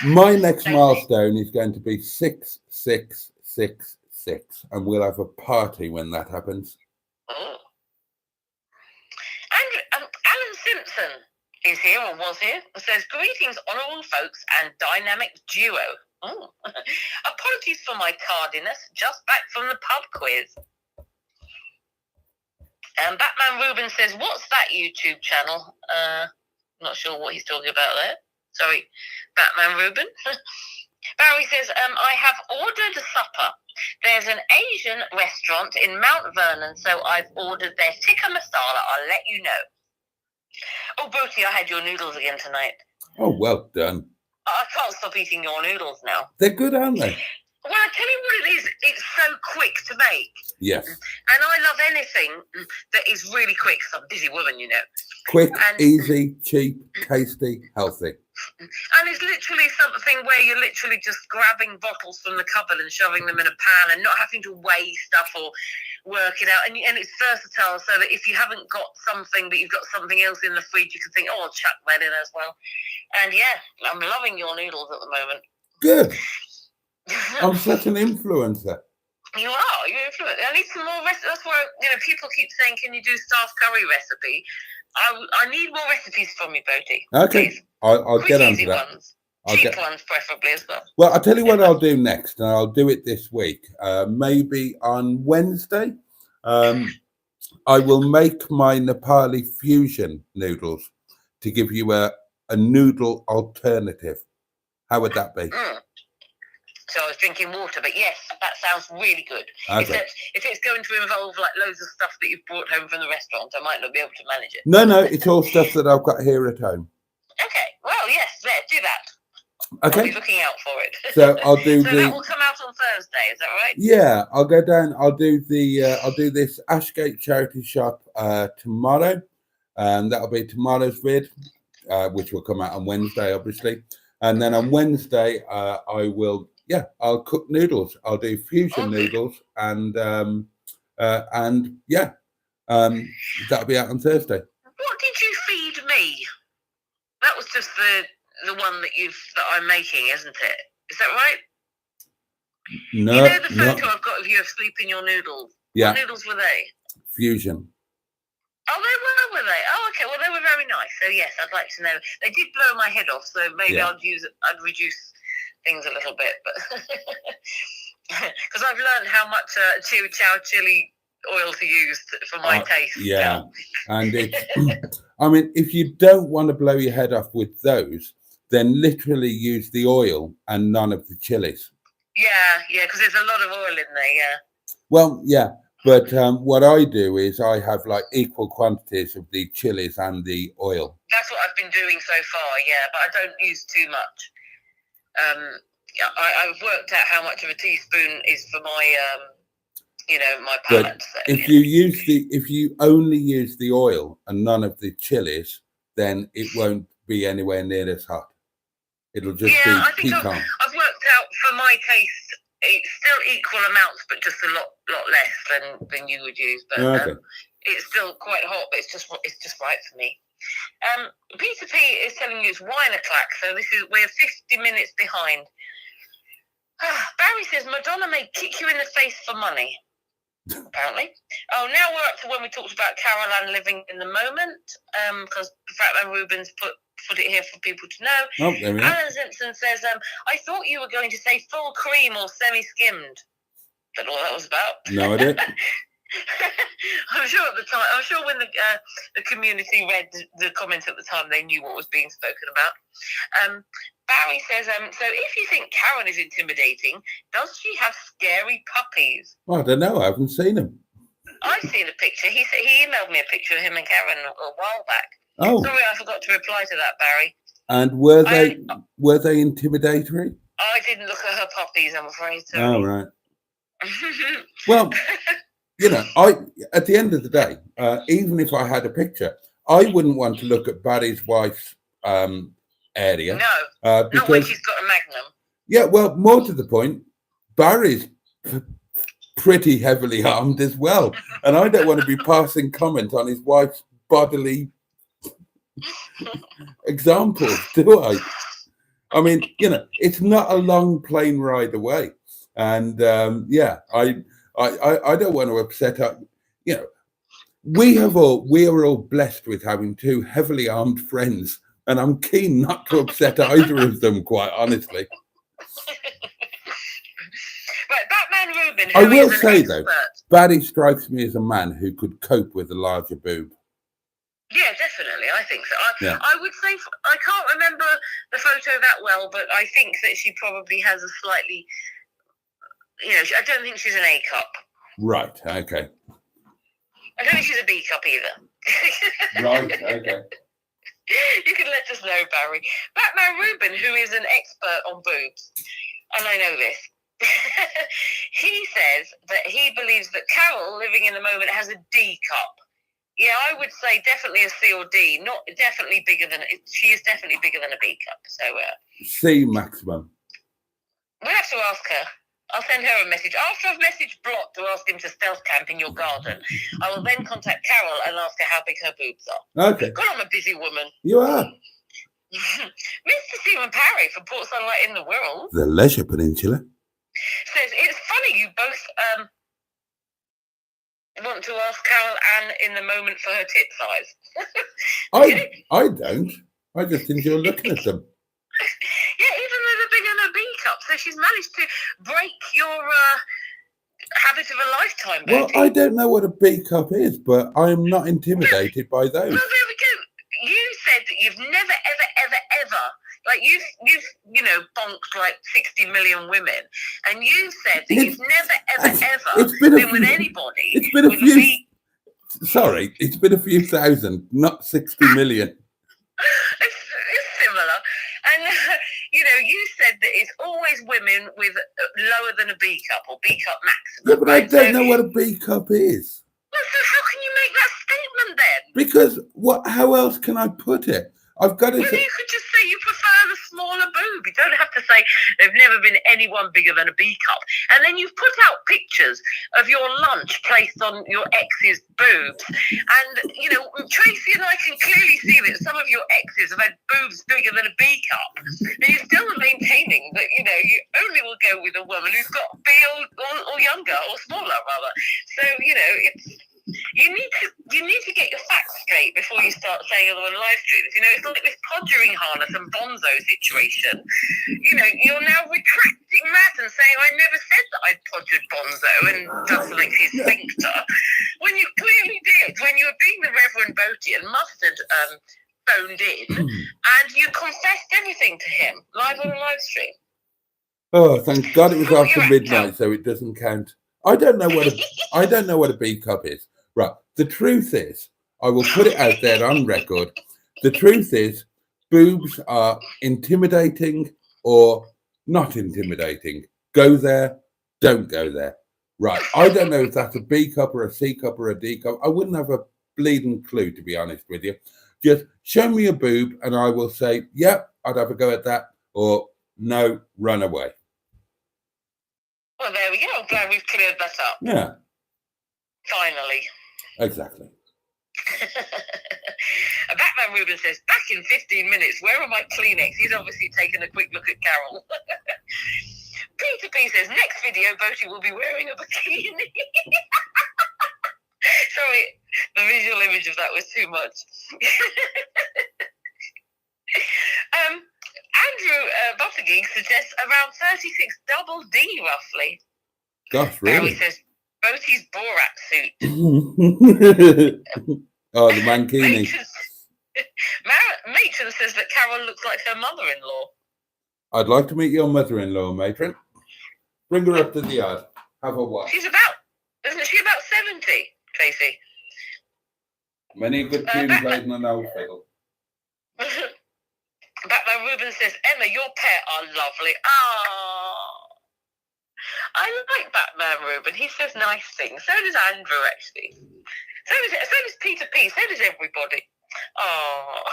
My next milestone is going to be 6666, and we'll have a party when that happens. Oh. And Alan Simpson is here or was here. It says, greetings, honourable folks and dynamic duo. Oh. Apologies for my tardiness, just back from the pub quiz. Batman Ruben says, what's that YouTube channel? Not sure what he's talking about there. Sorry, Batman Ruben. Barry says, I have ordered a supper. There's an Asian restaurant in Mount Vernon, so I've ordered their tikka masala. I'll let you know. Oh, Boaty, I had your noodles again tonight. Oh, well done. I can't stop eating your noodles now. They're good, aren't they? Well, I tell you what it is. It's so quick to make. Yes. And I love anything that is really quick. 'Cause I'm a busy woman, you know. Quick, And- easy, cheap, tasty, healthy. And it's literally something where you're literally just grabbing bottles from the cupboard and shoving them in a pan and not having to weigh stuff or work it out. And it's versatile, so that if you haven't got something, but you've got something else in the fridge, you can think, oh, I'll chuck that in as well. And yeah, I'm loving your noodles at the moment. Good. I'm such an influencer. You are. You're influenced. I need some more recipes. That's why, people keep saying, can you do staff curry recipe? I need more recipes from you, Boaty. Okay. Please. I'll Quick, get easy onto that. ones. I'll Cheap get. ones, preferably, as well. Well, I'll tell you what I'll do next, and I'll do it this week. Maybe on Wednesday, I will make my Nepali fusion noodles to give you a noodle alternative. How would that be? So I was drinking water, but yes, that sounds really good. Okay. Except if it's going to involve like loads of stuff that you've brought home from the restaurant, I might not be able to manage it. No, it's all stuff that I've got here at home. Okay, well, yes, there, do that. I'll Okay. be looking out for it. So I'll do so that will come out on Thursday, is that right? Yeah, I'll go down. I'll do this Ashgate charity shop tomorrow, and that'll be tomorrow's vid, which will come out on Wednesday, obviously. And then on Wednesday, I'll cook noodles. I'll do fusion noodles, and that'll be out on Thursday. What did you feed me? That was just the one that I'm making, isn't it? Is that right? No, you know the no. photo I've got of you asleep in your noodles? Yeah. What noodles were they? Fusion. Oh, they were they? Oh, okay. Well, they were very nice. So yes, I'd like to know. They did blow my head off, so maybe Yeah. I'd reduce things a little bit, but because I've learned how much Chiu Chow chili oil to use for my taste. Yeah, and it's, I mean, if you don't want to blow your head off with those, then literally use the oil and none of the chilies. Yeah, because there's a lot of oil in there. Yeah. Well, yeah, but what I do is I have like equal quantities of the chilies and the oil. That's what I've been doing so far. Yeah, but I don't use too much. I've worked out how much of a teaspoon is for my, my palate. So, if you only use the oil and none of the chilies, then it won't be anywhere near as hot. It'll just be I think pecan. I've worked out for my taste, it's still equal amounts, but just a lot less than you would use. But Okay. it's still quite hot, but it's just right for me. Peter P is telling you it's 1 o'clock, so we're 50 minutes behind. Barry says Madonna may kick you in the face for money. Apparently. Oh, now we're up to when we talked about Caroline living in the moment, because Fatman Rubens put it here for people to know. Oh, there we are. Alan Simpson says, I thought you were going to say full cream or semi-skimmed. Don't know what that was about. No idea. I'm sure at the time. I'm sure when the community read the comments at the time, they knew what was being spoken about. Barry says, so if you think Karen is intimidating, does she have scary puppies? Well, I don't know. I haven't seen him. I've seen a picture. He emailed me a picture of him and Karen a while back. Oh. Sorry, I forgot to reply to that, Barry. And were they intimidatory? I didn't look at her puppies, I'm afraid. So. Oh, right. Well, at the end of the day, even if I had a picture, I wouldn't want to look at Barry's wife's area. No, not when she's got a Magnum. Yeah, well, more to the point, Barry's pretty heavily armed as well, and I don't want to be passing comment on his wife's bodily examples, do I? I mean, it's not a long plane ride away, and I don't want to upset her. we are all blessed with having two heavily armed friends, and I'm keen not to upset either of them, quite honestly. Right, Batman Rubin, I who will is an say, expert. though, Baddy strikes me as a man who could cope with a larger boob. Yeah, definitely. I think so. Yeah. I would say, I can't remember the photo that well, but I think that she probably has a slightly, I don't think she's an A cup. Right, okay. I don't think she's a B cup either. Right, okay. You can let us know, Barry. Batman Rubin, who is an expert on boobs, and I know this, he says that he believes that Carol, living in the moment, has a D cup. Yeah, I would say definitely a C or D. Not definitely bigger than she is definitely bigger than a B cup. So C maximum. we'll have to ask her. I'll send her a message after I've messaged Blot to ask him to stealth camp in your garden. I will then contact Carol and ask her how big her boobs are. Okay. God, I'm a busy woman. You are. Mr. Stephen Parry from Port Sunlight in the World The Leisure Peninsula. says it's funny you both want to ask Carol Ann in the moment for her tit size. I don't. I just enjoy looking at them. Yeah, even though they're bigger than a B cup, so she's managed to break your habit of a lifetime. Well, Boaty. I don't know what a B cup is, but I am not intimidated by those. Well, there we go. You said that you've never, ever, like you've bonked like 60 million women, and you said that you've never, ever been with anybody. It's been a few. Sorry, it's been a few thousand, not 60 million. It's similar, and you said that it's always women with lower than a B cup or B cup maximum. Yeah, but I don't know what a B cup is. Well, so how can you make that statement then? Because how else can I put it? I've got to Well, you could just say you prefer the smaller boob. You don't have to say there've never been anyone bigger than a B cup. And then you've put out pictures of your lunch placed on your ex's boobs. And, Tracy and I can clearly see that some of your exes have had boobs bigger than a B cup. And you're still maintaining that, you only will go with a woman who's got B or younger or smaller, rather. So, it's... You need to get your facts straight before you start saying other on live streams. It's like this podgering harness and bonzo situation. You're now retracting that and saying I never said that I'd podgered bonzo and done something to his sphincter, when you clearly did, when you were being the Reverend Boaty and Mustard phoned in and you confessed everything to him live on a live stream. Oh, thank God it was after midnight, so it doesn't count. I don't know what a B cup is. Right. The truth is, I will put it out there on record. The truth is, boobs are intimidating or not intimidating. Go there, don't go there. Right. I don't know if that's a B cup or a C cup or a D cup. I wouldn't have a bleeding clue, to be honest with you. Just show me a boob and I will say, yep, I'd have a go at that, or no, run away. Well, there we go. I'm glad we've cleared that up. Yeah. Finally. Exactly. Batman Rubin says, back in 15 minutes, where are my Kleenex? He's obviously taken a quick look at Carol. Peter P says, next video, Boaty will be wearing a bikini. Sorry, the visual image of that was too much. Andrew Buttergeek suggests around 36 double D, roughly. Gosh, really? Barry says, Boaty's Borat suit. Oh, the mankini. Matron says that Carol looks like her mother-in-law. I'd like to meet your mother-in-law, matron. Bring her up to the yard. Have a watch. Isn't she about 70, Tracy? Many a good tune played on an old fiddle. Batman Rubin says, Emma, your pet are lovely. Oh, I like Batman Rubin. He says nice things. So does Andrew, actually. So does Peter P. So does everybody. Oh.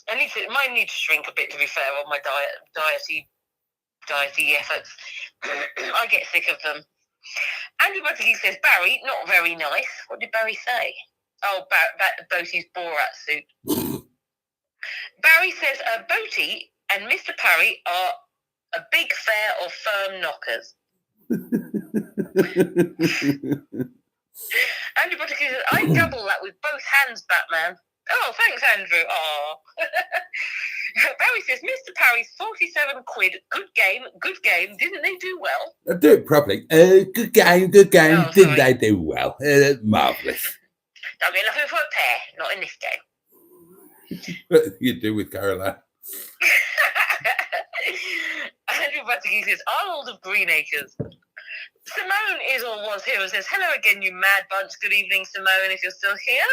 Mine need to shrink a bit, to be fair, on my diety efforts. I get sick of them. Andrew Buttergeek says, Barry, not very nice. What did Barry say? Oh, Boaty's Borat suit. Barry says, Boaty and Mr. Parry are a big, fair or firm knockers. Andrew Butterkey says, I double that with both hands, Batman. Oh, thanks, Andrew. Aw. Barry says, Mr. Parry's 47 quid. Good game. Didn't they do well? Do it properly. Good game. Oh, Did sorry. they do well? Marvellous. Don't get nothing for a pair. Not in this game. You do with Caroline. Andrew Butterkey says, Arnold of Green Acres. Simone is or was here and says, hello again, you mad bunch. Good evening, Simone, if you're still here.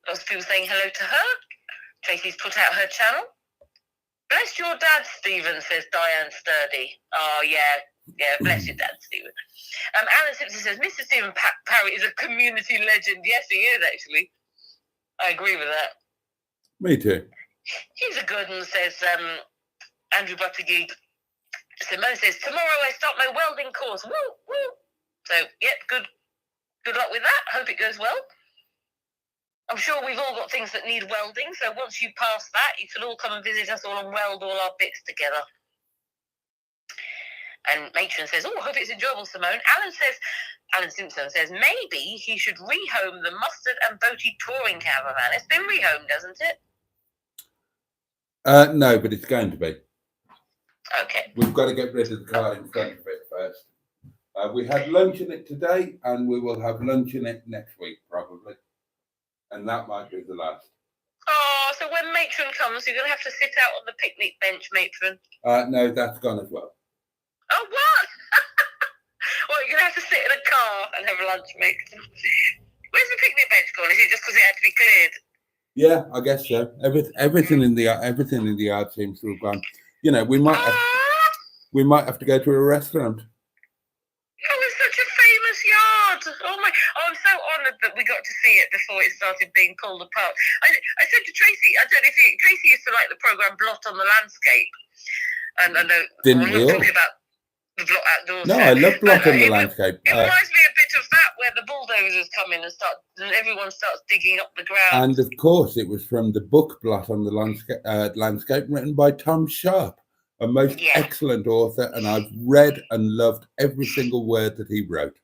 Lots of people saying hello to her. Tracy's put out her channel. Bless your dad, Stephen, says Diane Sturdy. Oh, yeah, bless your dad, Stephen. Alan Simpson says, Mr. Stephen Parry is a community legend. Yes, he is, actually. I agree with that. Me too. He's a good one, says Andrew Buttergeek. Simone says, tomorrow I start my welding course. Woo, woo. So, yep, good luck with that. Hope it goes well. I'm sure we've all got things that need welding, so once you pass that, you can all come and visit us all and weld all our bits together. And Matron says, oh, I hope it's enjoyable, Simone. Alan Simpson says, maybe he should rehome the Mustard and Boaty touring caravan. It's been rehomed, hasn't it? No, but it's going to be. Okay. We've got to get rid of the car in front of it first. We had lunch in it today, and we will have lunch in it next week, probably. And that might be the last. Oh, so when Matron comes, you're going to have to sit out on the picnic bench, Matron? No, that's gone as well. Oh, what? Well, you're going to have to sit in a car and have lunch, Matron. Where's the picnic bench gone? Is it just because it had to be cleared? Yeah, I guess so. Everything in the yard seems to have gone. You know, we might have to go to a restaurant. Oh, it's such a famous yard. Oh I'm so honoured that we got to see it before it started being pulled apart. I said to Tracy, I don't know if Tracy used to like the programme Blot on the Landscape. And I know Didn't we all? talking about the Blot Outdoors. No, I love Blot on the Landscape. It reminds me a bit of that, where the bulldozers come in and everyone starts digging up the ground. And of course, it was from the book Blot on the Landscape, written by Tom Sharp, a most excellent author, and I've read and loved every single word that he wrote.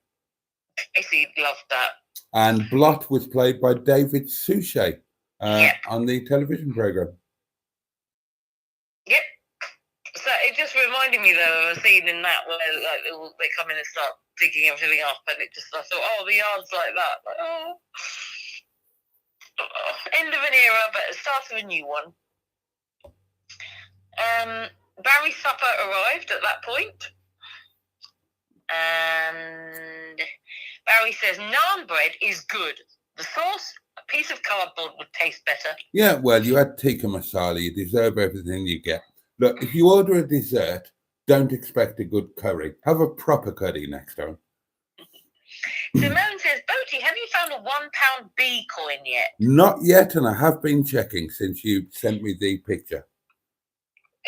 Tracy loved that. And Blot was played by David Suchet on the television programme. Yep. So it just reminded me, though, of a scene in that where they come in and start digging everything up, and I thought, oh, the yard's like that. Like, oh. End of an era, but start of a new one. Barry's supper arrived at that point. And Barry says, naan bread is good. The sauce, a piece of cardboard would taste better. Yeah, well, you had tikka masala. You deserve everything you get. Look, if you order a dessert, don't expect a good curry. Have a proper curry next time. Simone says, Boaty, have you found a £1 B coin yet? Not yet, and I have been checking since you sent me the picture.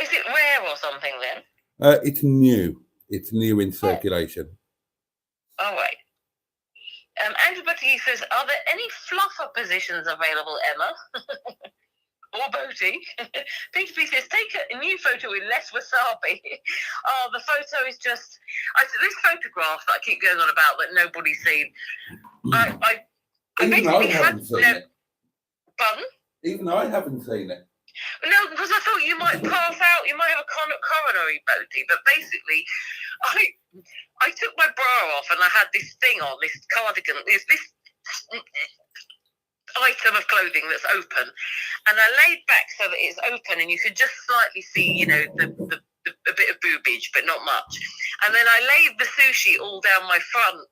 Is it rare or something then? It's new. It's new in circulation. All right. Andrew Butterkey says, are there any fluffer positions available, Emma? Or Boaty? Peter P says, take a new photo with less wasabi. Oh, the photo is just... this photograph that I keep going on about that nobody's seen. I haven't seen it. Pardon? Even I haven't seen it. No, because I thought you might pass out, you might have a coronary, Boaty, but basically, I took my bra off and I had this thing on, this cardigan, this item of clothing that's open, and I laid back so that it's open and you could just slightly see, you know, a bit of boobage, but not much. And then I laid the sushi all down my front.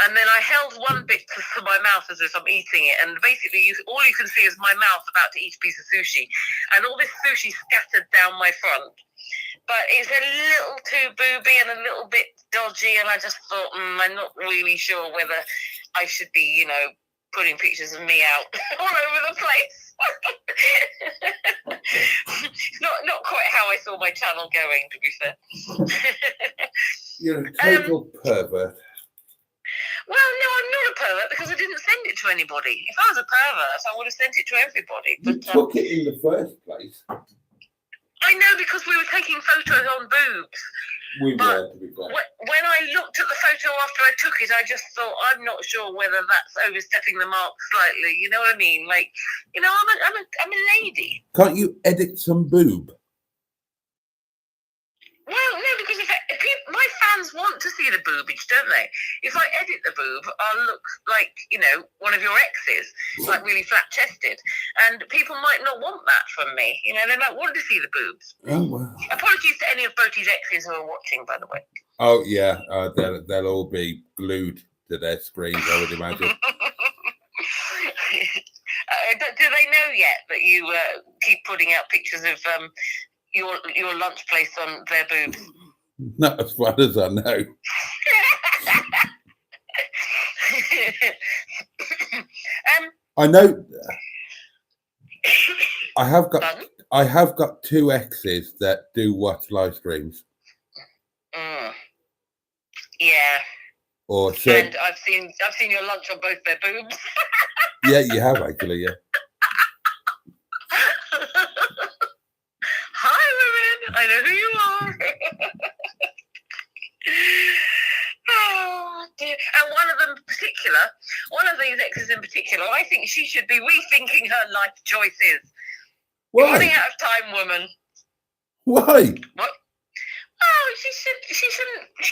And then I held one bit to my mouth as if I'm eating it. And basically, all you can see is my mouth about to eat a piece of sushi. And all this sushi scattered down my front. But it's a little too booby and a little bit dodgy. And I just thought, I'm not really sure whether I should be, you know, putting pictures of me out all over the place. It's not quite how I saw my channel going, to be fair. You're a total pervert. Well, no, I'm not a pervert because I didn't send it to anybody. If I was a pervert, I would have sent it to everybody. You took it in the first place. I I know, because we were taking photos on boobs. We But were, to be fair. when I looked at the photo after I took it, I just thought, I'm not sure whether that's overstepping the mark slightly. You know what I mean? Like, you know, I'm a lady. Can't you edit some boob? Well, no, because if my fans want to see the boobage, don't they? If I edit the boob, I'll look like, you know, one of your exes, like really flat-chested. And people might not want that from me. You know, they might want to see the boobs. Oh, well. Apologies to any of Boaty's exes who are watching, by the way. Oh, yeah. They'll all be glued to their screens, I would imagine. Do they know yet that you keep putting out pictures of your lunch place on their boobs? Not as far as I know. I know. I have got 2 exes that do watch live streams. Yeah. Or and I've seen your lunch on both their boobs. Yeah, you have actually. Yeah. Hi, women. I know who you are. Oh, dear. And one of these exes in particular, I think she should be rethinking her life choices. Why? You're running out of time, woman. Why? What? Oh, she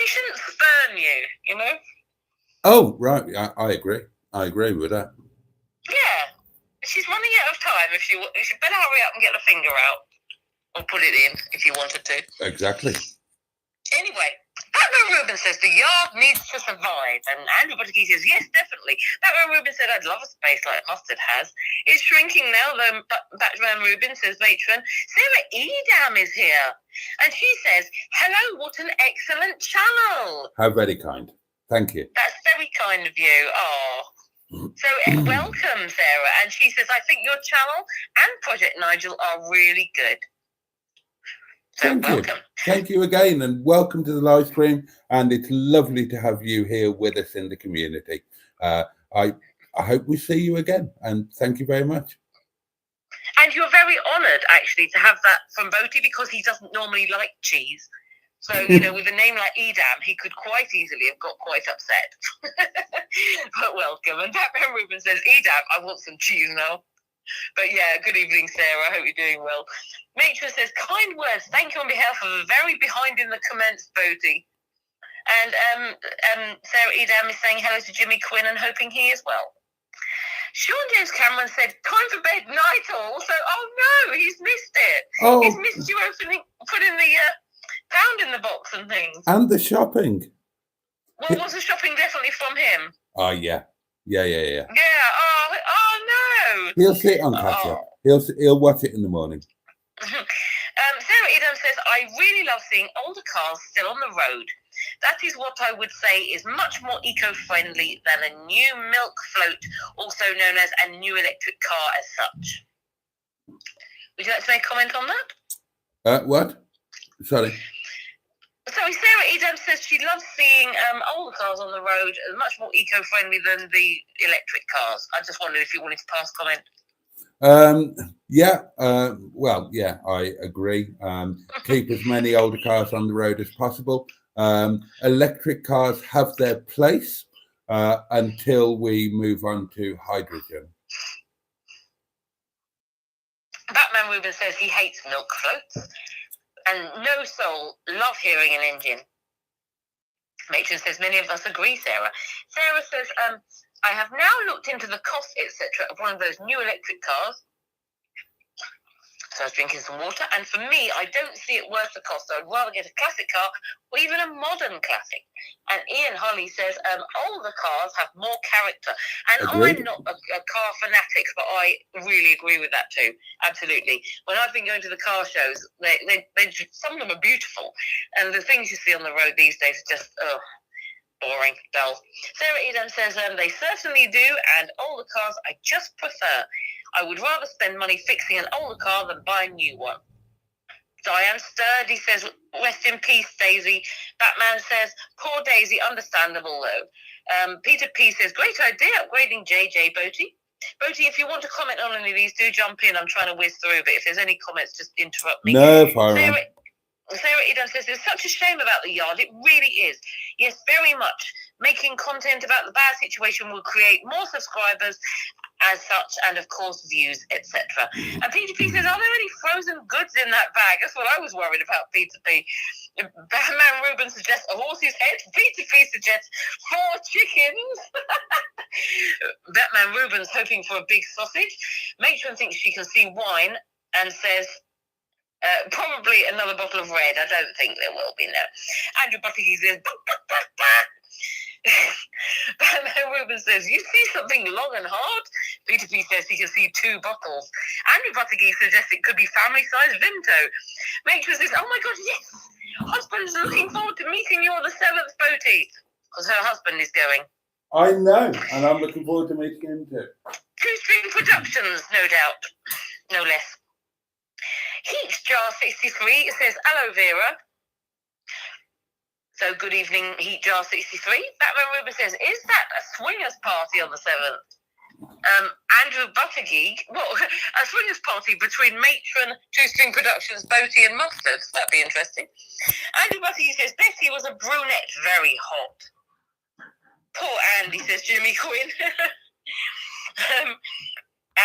shouldn't spurn you, you know? Oh, right. I agree. I agree with that. Yeah. She's running out of time. She better hurry up and get the finger out. Or put it in if you wanted to. Exactly. Anyway, Batman Rubin says the yard needs to survive. And Andrew Boaty says, yes, definitely. Batman Rubin said, I'd love a space like Mustard has. It's shrinking now, though. Batman Rubin says, matron. Sarah Edam is here. And she says, hello, what an excellent channel. How very kind. Thank you. That's very kind of you. Oh. So welcome, Sarah. And she says, I think your channel and Project Nigel are really good. So Thank welcome. you. Thank you again, and welcome to the live stream. And it's lovely to have you here with us in the community. I hope we see you again, and thank you very much. And you're very honoured, actually, to have that from Boaty, because he doesn't normally like cheese. So, you know, with a name like Edam, he could quite easily have got quite upset. But welcome. And Batman Rubin says, Edam, I want some cheese now. But yeah, good evening, Sarah. I hope you're doing well. Matron says, kind words. Thank you on behalf of a very behind in the comments, Boaty. And Sarah Edam is saying hello to Jimmy Quinn and hoping he is well. Sean James Cameron said, time for bed, night all. So, oh no, he's missed it. Oh. He's missed you putting the pound in the box and things. And the shopping. Well, was the shopping definitely from him? Oh, yeah. Yeah. Yeah. Oh no. He'll see it on catch up. He'll watch it in the morning. Sarah Edam says, I really love seeing older cars still on the road. That is what I would say is much more eco-friendly than a new milk float, also known as a new electric car as such. Would you like to make a comment on that? What? Sorry. So Sarah Edam says she loves seeing older cars on the road, much more eco-friendly than the electric cars. I just wondered if you wanted to pass comment. Yeah. Well, yeah, I agree. Keep as many older cars on the road as possible. Electric cars have their place until we move on to hydrogen. Batman Rubin says he hates milk floats. And no soul love hearing an engine. Matron says, many of us agree, Sarah. Sarah says, I have now looked into the cost, etc., of one of those new electric cars. So I was drinking some water, and for me, I don't see it worth the cost. I'd rather get a classic car or even a modern classic. And Ian Holly says, older cars have more character. And Agreed. I'm not a car fanatic, but I really agree with that too. Absolutely. When I've been going to the car shows, they some of them are beautiful. And the things you see on the road these days are just, boring, dull. Sarah Edam says, they certainly do, and older cars I just prefer. I would rather spend money fixing an older car than buy a new one. Diane Sturdy says, rest in peace, Daisy. Batman says, poor Daisy, understandable though. Peter P says, great idea, upgrading JJ Boaty. Boaty, if you want to comment on any of these, do jump in. I'm trying to whiz through, but if there's any comments, just interrupt me. No, fire on. Sarah Eden says, it's such a shame about the yard. It really is. Yes, very much. Making content about the bad situation will create more subscribers as such, and of course views, etc. And Peter P says, are there any frozen goods in that bag? That's what I was worried about, Peter P. Batman Ruben suggests a horse's head. Peter P suggests 4 chickens. Batman Ruben's hoping for a big sausage. Matron thinks she can see wine and says, probably another bottle of red. I don't think there will be, no. Andrew Buffoonery says, Batman Ruben says, you see something long and hard? Peter P says he can see 2 bottles. Andrew Buffoonery suggests it could be family-sized Vimto. Matron says, oh my God, yes! Husband's looking forward to meeting you on the 7th, Boaty. Because her husband is going. I know, and I'm looking forward to meeting him too. 2 String Productions, no doubt. No less. Heat Jar 63 says, aloe vera. So good evening, Heat Jar 63. Batman Ruben says, is that a swingers party on the 7th? Andrew Buttergeek, well, a swingers party between Matron, 2 String Productions, Boaty and Mustard. That'd be interesting. Andrew Buttergeek says, Bessie was a brunette, very hot. Poor Andy, says Jimmy Quinn.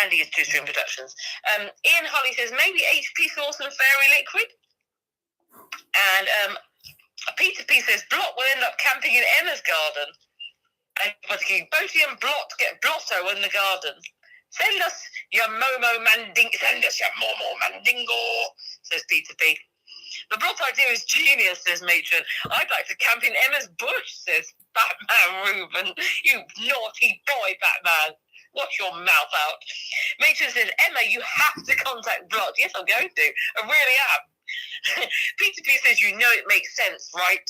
Andy is 2 String Productions. Ian Holly says, maybe HP sauce and fairy liquid. And Peter P says, Blot will end up camping in Emma's garden. And Boaty and Blot get Blotto in the garden. Send us your Momo Mandingo, send us your Momo Mandingo, says Peter P. The Blot idea is genius, says Matron. I'd like to camp in Emma's bush, says Batman Ruben. You naughty boy, Batman. Wash your mouth out. Matron says, Emma, you have to contact Blot. Yes, I'm going to. I really am. Peter P says, you know it makes sense, right?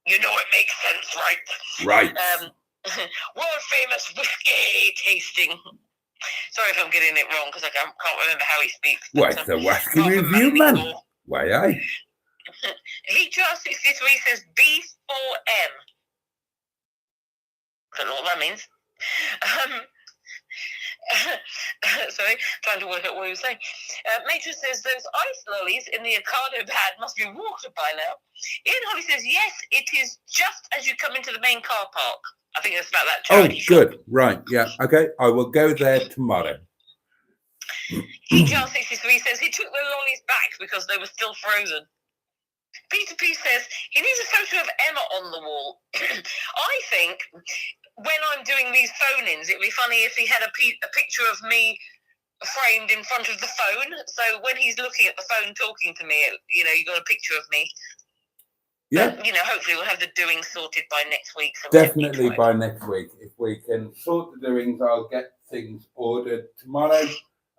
You know it makes sense, right? Right. World famous whiskey tasting. Sorry if I'm getting it wrong because I can't remember how he speaks. Why, it's a whiskey review, man. Why, aye. Heat Jar 63 says B4M. I don't know what that means. Sorry, trying to work out what he was saying. Matron says those ice lollies in the Ocado pad must be water by now. Ian Holly says, yes, it is just as you come into the main car park. I think that's about that charity shop. Good. Right. Yeah. Okay. I will go there tomorrow. EGR 63 says he took the lollies back because they were still frozen. Peter P says he needs a photo of Emma on the wall. I think when I'm doing these phone-ins, it'd be funny if he had a picture of me framed in front of the phone. So when he's looking at the phone talking to me, you know, you got a picture of me. Yeah. But, you know, hopefully we'll have the doings sorted by next week. So definitely by next week. If we can sort the doings, I'll get things ordered tomorrow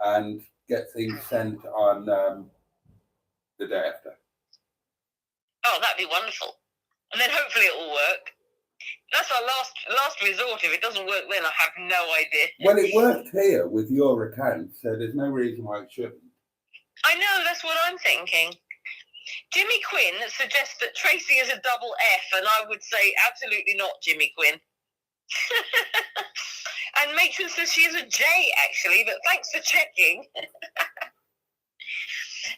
and get things sent on the day after. Oh, that'd be wonderful. And then hopefully it will work. That's our last resort. If it doesn't work then, I have no idea. Well, it worked here with your account, so there's no reason why it shouldn't. I know, that's what I'm thinking. Jimmy Quinn suggests that Tracy is a double F, and I would say absolutely not, Jimmy Quinn. And Matron says she is a J, actually, but thanks for checking.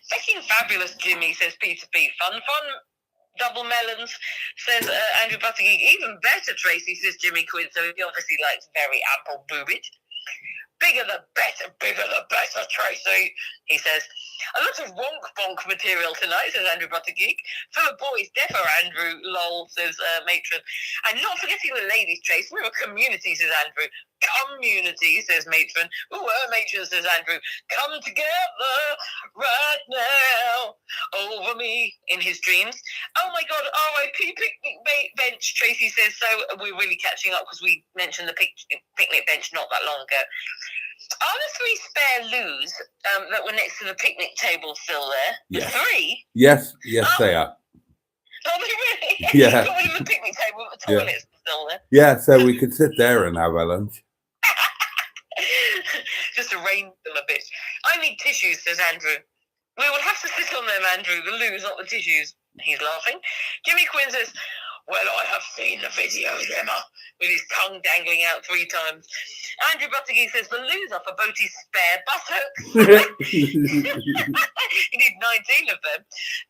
Fucking fabulous, Jimmy, says Peter P. Fun. Double melons, says Andrew Buttergeek. Even better, Tracy, says Jimmy Quinn. So he obviously likes very ample boobage. Bigger the better, Tracy, he says. A lot of wonk bonk material tonight, says Andrew Buttergeek. Full of boys, defo Andrew, lol, says Matron. And not forgetting the ladies, Trace. We're a community, says Andrew. Community, says Matron. Ooh, Matron, says Andrew. Come together right now over me in his dreams. Oh my God, R.I.P. picnic bench, Tracy says. So we're really catching up because we mentioned the picnic bench not that long ago. Are the 3 spare loos that were next to the picnic table still there? Yes. The 3? Yes, they are. Oh, they really? Yeah. Got rid of the picnic table, but the toilets are still there. Yeah, so we could sit there and have our lunch. Just arrange them a bit. I need tissues, says Andrew. We will have to sit on them, Andrew. The loos, not the tissues. He's laughing. Jimmy Quinn says, well, I have seen the videos, Emma. with his tongue dangling out 3 times. Andrew Buttigieg says the loser for Boaty's spare buttocks. You need 19 of them.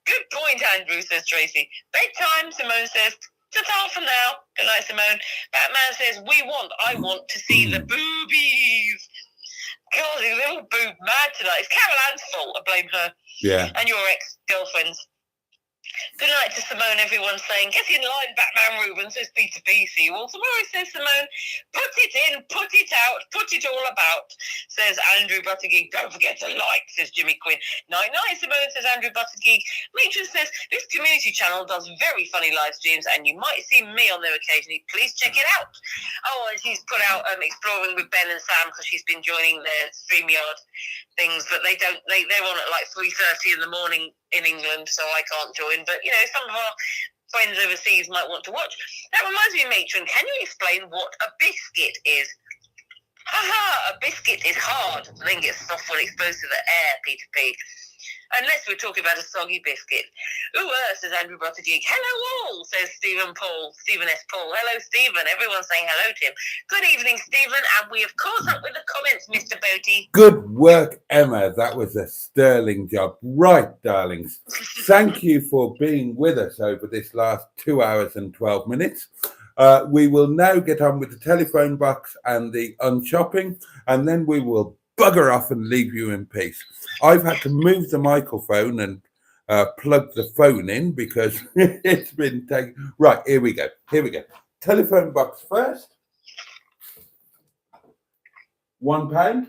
Good point, Andrew, says Tracy. Bedtime, Simone says. Ta-ta for now. Good night, Simone. Batman says, I want to see the boobies. God, he's a little boob mad tonight. It's Carol Ann's fault. I blame her. Yeah. And your ex-girlfriends. Good night to Simone, everyone saying, get in line, Batman Rubin, says Peter P. Sewell. Tomorrow says Simone, put it in, put it out, put it all about, says Andrew Buttigieg. Don't forget to like, says Jimmy Quinn. Night, Simone, says Andrew Buttigieg. Matron says, this community channel does very funny live streams and you might see me on there occasionally. Please check it out. Oh, and she's put out Exploring with Ben and Sam because she's been joining their StreamYard things, but they're on at like 3:30 in the morning in England, so I can't join. But, some of our friends overseas might want to watch. That reminds me, Matron, can you explain what a biscuit is? A biscuit is hard and then gets soft when exposed to the air, Peter P. Unless we're talking about a soggy biscuit. Ooh, says Andrew Buttigieg. Hello all, says Stephen S. Paul. Hello, Stephen. Everyone's saying hello to him. Good evening, Stephen. And we have caught up with the comments, Mr. Boaty. Good work, Emma. That was a sterling job. Right, darlings. Thank you for being with us over this last 2 hours and 12 minutes. We will now get on with the telephone box and the unshopping, and then we will bugger off and leave you in peace. I've had to move the microphone and plug the phone in because it's been taken. Right, here we go. Telephone box first. £1.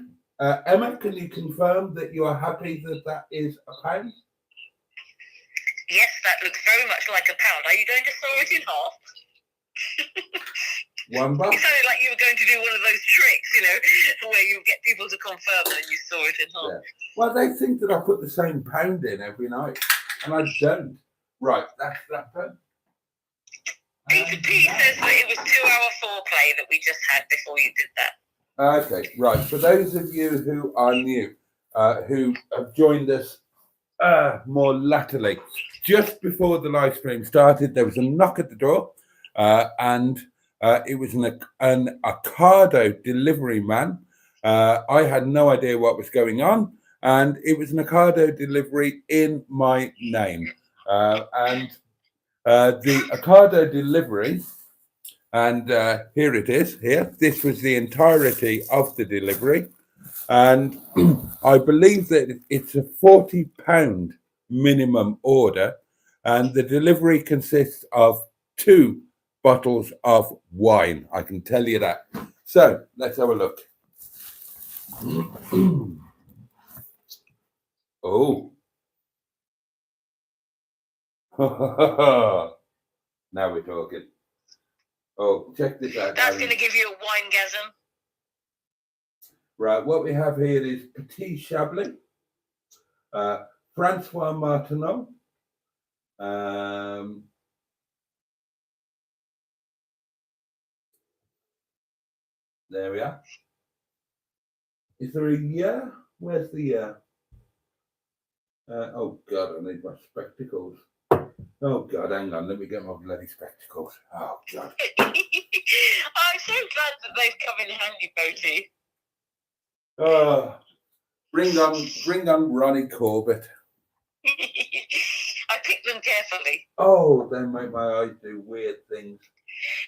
Emma, can you confirm that you are happy that is £1? Yes, that looks very much like a pound. Are you going to saw it in half? £1. It sounded like you were going to do one of those tricks, where you get people to confirm and you saw it in half. Yeah. Well, they think that I put the same pound in every night, and I don't. Right, that's that pound. Peter P says that it was 2-hour foreplay that we just had before you did that. Okay, right. For those of you who are new, who have joined us more latterly, just before the live stream started, there was a knock at the door, and it was an Ocado delivery man. I had no idea what was going on, and it was an Ocado delivery in my name. And the Ocado delivery, and here it is, here. This was the entirety of the delivery. And I believe that it's a £40 minimum order, and the delivery consists of 2 bottles of wine. I can tell you that. So let's have a look. Oh. Now we're talking. Oh, check this out. That's going to give you a wine-gasm. Right, what we have here is Petit Chablis, Francois Martineau, there we are. Is there a year? Where's the year? Oh God, I need my spectacles. Oh God, hang on, let me get my bloody spectacles. Oh God. I'm so glad that they've come in handy, Boaty. Oh, bring on Ronnie Corbett. I picked them carefully. Oh, they make my eyes do weird things.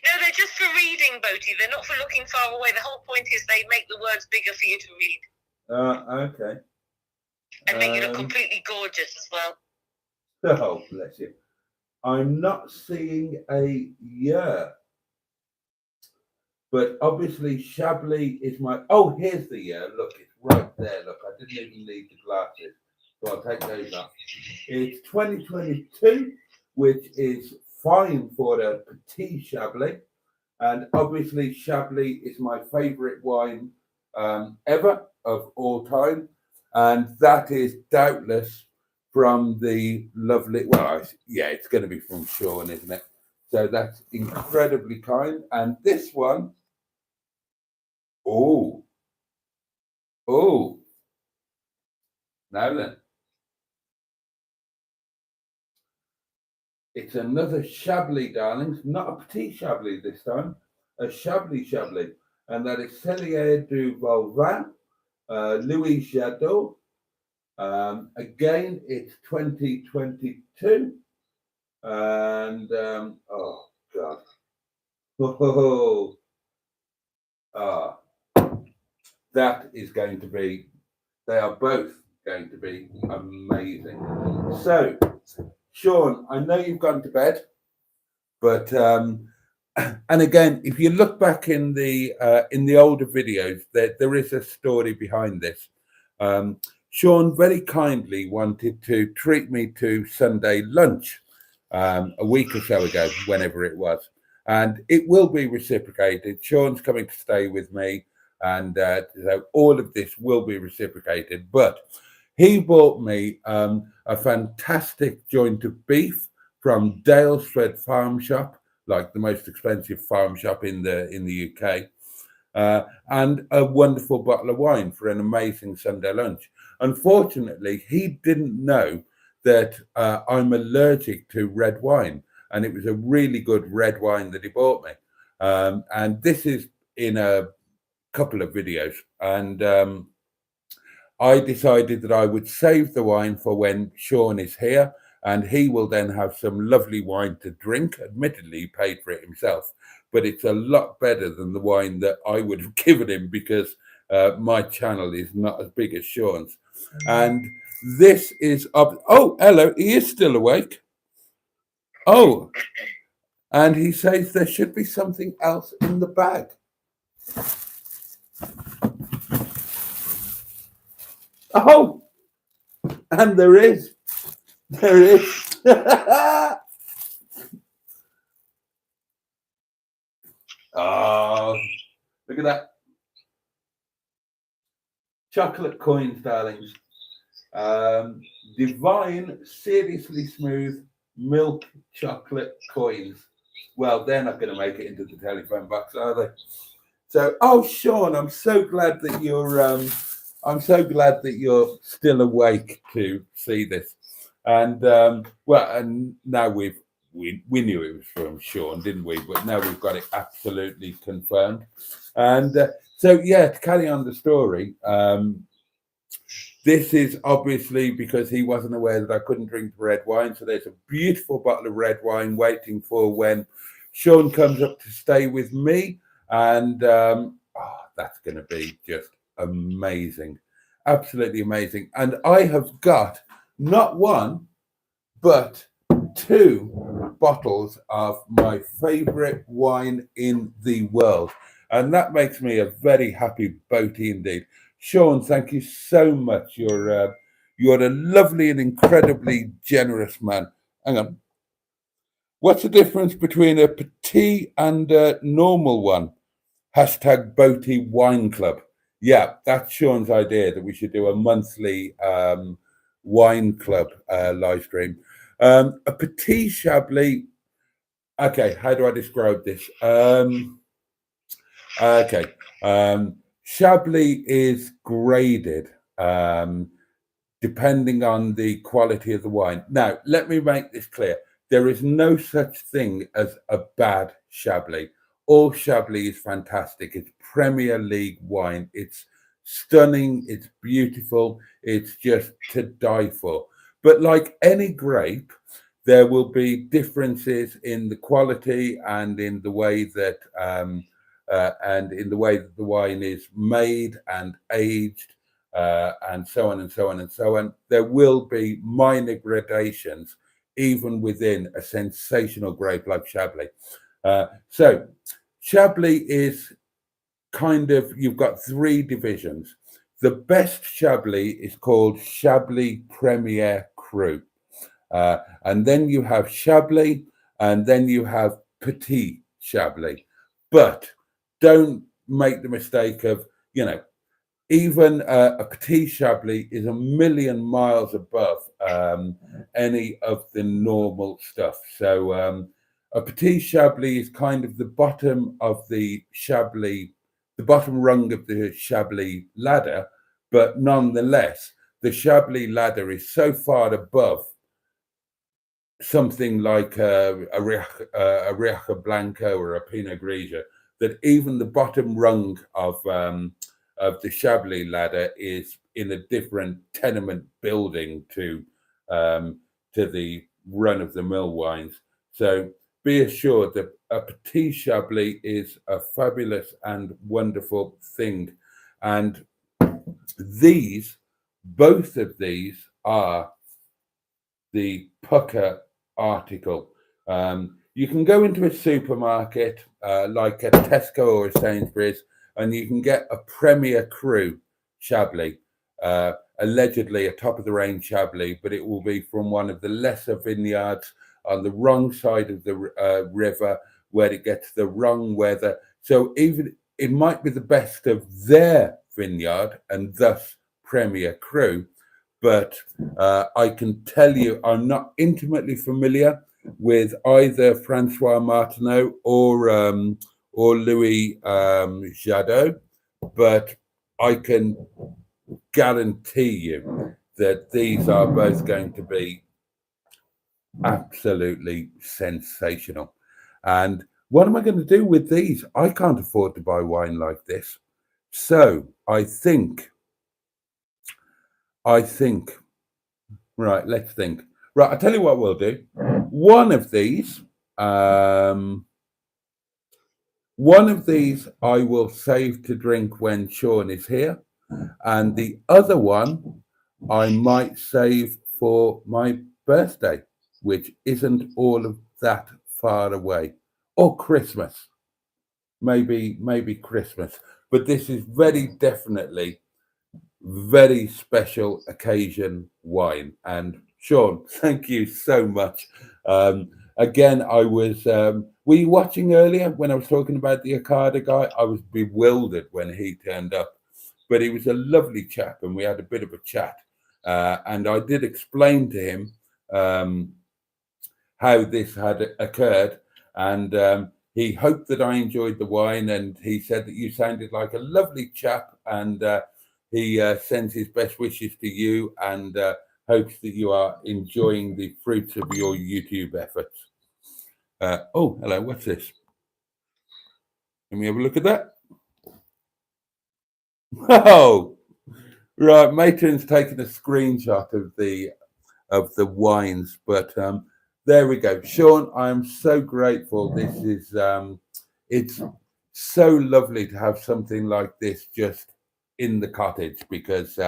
No, they're just for reading, Boaty. They're not for looking far away. The whole point is they make the words bigger for you to read. Okay. And make you look completely gorgeous as well. Oh, bless you. I'm not seeing a year. But obviously, Chablis is my... Oh, here's the year. Look, it's right there. Look, I didn't even need the glasses. So I'll take those off. It's 2022, which is fine for a Petit Chablis. And obviously, Chablis is my favourite wine ever of all time. And that is doubtless from the lovely... Well, yeah, it's going to be from Sean, isn't it? So that's incredibly kind. And this one... Oh. Now then. It's another Chablis, darlings. Not a Petit Chablis this time. a Chablis, and that is Cellier du Volvin, Louis Jadot. Again, it's 2022, and oh god, that is going to be. They are both going to be amazing. So, Sean, I know you've gone to bed, but and again, if you look back in the older videos, there is a story behind this. Sean very kindly wanted to treat me to Sunday lunch a week or so ago, whenever it was, and it will be reciprocated. Sean's coming to stay with me, and so all of this will be reciprocated. But he bought me a fantastic joint of beef from Dalesford Farm Shop, like the most expensive farm shop in the UK, and a wonderful bottle of wine for an amazing Sunday lunch. Unfortunately, he didn't know that I'm allergic to red wine, and it was a really good red wine that he bought me. And this is in a couple of videos, and I decided that I would save the wine for when Sean is here, and he will then have some lovely wine to drink. Admittedly, he paid for it himself, but it's a lot better than the wine that I would have given him, because my channel is not as big as Sean's. And this is up. Oh, hello, he is still awake. Oh, and he says there should be something else in the bag. Oh, and there is. Oh, look at that. Chocolate coins, darlings. Divine, seriously smooth milk chocolate coins. Well, they're not going to make it into the telephone box, are they? So, oh, Sean, I'm so glad that you're still awake to see this. And well, and now we knew it was from Sean, didn't we? But now we've got it absolutely confirmed. And so, yeah, to carry on the story, this is obviously because he wasn't aware that I couldn't drink red wine. So there's a beautiful bottle of red wine waiting for when Sean comes up to stay with me. And that's going to be just amazing. Absolutely amazing. And I have got not one, but 2 bottles of my favorite wine in the world. And that makes me a very happy Boaty indeed. Sean, thank you so much. You're a lovely and incredibly generous man. Hang on. What's the difference between a petite and a normal one? Hashtag Boaty Wine Club. Yeah, that's Sean's idea, that we should do a monthly wine club live stream. A petit Chablis. Okay, how do I describe this? Okay. Chablis is graded depending on the quality of the wine. Now, let me make this clear. There is no such thing as a bad Chablis. All Chablis is fantastic. It's Premier League wine. It's stunning. It's beautiful. It's just to die for. But like any grape, there will be differences in the quality and in the way that the wine is made and aged, and so on and so on and so on. There will be minor gradations even within a sensational grape like Chablis. So Chablis is kind of, you've got 3 divisions. The best Chablis is called Chablis Premier Cru. And then you have Chablis, and then you have Petit Chablis. But don't make the mistake of, even a Petit Chablis is a million miles above any of the normal stuff. So a Petit Chablis is kind of the bottom of the Chablis, the bottom rung of the Chablis ladder, but nonetheless, the Chablis ladder is so far above something like a Rioja Blanco or a Pinot Grigio that even the bottom rung of the Chablis ladder is in a different tenement building to the run-of-the-mill wines. So be assured that a Petit Chablis is a fabulous and wonderful thing. And both of these are the pucker article. You can go into a supermarket like a Tesco or a Sainsbury's, and you can get a Premier Cru Chablis, allegedly a top-of-the-range Chablis, but it will be from one of the lesser vineyards on the wrong side of the river, where it gets the wrong weather. So even it might be the best of their vineyard and thus Premier Cru, but I can tell you I'm not intimately familiar with either Francois Martineau or Louis Jadot, but I can guarantee you that these are both going to be absolutely sensational. And what am I going to do with these? I can't afford to buy wine like this. So I think, right, let's think. Right, I'll tell you what we'll do. One of these I will save to drink when Sean is here. And the other one I might save for my birthday, which isn't all of that far away. Or Christmas. Maybe Christmas. But this is very definitely very special occasion wine. And Sean, thank you so much. Again, I was, were you watching earlier when I was talking about the Okada guy? I was bewildered when he turned up, but he was a lovely chap and we had a bit of a chat. And I did explain to him how this had occurred, and he hoped that I enjoyed the wine, and he said that you sounded like a lovely chap, and he sends his best wishes to you and hopes that you are enjoying the fruits of your YouTube efforts. Oh, hello, what's this? Let me have a look at that. Oh, right, Matron's taken a screenshot of the wines, but there we go. Sean, I am so grateful. This is it's so lovely to have something like this just in the cottage, because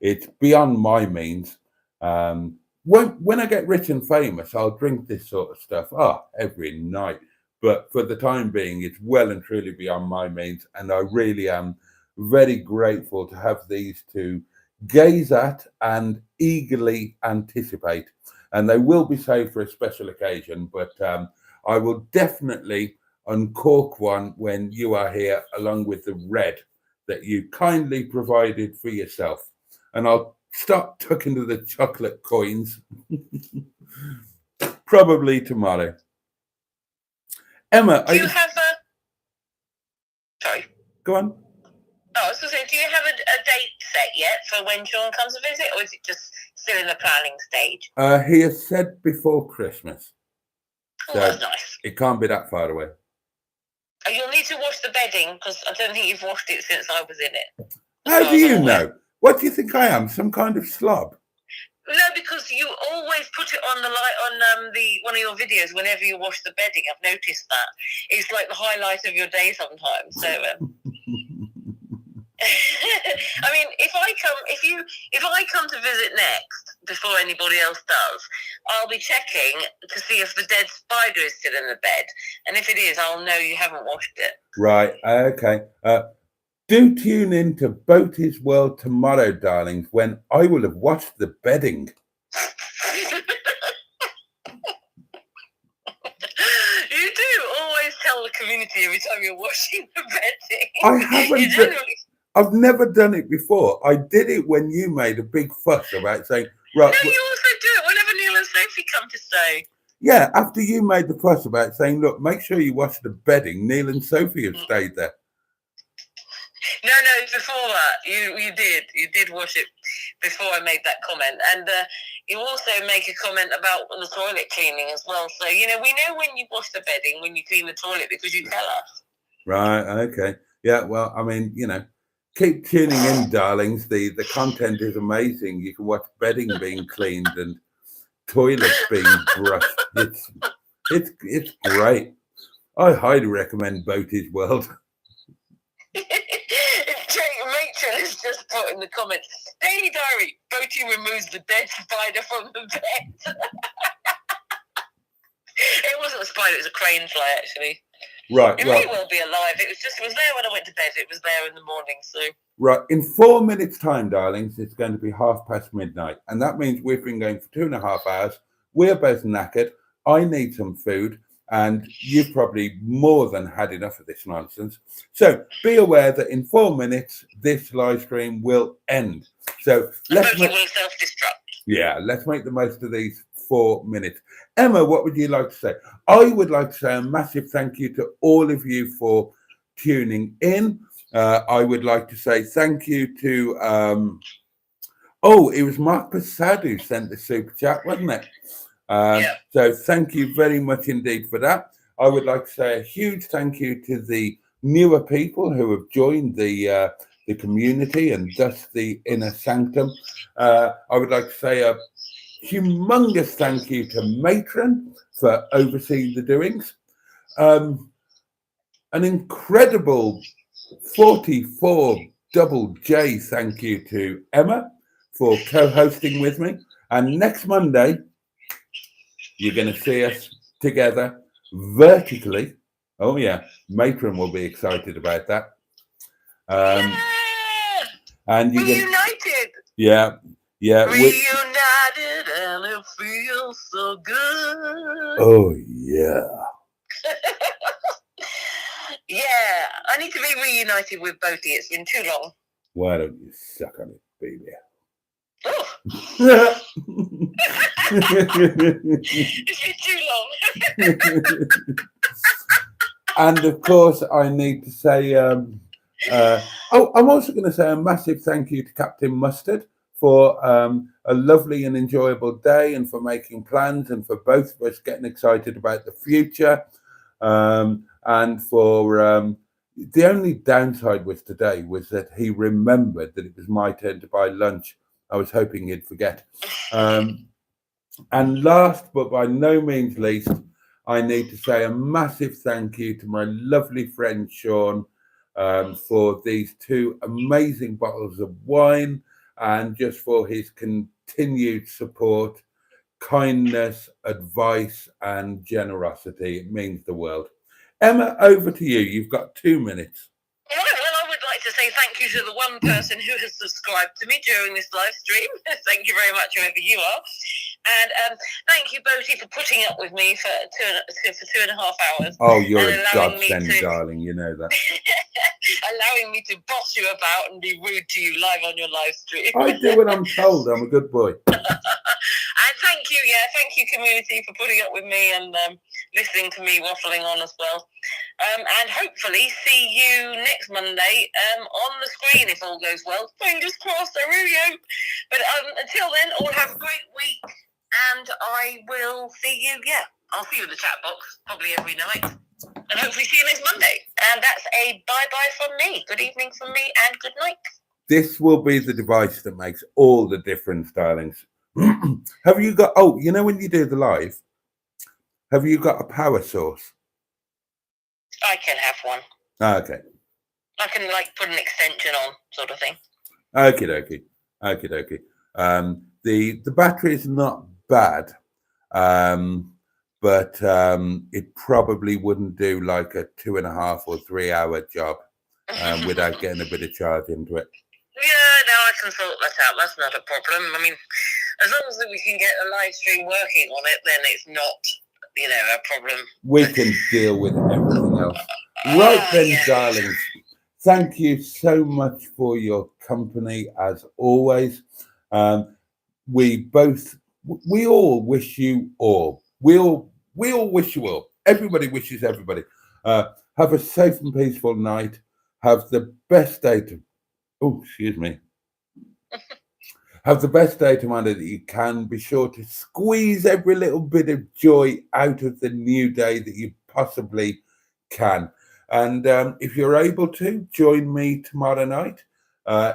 it's beyond my means. When I get rich and famous, I'll drink this sort of stuff every night. But for the time being, it's well and truly beyond my means, and I really am very grateful to have these to gaze at and eagerly anticipate. And they will be saved for a special occasion, but I will definitely uncork one when you are here, along with the red that you kindly provided for yourself. And I'll start tucking to the chocolate coins probably tomorrow. Emma, do you have a... Sorry. Go on. Oh, I was going to say, do you have a date set yet for when Sean comes to visit, or is it just still in the planning stage? He has said before Christmas. Oh, that's nice. It can't be that far away. You'll need to wash the bedding, because I don't think you've washed it since I was in it. How do you know? What do you think I am? Some kind of slob? No, because you always put it on the light on one of your videos whenever you wash the bedding. I've noticed that. It's like the highlight of your day sometimes. So I mean, if I come to visit next before anybody else does, I'll be checking to see if the dead spider is still in the bed, and if it is, I'll know you haven't washed it. Right. Okay. Do tune in to Boaty's World tomorrow, darlings, when I will have washed the bedding. You do always tell the community every time you're washing the bedding. I haven't. I've never done it before. I did it when you made a big fuss about saying, right. No, you also do it whenever Neil and Sophie come to stay. Yeah, after you made the fuss about saying, look, make sure you wash the bedding, Neil and Sophie have stayed there. No, before that, you did wash it before I made that comment. And you also make a comment about the toilet cleaning as well. So, we know when you wash the bedding, when you clean the toilet, because you tell us. Right. Okay. Yeah. Well, I mean, keep tuning in, darlings. The content is amazing. You can watch bedding being cleaned and toilets being brushed. It's great. I highly recommend Boaty's World. Rachel has just put in the comments, Daily Diary, Boaty removes the dead spider from the bed. It wasn't a spider, it was a crane fly, actually. Right. It may well be alive. It was there when I went to bed. It was there in the morning, so... Right, in 4 minutes' time, darlings, it's going to be midnight. And that means we've been going for 2.5 hours. We're both knackered. I need some food. And you've probably more than had enough of this nonsense. So be aware that in 4 minutes, this live stream will end. So let's will self-destruct. Yeah, let's make the most of these 4 minutes. Emma, what would you like to say? I would like to say a massive thank you to all of you for tuning in. I would like to say thank you to, it was Mark Passad who sent the super chat, wasn't it? So thank you very much indeed for that. I would like to say a huge thank you to the newer people who have joined the community and thus the inner sanctum. I would like to say a humongous thank you to Matron for overseeing the doings. An incredible 44 double J thank you to Emma for co-hosting with me. And next Monday, you're going to see us together vertically. Oh, yeah. Matron will be excited about that. And you're reunited. Yeah. Reunited and it feels so good. Oh, yeah. Yeah. I need to be reunited with Boaty. It's been too long. Why don't you suck on it, baby? Oh. It's been too long. And of course, I need to say, I'm also going to say a massive thank you to Captain Mustard for a lovely and enjoyable day and for making plans and for both of us getting excited about the future. And for the only downside with today was that he remembered that it was my turn to buy lunch. I was hoping he'd forget. And last, but by no means least, I need to say a massive thank you to my lovely friend Sean for these 2 amazing bottles of wine and just for his continued support, kindness, advice, and generosity. It means the world. Emma, over to you. You've got 2 minutes. Well, I would like to say thank you to the one person who has subscribed to me during this live stream. Thank you very much, whoever you are. And thank you, Boaty, for putting up with me for 2.5 hours. Oh, you're a godsend, darling. You know that. Allowing me to boss you about and be rude to you live on your live stream. I do what I'm told. I'm a good boy. And thank you, community, for putting up with me and listening to me waffling on as well. And hopefully see you next Monday on the screen if all goes well. Fingers crossed, I really hope. But until then, all have a great week. And I will see you, I'll see you in the chat box, probably every night. And hopefully see you next Monday. And that's a bye-bye from me. Good evening from me and good night. This will be the device that makes all the difference, darlings. Have you got, when you do the live, have you got a power source? I can have one. Okay. I can, put an extension on, sort of thing. Okie dokie. The battery is not bad, but it probably wouldn't do like a 2.5 or 3 hour job without getting a bit of charge into it. Yeah, no, I can sort that out. That's not a problem. I mean, as long as we can get a live stream working on it, then it's not, a problem. We can deal with everything else. Right then, darlings. Thank you so much for your company, as always. We all wish you all. We all wish you all. Everybody wishes everybody. Have a safe and peaceful night. Have the best day to... Oh, excuse me. Have the best day tomorrow that you can. Be sure to squeeze every little bit of joy out of the new day that you possibly can. And if you're able to, join me tomorrow night.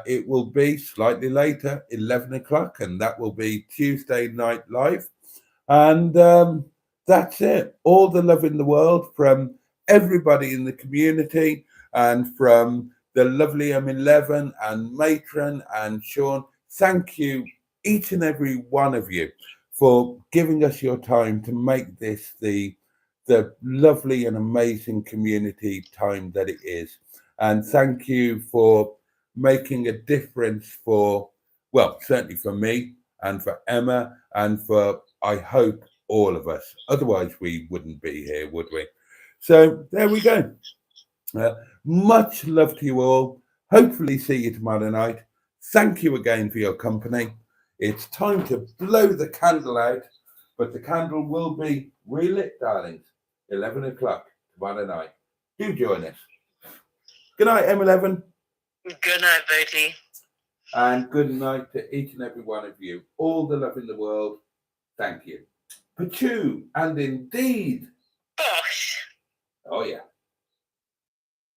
It will be slightly later, 11 o'clock, and that will be Tuesday Night Live. And that's it. All the love in the world from everybody in the community and from the lovely M11 and Matron and Sean. Thank you, each and every one of you, for giving us your time to make this the lovely and amazing community time that it is. And thank you for making a difference for, well, certainly for me and for Emma and for, I hope, all of us. Otherwise, we wouldn't be here, would we? So there we go. Much love to you all. Hopefully see you tomorrow night. Thank you again for your company. It's time to blow the candle out, but the candle will be relit, darlings, 11 o'clock tomorrow night. Do join us. Good night, M11. Good night, Boaty. And good night to each and every one of you. All the love in the world. Thank you. Pachoo, and indeed. Bosh. Oh, yeah.